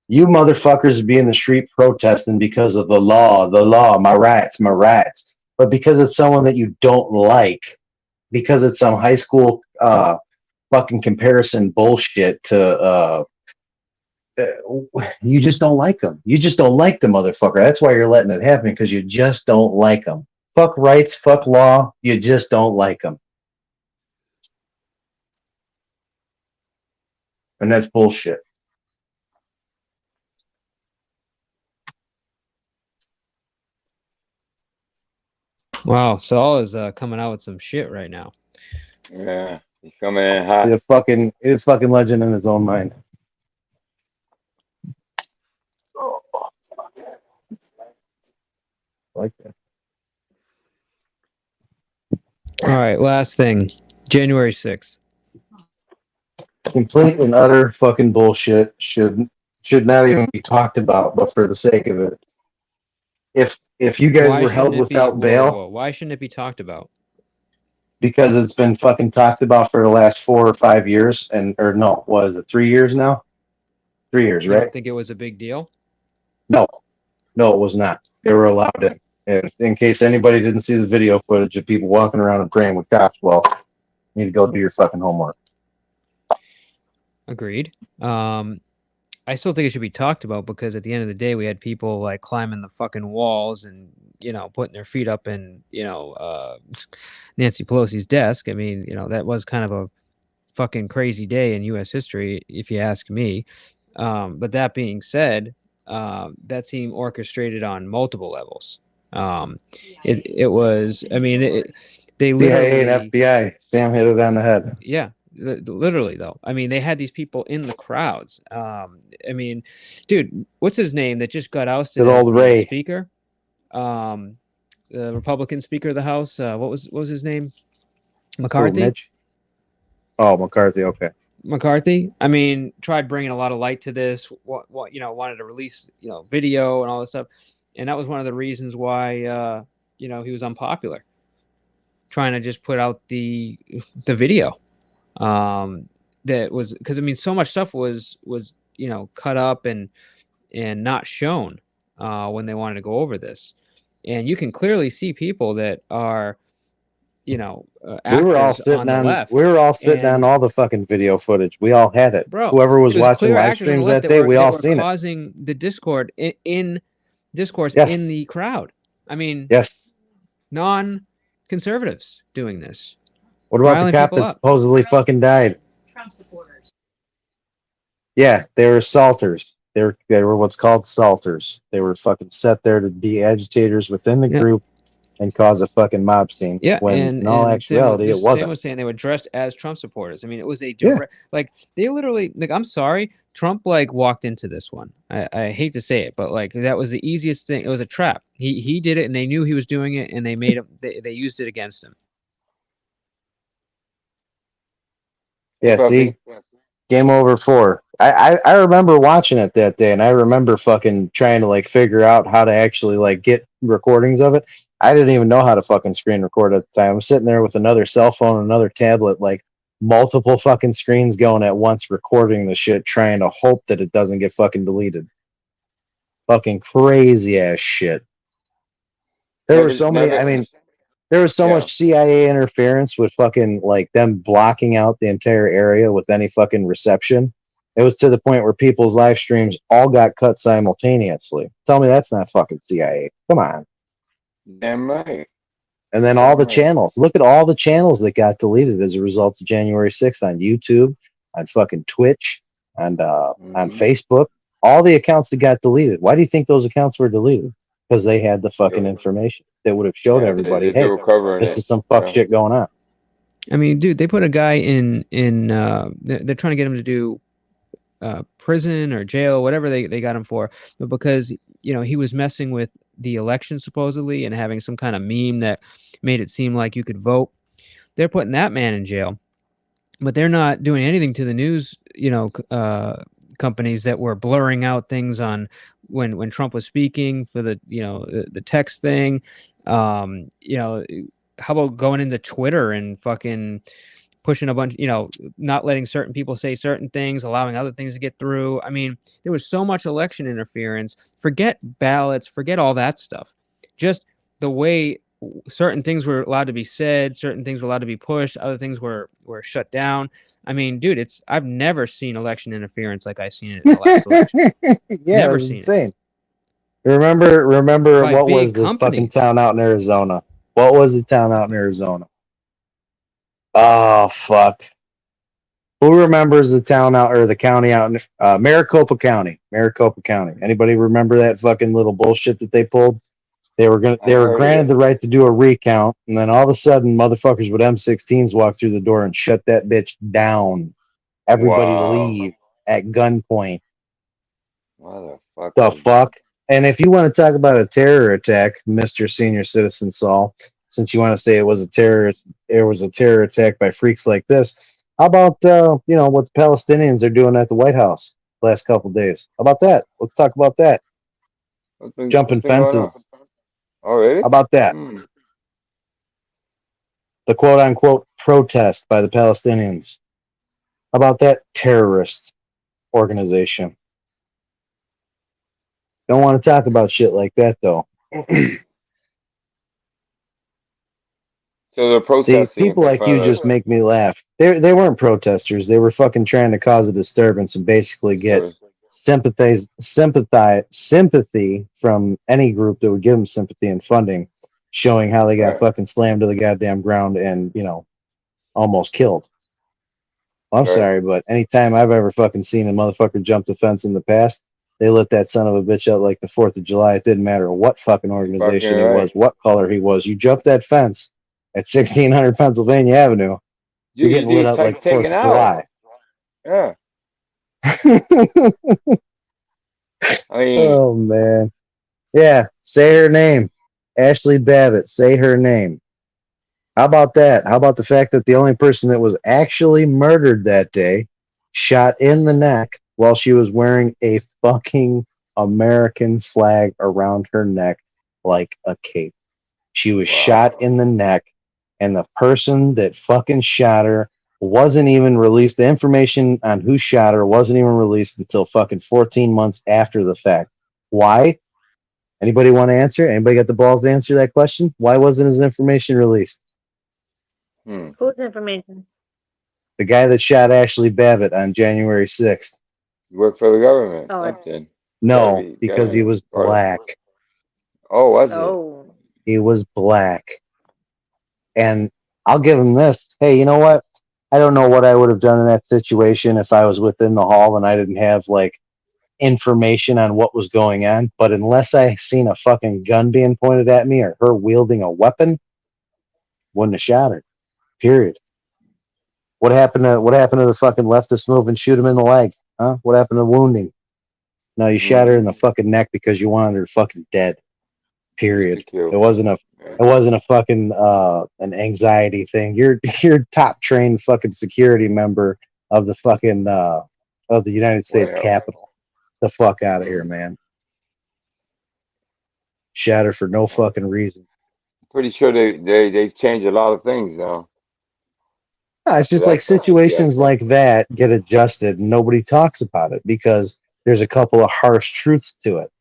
you motherfuckers would be in the street protesting because of the law, my rights, my rights. But because it's someone that you don't like, because it's some high school fucking comparison bullshit to you just don't like them. You just don't like the motherfucker. That's why you're letting it happen, because you just don't like them. Fuck rights, fuck law. You just don't like them. And that's bullshit. Wow, Saul is coming out with some shit right now. Yeah, he's coming in hot. He's a fucking legend in his own mind. Like that. All right, last thing, January 6th. Complete and utter fucking bullshit. Should not even be talked about, but for the sake of it. If you guys were held without bail, why shouldn't it be talked about? because it's been fucking talked about for the last 4 or 5 years, or no, what is it, 3 years now? 3 years, You right? don't think it was a big deal? No, it was not. They were allowed it. And in case anybody didn't see the video footage of people walking around and praying with cops, well, you need to go do your fucking homework. Agreed. I still think it should be talked about, because at the end of the day, we had people like climbing the fucking walls and, putting their feet up in, Nancy Pelosi's desk. I mean, that was kind of a fucking crazy day in U.S. history, if you ask me. But that being said, that seemed orchestrated on multiple levels. It was, I mean, they literally, CIA and FBI, Sam hit it on the head. yeah, literally though. I mean, they had these people in the crowds. I mean, dude, what's his name that just got ousted Good as old the Ray. speaker? The Republican Speaker of the House. What was his name? McCarthy. Oh, Mitch? Oh, McCarthy. Okay. McCarthy. I mean, tried bringing a lot of light to this. What wanted to release video and all this stuff, and that was one of the reasons why he was unpopular. Trying to just put out the video. That was because, I mean, so much stuff was cut up and not shown when they wanted to go over this, and you can clearly see people that are we were all sitting on left. We were all sitting on all the fucking video footage. We all had it. Bro, whoever was watching clear live actors on the streams left that day, we all were seen it. causing the discourse in Yes. in the crowd. I mean, Yes. non-conservatives doing this. What about the riling cop people that up. supposedly fucking died? Trump supporters. Yeah, they were assaulters. They were what's called assaulters. They were fucking set there to be agitators within the Yeah. group and cause a fucking mob scene. Yeah, when in all actuality, it wasn't. Sam was saying they were dressed as Trump supporters. I mean, it was a direct, like, they literally, like, I'm sorry, Trump like walked into this one. I hate to say it, but like, that was the easiest thing. It was a trap. He did it, and they knew he was doing it, and they made him. They used it against him. Yeah, see, game over 4. I remember watching it that day, and I remember fucking trying to like figure out how to actually like get recordings of it. I didn't even know how to fucking screen record at the time. I'm sitting there with another cell phone, another tablet, like multiple fucking screens going at once, recording the shit, trying to hope that it doesn't get fucking deleted. Fucking crazy ass shit. There were so many. I mean, there was so much CIA interference with fucking like them blocking out the entire area with any fucking reception. It was to the point where people's live streams all got cut simultaneously. Tell me that's not fucking CIA. Come on. Damn right. And then all the channels. Look at all the channels that got deleted as a result of January 6th on YouTube, on fucking Twitch, and on Facebook. All the accounts that got deleted. Why do you think those accounts were deleted? Because they had the fucking information that would have showed everybody, They hey, were covering this it. is some fuck shit going on. I mean, dude, they put a guy in they're trying to get him to do prison or jail, whatever they got him for, but because he was messing with the election supposedly and having some kind of meme that made it seem like you could vote. They're putting that man in jail, but they're not doing anything to the news, companies that were blurring out things on when Trump was speaking for the text thing. How about going into Twitter and fucking pushing a bunch, not letting certain people say certain things, allowing other things to get through. I mean, there was so much election interference. Forget ballots, forget all that stuff. Just the way certain things were allowed to be said, certain things were allowed to be pushed, other things were shut down. I mean, dude, I've never seen election interference like I seen it in the last election. Yeah, Never it was seen insane. Remember By what big was the fucking companies. town out in Arizona? What was the town out in Arizona? Oh fuck. Who remembers the town out or the county out in Maricopa County? Maricopa County. Anybody remember that fucking little bullshit that they pulled? They were granted the right to do a recount, and then all of a sudden, motherfuckers with M16s walk through the door and shut that bitch down. Everybody leave at gunpoint. The fuck? And if you want to talk about a terror attack, Mr. Senior Citizen Saul, since you want to say it was a terror attack by freaks like this, how about what the Palestinians are doing at the White House the last couple of days? How about that? Let's talk about that. Jumping fences. Oh, really? How about that? The quote unquote protest by the Palestinians. How about that terrorist organization? Don't want to talk about shit like that though. So they're protesting. See, people like you just make me laugh. They weren't protesters. They were fucking trying to cause a disturbance and basically get sympathy from any group that would give them sympathy and funding, showing how they got fucking slammed to the goddamn ground and almost killed. I'm sorry, but anytime I've ever fucking seen a motherfucker jump the fence in the past, they lit that son of a bitch up like the 4th of July. It didn't matter what fucking organization he was, what color he was. You jumped that fence at 1600 Pennsylvania Avenue, you're getting lit up like the 4th of July. Yeah. Oh, man. Yeah, say her name. Ashley Babbitt, say her name. How about that? How about the fact that the only person that was actually murdered that day, shot in the neck while she was wearing a fucking American flag around her neck like a cape? She was shot in the neck, and the person that fucking shot her wasn't even released. The information on who shot her wasn't even released until fucking 14 months after the fact. Why? Anybody want to answer? Anybody got the balls to answer that question? Why wasn't his information released? Whose information? The guy that shot Ashley Babbitt on January 6th. He worked for the government. Oh. No, because he was black. Oh, was he? He was black. And I'll give him this. Hey, you know what? I don't know what I would have done in that situation if I was within the hall and I didn't have information on what was going on. But unless I seen a fucking gun being pointed at me or her wielding a weapon, wouldn't have shot her. Period. What happened to the fucking leftist move and shoot him in the leg? Huh? What happened to wounding? No, you shot her in the fucking neck because you wanted her fucking dead. Period. It wasn't a fucking an anxiety thing. You're top trained fucking security member of the fucking of the United States Capitol. The fuck out of here, man. Shot her for no fucking reason. Pretty sure they changed a lot of things though. No, it's just like situations like that get adjusted and nobody talks about it because there's a couple of harsh truths to it.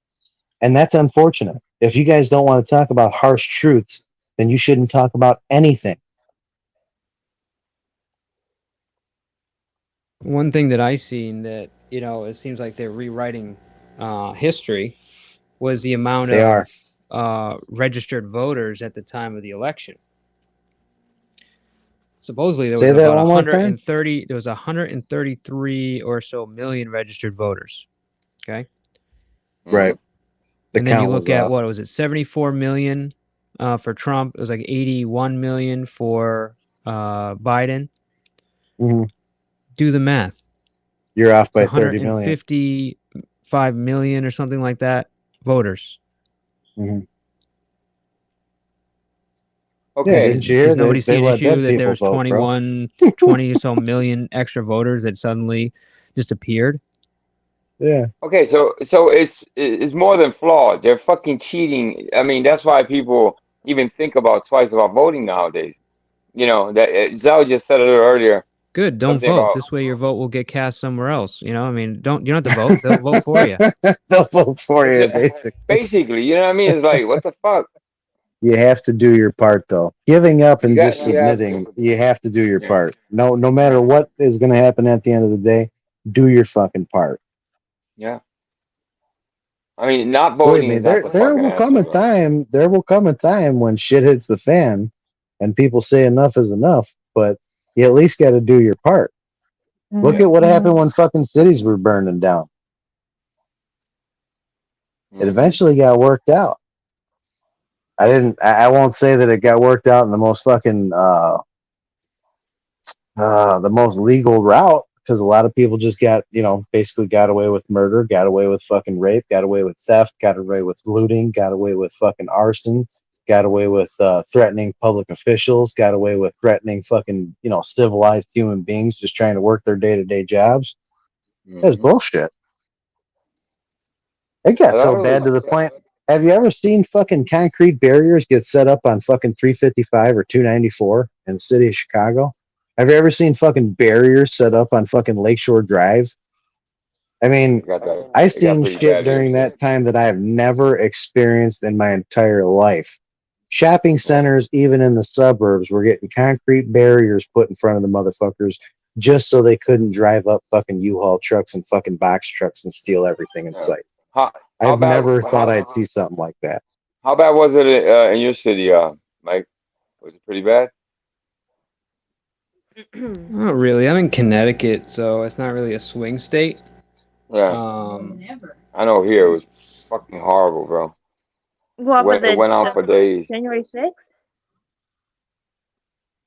And that's unfortunate. If you guys don't want to talk about harsh truths, then you shouldn't talk about anything. One thing that I seen that, it seems like they're rewriting history was the amount of registered voters at the time of the election. Supposedly there Say was that about one more time? 130. There was 133 or so million registered voters. Okay, Right. The and then you count look was at off. what was it? 74 million for Trump. It was like 81 million for Biden. Mhm. Do the math. You're off It's by 30 million. 155 million or something like that voters. Mhm. Yeah, Okay. didn't you hear? Does nobody see They an let issue dead that there people was vote, bro. 20 or so million extra voters that suddenly just appeared? Yeah. Okay, so it's more than flawed. They're fucking cheating. I mean, that's why people even think about twice about voting nowadays. You know, that Zell just said it earlier, Good, don't something vote. about This way your vote will get cast somewhere else. You know, I mean, you don't have to vote. They'll vote for you. They'll vote for you, basically. basically, you know what I mean? It's like, what the fuck? You have to do your part, though. Giving up and just You have submitting, to. you have to do your Yeah. part. No matter Yeah. what is going to happen at the end of the day, do your fucking part. Yeah. I mean, not Believe voting me, is not the fucking will come answer, a bro. time. There will come a time when shit hits the fan, and people say enough is enough. But you at least got to do your part. Look Yeah. at what happened when fucking cities were burning down. It Hmm. eventually got worked out. I didn't. I won't say that it got worked out in the most fucking the most legal route, because a lot of people just got, basically got away with murder, got away with fucking rape, got away with theft, got away with looting, got away with fucking arson, got away with threatening public officials, got away with threatening fucking, civilized human beings just trying to work their day-to-day jobs. That's Hmm. bullshit. It got A lot so of bad to those. the point. Have you ever seen fucking concrete barriers get set up on fucking 355 or 294 in the city of Chicago? Have you ever seen fucking barriers set up on fucking Lakeshore Drive? I mean, It got that. I It got seen pretty shit bad there. during that time that I have never experienced in my entire life. Shopping Yeah. centers, even in the suburbs, were getting concrete barriers put in front of the motherfuckers just so they couldn't drive up fucking U-Haul trucks and fucking box trucks and steal everything in Yeah. sight. How how I've bad never thought I'd see something like that. how bad was it in your city, Mike? Was it pretty bad? Not really. I'm in Connecticut, so it's not really a swing state. Yeah. Never. I know here it was fucking horrible, bro. What with It went on the for days. January 6th?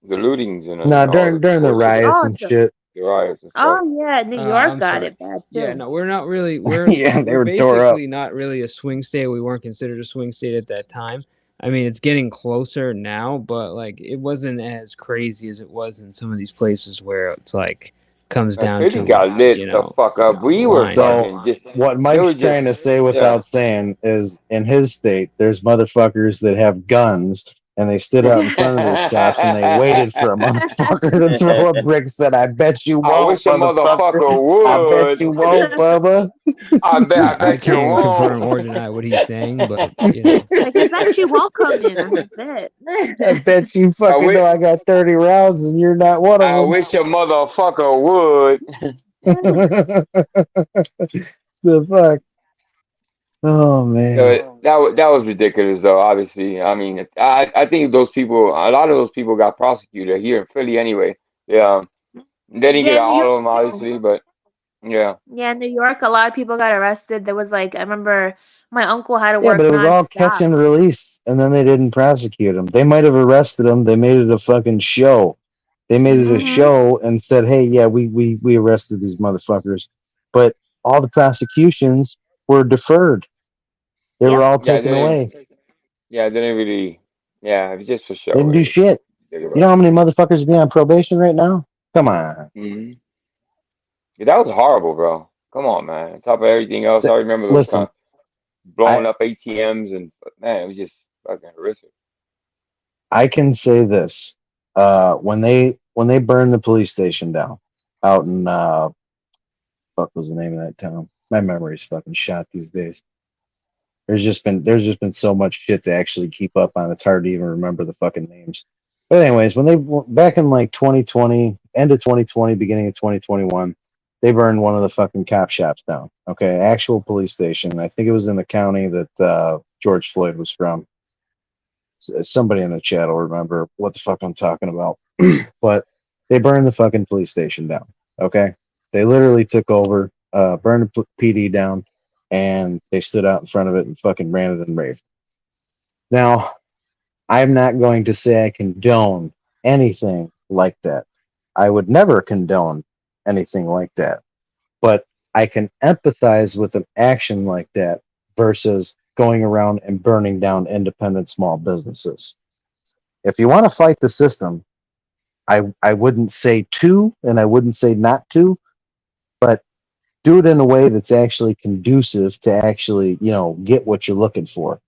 The lootings and No, all the during the bullshit, riots Oh, and shit. the riots and stuff. oh yeah, New York I'm got sorry. it bad Yeah, too. no, we're not really. We're Yeah, they we're were tore up. basically not really a swing state. We weren't considered a swing state at that time. I mean, it's getting closer now, but like it wasn't as crazy as it was in some of these places where it's like comes My down city to got lit you the know fuck up. the We were line. So fucking just. what They were Mike's just. trying to say Yeah. without saying is in his state, there's motherfuckers that have guns and they stood out in front of their shops and they waited for a motherfucker to throw a brick. Said, "I bet you I won't, wish a motherfucker. motherfucker I bet would. you won't, Bubba. I I bet you can't even confirm won't. or deny what he's saying, but you know, Like I bet you won't come in. I bet. I bet you I fucking wish know I got 30 rounds and you're not one of I them." wish a motherfucker would. The fuck? Oh man. That was ridiculous though. Obviously, I mean, I think those people, a lot of those people got prosecuted here in Philly anyway. Yeah, they didn't get Yeah, New all York of them too. obviously, but yeah. Yeah, New York, a lot of people got arrested. There was like I remember my uncle had to Yeah, but work it was all catch nonstop. and release, and then they didn't prosecute him. They might have arrested him. They made it a fucking show. They made it a Mhm. show and said, "Hey, yeah, we arrested these motherfuckers," but all the prosecutions were deferred. They were Yep. all Yeah, taken away. they didn't really. Yeah, it was just for They show. didn't It do was shit. You know ridiculous. how many motherfuckers be on probation right now? Come on. Hmm. Yeah, that was horrible, bro. Come on, man. On top of everything else, I remember those Listen, kind of blowing I up ATMs and man, it was just fucking horrific. I can say this. When they burned the police station down out in fuck was the name of that town? My memory's fucking shot these days. There's just been so much shit to actually keep up on. It's hard to even remember the fucking names. But anyways, when they back in like 2020, end of 2020, beginning of 2021, they burned one of the fucking cop shops down. Okay, actual police station. I think it was in the county that George Floyd was from. Somebody in the chat will remember what the fuck I'm talking about. But they burned the fucking police station down. Okay, they literally took over, burned the PD down, and they stood out in front of it and fucking ran it and raved. Now, I'm not going to say I condone anything like that. I would never condone anything like that. But I can empathize with an action like that versus going around and burning down independent small businesses. If you want to fight the system, I wouldn't say to and I wouldn't say not to, but do it in a way that's actually conducive to actually, get what you're looking for.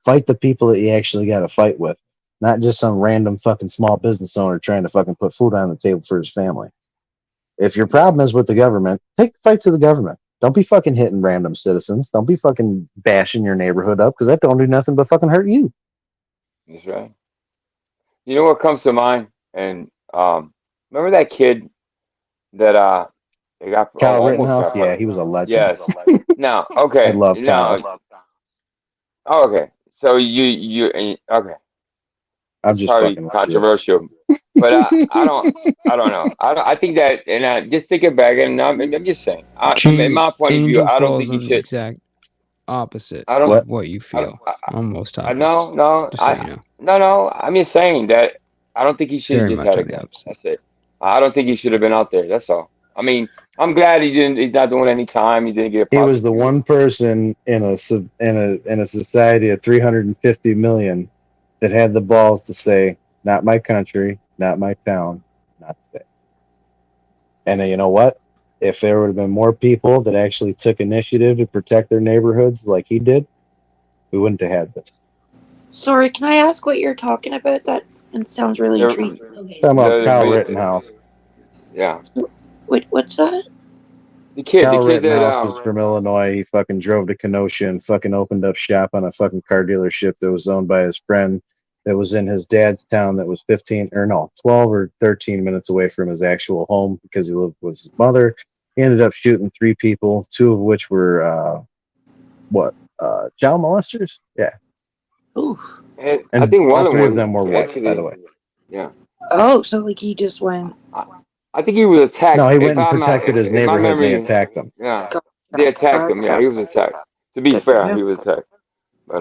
Fight the people that you actually got to fight with, not just some random fucking small business owner trying to fucking put food on the table for his family. If your problem is with the government, take the fight to the government. Don't be fucking hitting random citizens. Don't be fucking bashing your neighborhood up because that don't do nothing but fucking hurt you. That's right. You know what comes to mind? And remember that kid that they got Kyle almost Rittenhouse, got yeah, fired? he was a legend. Yes. Now, I okay. love Now, Kyle. oh, okay. So you okay. I'm It's just probably fucking with you. controversial, but I don't know. I think that, and I just thinking back, and I'm just saying. In my point of view, Angel I don't falls think he on the should. exact opposite I don't. of What? what you I, feel on most topics. no, no, Just so you know, no. I'm just saying that I don't think he should have very just much had a on the gun. opposite. That's it. I don't think he should have been out there. That's all. I mean, I'm glad he didn't. He's not doing any time. He didn't get He was the prosecuted. one person in a society of 350 million that had the balls to say, "Not my country, not my town, not today." And you know what? If there would have been more people that actually took initiative to protect their neighborhoods like he did, we wouldn't have had this. Sorry, can I ask what you're talking about? That it sounds really intriguing. Okay, Talking so about Kyle The Rittenhouse. yeah, What's that? the Kyle kid that Rittenhouse was from Illinois. He fucking drove to Kenosha and fucking opened up shop on a fucking car dealership that was owned by his friend that was in his dad's town that was 12 or 13 minutes away from his actual home because he lived with his mother. He ended up shooting 3 people, 2 of which were child molesters? Yeah. Ooh. and I And think all one of 3 of them them were white, by the actually, way. yeah. Oh, so like he just went. I, I think he was No, attacked. he went and protected his If my neighborhood and they memory, attacked him. yeah, they Gotcha. attacked him. Yeah, he was attacked. To be Good for fair, him. he was attacked. But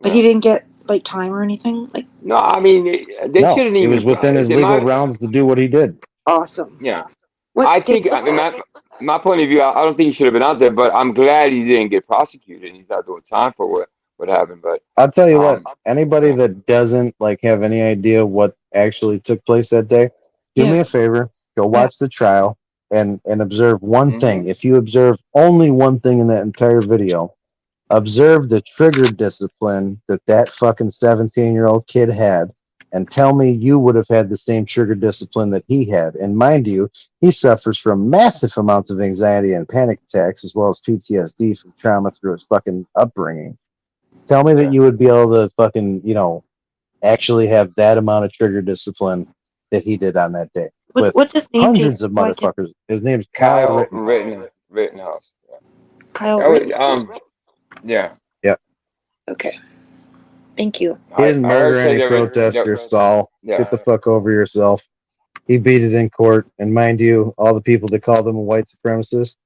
But yeah. he didn't get like time or anything. Like No, I mean they No, shouldn't he even. was within his legal realms to do what he did. awesome. Yeah, What I state think. I was mean, that? my point of view, I don't think he should have been out there. But I'm glad he didn't get prosecuted. He's not doing time for what happened. But I'll tell you what, anybody yeah. that doesn't like have any idea what actually took place that day, do me Yeah. a favor, go watch the trial and observe one thing. Mhm. If you observe only one thing in that entire video, observe the trigger discipline that fucking 17-year-old kid had and tell me you would have had the same trigger discipline that he had. And mind you, he suffers from massive amounts of anxiety and panic attacks as well as PTSD from trauma through his fucking upbringing. Tell me that Yeah. you would be able to fucking, actually have that amount of trigger discipline that he did on that day with What's his name, James? hundreds of So I can motherfuckers. His name's Kyle Kyle Rittenhouse. Rittenhouse. Yeah. Kyle That was Rittenhouse. yeah. Yep. Okay. Thank you. He didn't I heard murder say any there was protesters, Saul. yeah. Get the fuck over yourself. He beat it in court. And mind you, all the people that called him a white supremacist,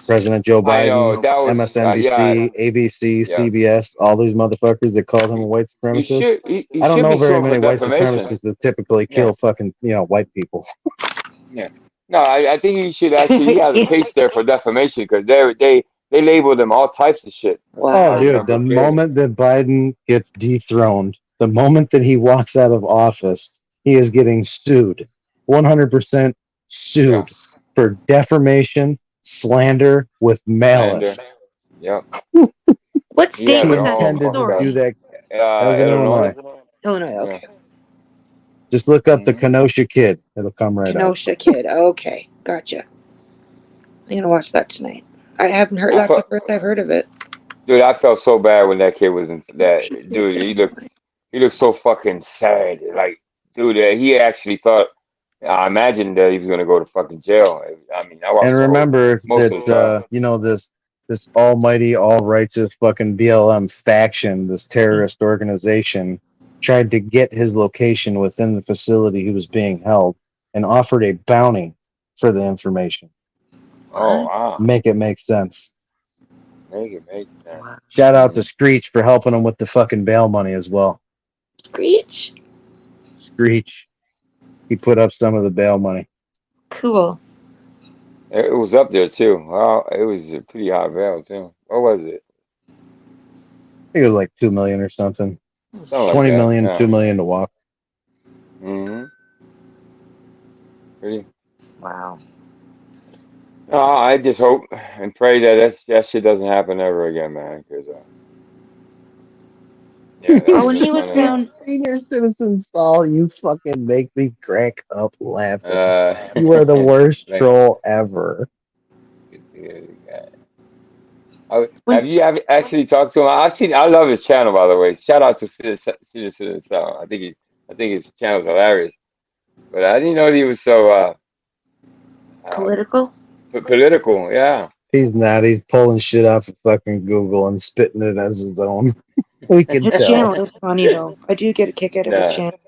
President Joe I know Biden, that was yeah. MSNBC, ABC, Yeah. CBS, all these motherfuckers that called him a white supremacist. He I don't should know be very suing for many white defamation. supremacists that typically Yeah. kill fucking, white people. Yeah. No, I think he should actually. He has a case there for defamation because they labeled him all types of shit. Oh, I Wow. dude, the remember clearly. moment that Biden gets dethroned, the moment that he walks out of office, he is getting sued. 100% Yeah. sued for defamation, slander with Slander. malice. Yep. What He state has He it was that? all intended fucked to up. do Sorry. that. That was in Illinois. Illinois. Illinois. Yeah. Okay. Just look up the Mhm. Kenosha Kid. It'll come right up. Kenosha Kid. Okay. Gotcha. I'm gonna watch that tonight. I haven't heard. I That's the felt, first I've heard of it. dude, I felt so bad when that kid was in that. Kenosha Kid, Dude, Illinois. he looked so fucking sad. Like, dude, he actually thought. I imagined that he was gonna go to fucking jail. I mean, I And watched remember most that of the trial. this this almighty, all righteous fucking BLM faction, this terrorist organization, tried to get his location within the facility he was being held and offered a bounty for the information. Oh wow. Make it make sense. Make it make sense. Shout out to Screech for helping him with the fucking bail money as well. Screech? Screech. He put up some of the bail money. Cool. It was up there too. Well, it was a pretty high bail too. What was it? I think it was like 2 million or something. Something like 20 that. million, Yeah. 2 million to walk. Mm-hmm. Pretty. Wow. No, I just hope and pray that that shit doesn't happen ever again, man. Because yeah, that Oh, was when he just was kind down, Senior citizen Saul, you fucking make me crack up laughing. of You are the worst like, troll ever. when have you actually talked to him? I love his channel, by the way. Shout out to Senior Citizen Saul. I think his channel's hilarious. But I didn't know that he was so uh, political, political. Yeah. He's not. He's pulling shit off of fucking Google and spitting it as his own. We can his tell. channel is funny though. I do get a kick out of his Nah. channel.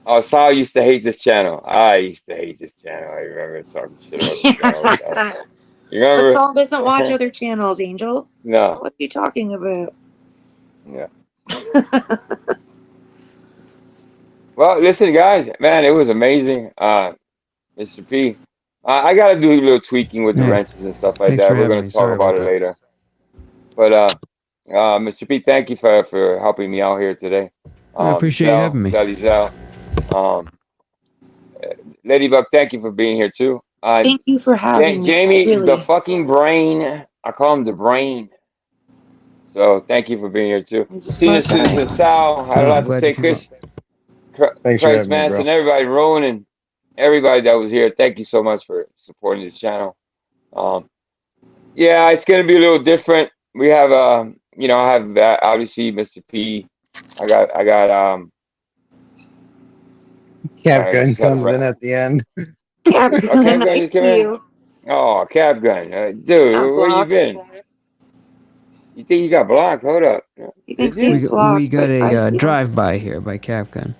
Oh, Sal used to hate this channel. I used to hate this channel. I remember talking shit about this channel with Sal. You But remember? Saul doesn't watch other channels, Angel. No. What are you talking about? Yeah. Well, listen, guys, man, it was amazing. Mr. P, I got to do a little tweaking with the Yeah. wrenches and stuff like Thanks that. for We're having going me. to talk Sorry about about it that. later. But Mr. P, thank you for helping me out here today. I appreciate you having me. Sally Zell, um, Ladybug, thank you for being here too. Thank you for having me. Jamie, the Really, fucking brain. I call him the brain. So thank you for being here too. he's a Senior smart guy. Citizen Sal, had a No, I'm lot to glad you say. came up. Thanks for Christ having me, bro. Manson, everybody, Rowan, and everybody that was here. Thank you so much for supporting this channel. Yeah, it's gonna be a little different. We have I have obviously Mr. P. I got Cap I gun just had a comes in at the end. Captain, oh, Cap Gun nice just to came in. you. Oh, Cap Gun, Not dude, where you blocked. been? You think you got blocked? Hold up. He Did thinks you? he's We blocked, got but I a see him. drive-by here by Capcom.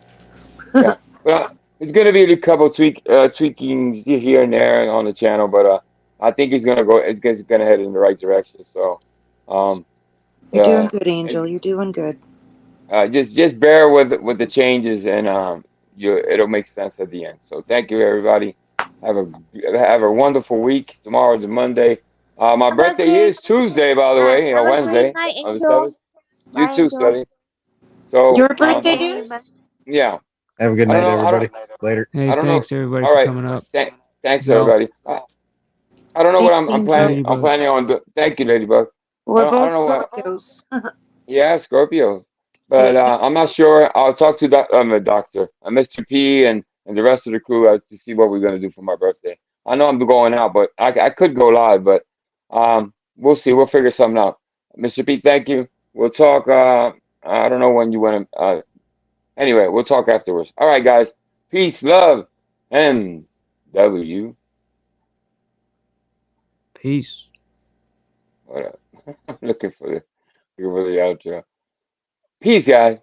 Yeah. Well, it's gonna be a couple tweakings here and there on the channel, but I think it's gonna go. It's gonna head in the right direction. So, um, You're doing uh, good, Angel. You're doing good. just bear with the changes, and it'll make sense at the end. So, thank you, everybody. Have a have a wonderful week. Tomorrow's a Monday. My Have a birthday great is Tuesday, by the way. have a great Wednesday night, on the Angel. 7th. You Bye, too, Angel. Sally. So, Your birthday Bye, everybody. is? yeah. Have a good I don't night, know. everybody. Later. Hey, I don't know. thanks everybody All for right. coming up. Thanks Zell. everybody. I don't know what Thanks, I'm Angel. planning. I'm Ladybug. planning on. Thank you, Ladybug. We're I both don't know what. Scorpios. Yeah, Scorpio. But Okay. I'm not sure. I'll talk to the doctor, Mr. P, and the rest of the crew as to see what we're gonna do for my birthday. I know I'm going out, but I could go live, but we'll see. We'll figure something out. Mr. P, thank you. We'll talk. I don't know when you want to. Anyway, we'll talk afterwards. All right, guys. Peace, love, and W. Peace. What up? I'm looking for the outro. Peace, guys.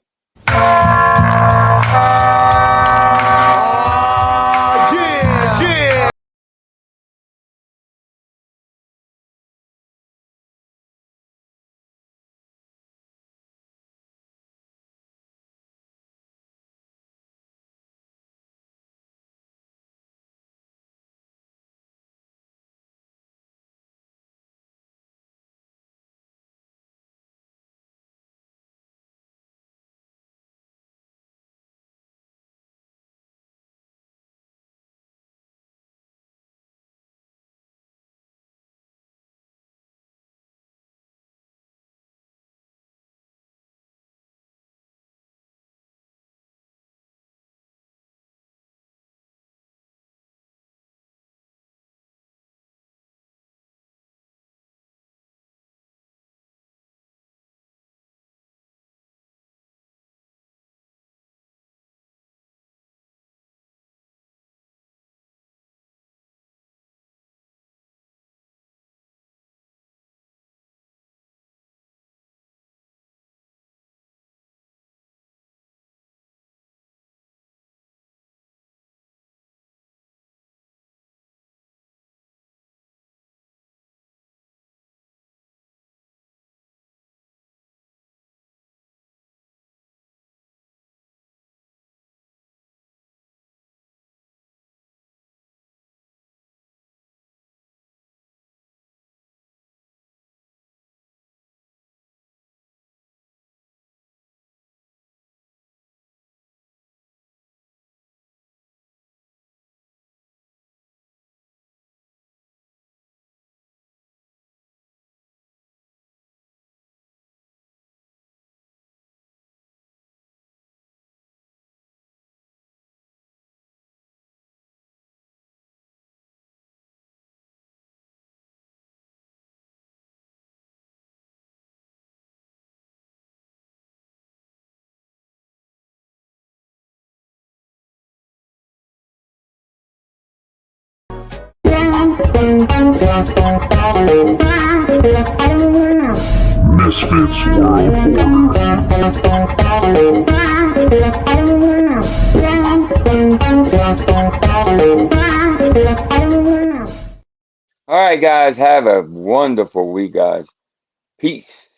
Misfits World All right, guys. Have a wonderful week, guys. Peace.